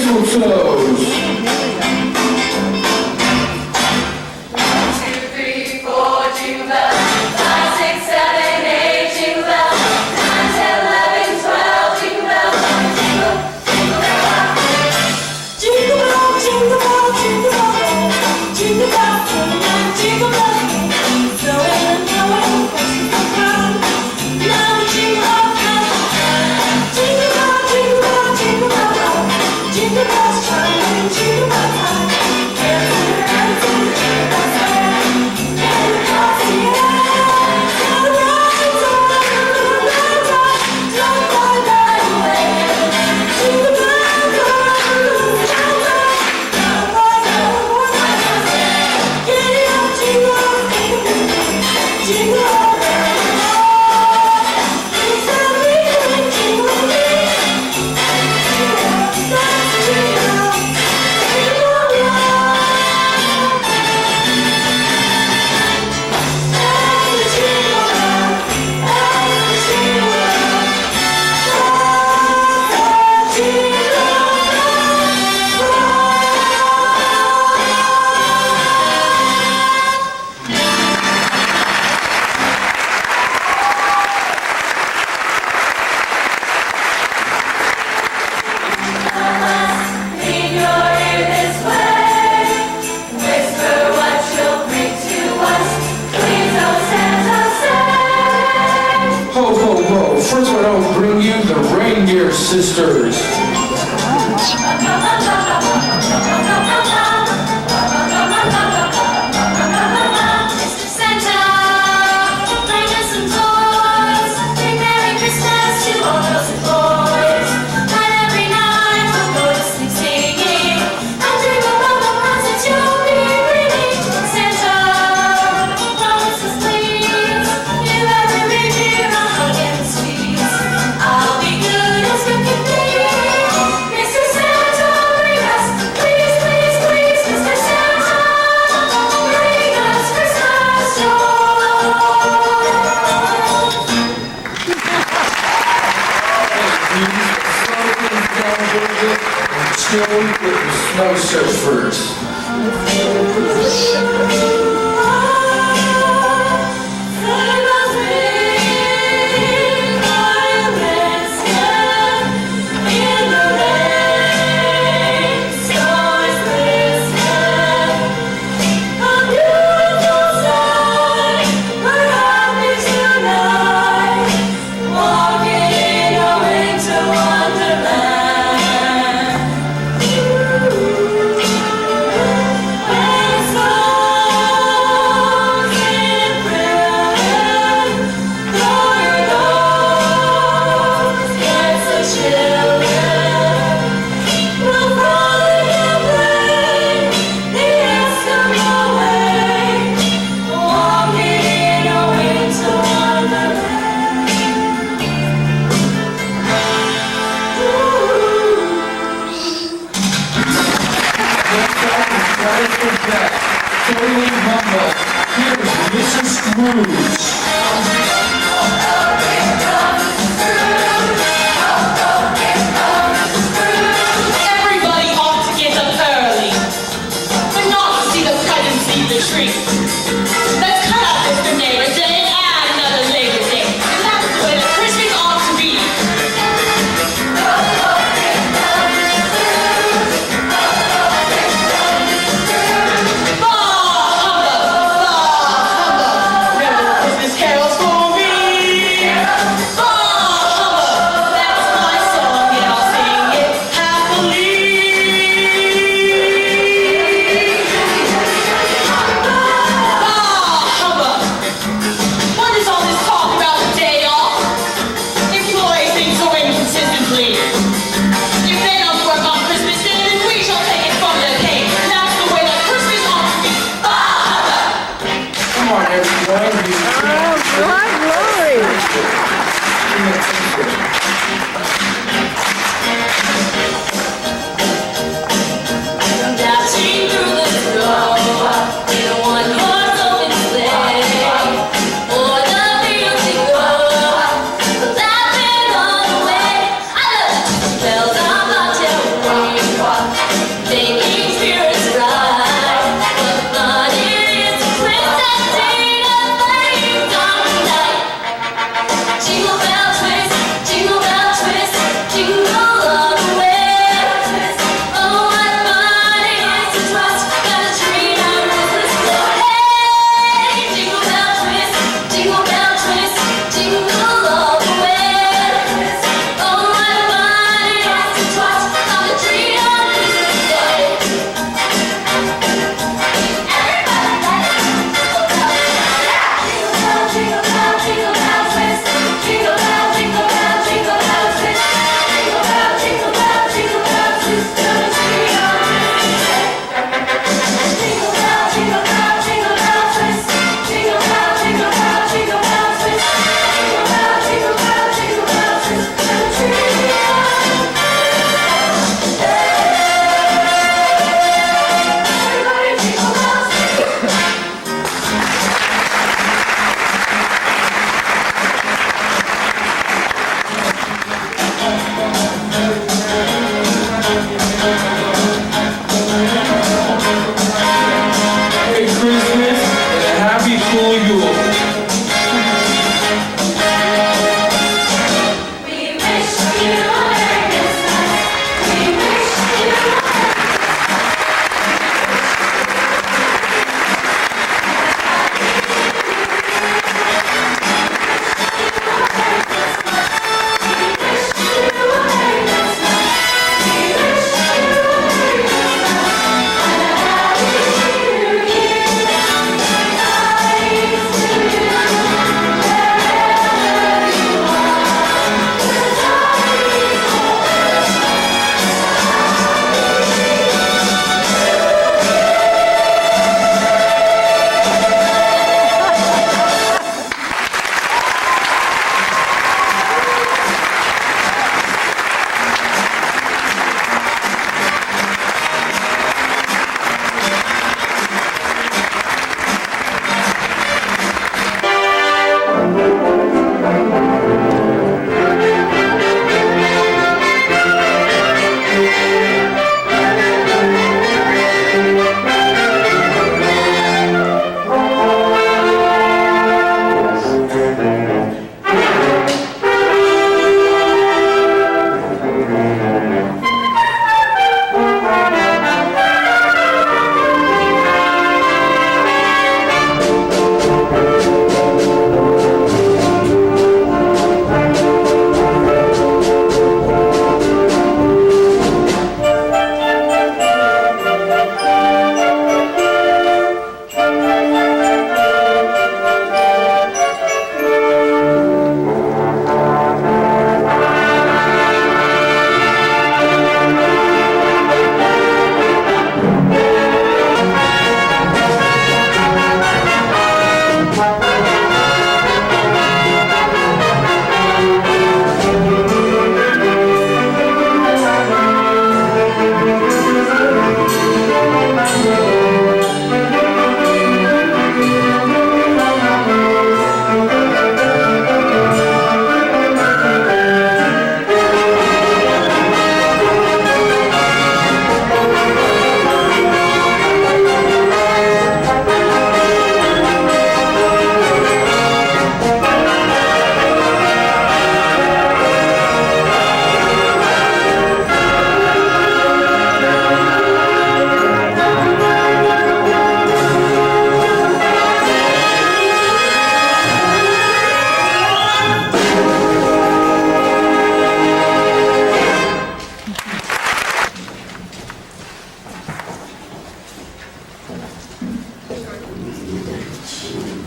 mistletoes. 1, 2, 3, 4, jingle bells. 5, 6, 7, 8, jingle bells. 9, 10, 11, 12, jingle bells. Jingle, jingle bell rock. Jingle bell, jingle bell, jingle bell. Jingle bell, jingle bell. Snowing, snowing, pushing the ground. Now jingle all around. Jingle bell, jingle bell, jingle bell rock. Jingle bells chiming, jingle bell time. Dancing, dancing, jingle bells swing. And across the air, the rockets are jingle bell rock. Don't fly that away. Jingle bells are jingle bells. Don't fly that away. Giddy up, jingle all the way. Jingle all the way. It's a big jingle bell. Ho, ho, ho. First one I'll bring you the Reindeer Sisters. Mr. Santa, bring us some toys. Bring Merry Christmas to all girls and boys. And every night we'll go to sleep singing and dream about the presents you'll be bringing. Santa, promise us please, give every reindeer a hug and squeeze. I'll be good as you can be. Mr. Santa, bring us, please, please, please. Mr. Santa, bring us Christmas joy. Chill with the snow surfers. Totally humble. Here's Mrs. Scrooge. Everybody ought to get up early, but not to see the presents leave the tree. Let's cut out Mr. Neighbor Day and add another Labor Day. And that's the way that Christmas ought to be. Bah humbug! Bah humbug! Remember the Christmas carols for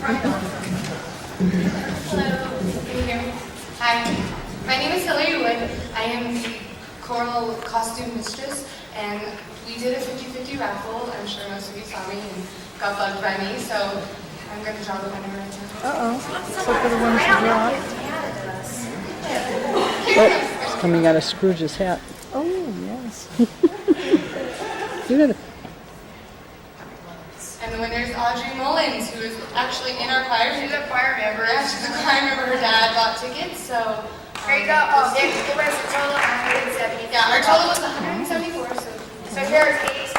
Hello, can you hear me? Hi, my name is Hillary Wood. I am the choral costume mistress, and we did a 50-50 raffle. I'm sure most of you saw me and got bugged by me, so I'm going to draw the winner right now. Uh-oh. So for the ones to draw. Oh, it's coming out of Scrooge's hat. Oh, yes. You got it. And the winner is Audrey Mullins, who is actually in our choir. She's a choir member. Yeah, she's a choir member. Her dad bought tickets, so... There you go. It was a total of $170. Yeah, our total was $174, so here it's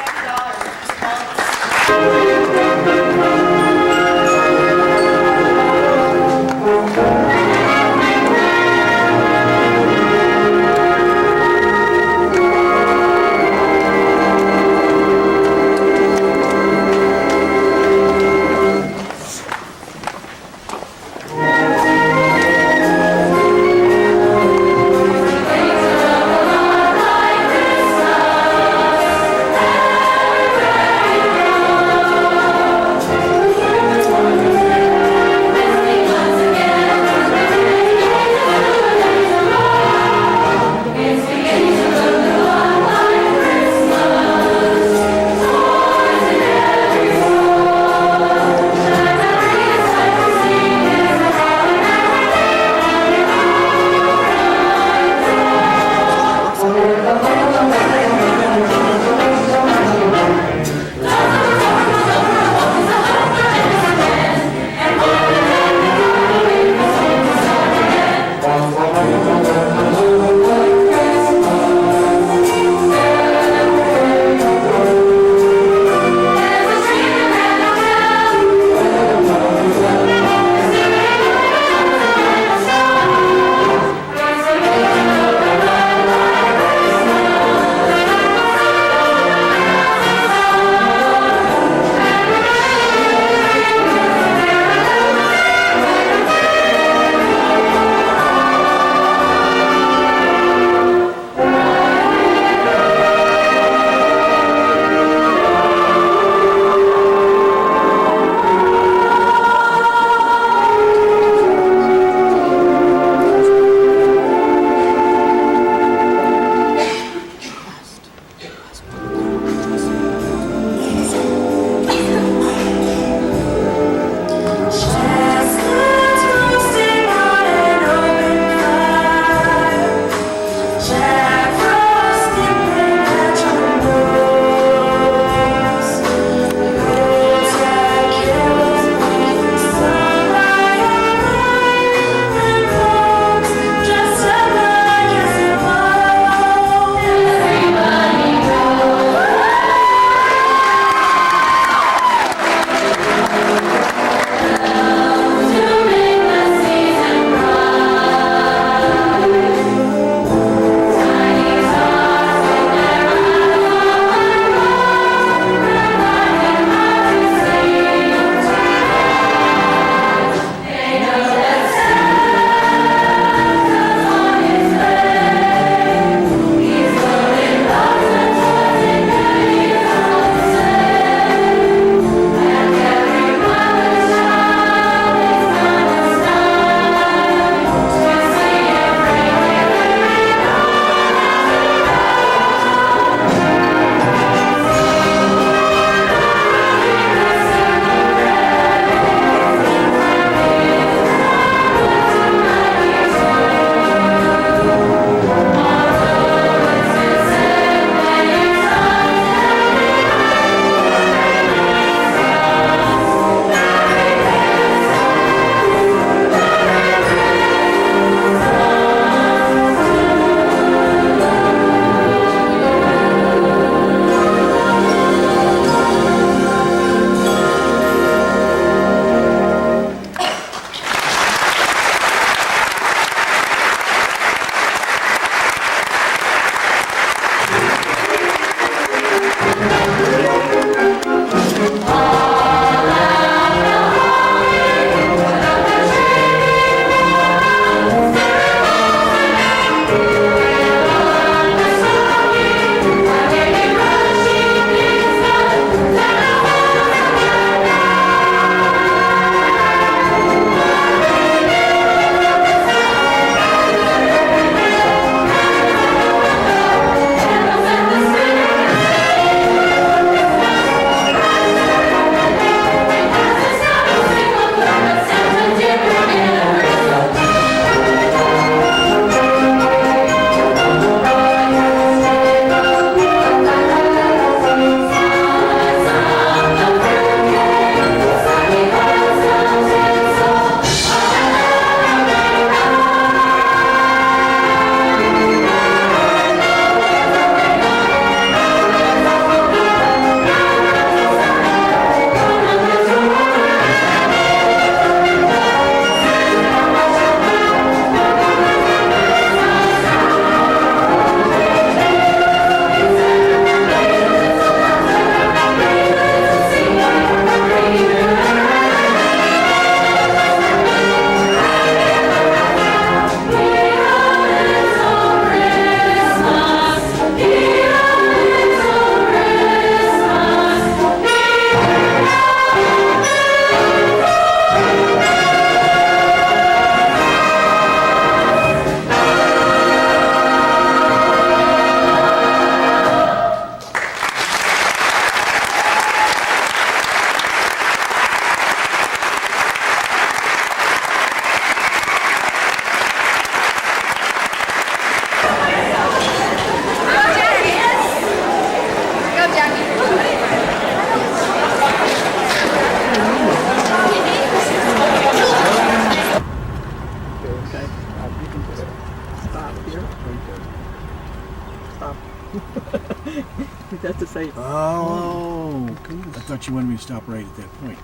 That's the same. Oh, I thought you wanted me to stop right at that point.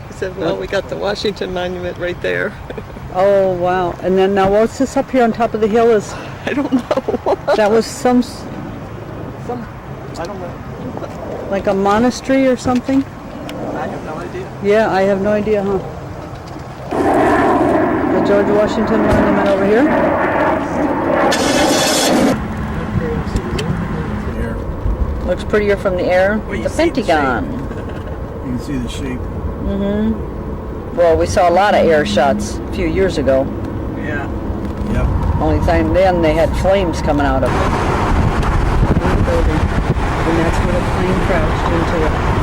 He said, well, we got the Washington Monument right there. Oh, wow. And then now what's this up here on top of the hill is, I don't know. that was some, I don't know. like a monastery or something? I have no idea. Yeah, I have no idea, huh? The George Washington Monument over here. Looks prettier from the air. The Pentagon. You can see the shape. Mm-hmm. Well, we saw a lot of air shots a few years ago. Yeah. Yep. Only time then they had flames coming out of it. And that's where the plane crashed into it.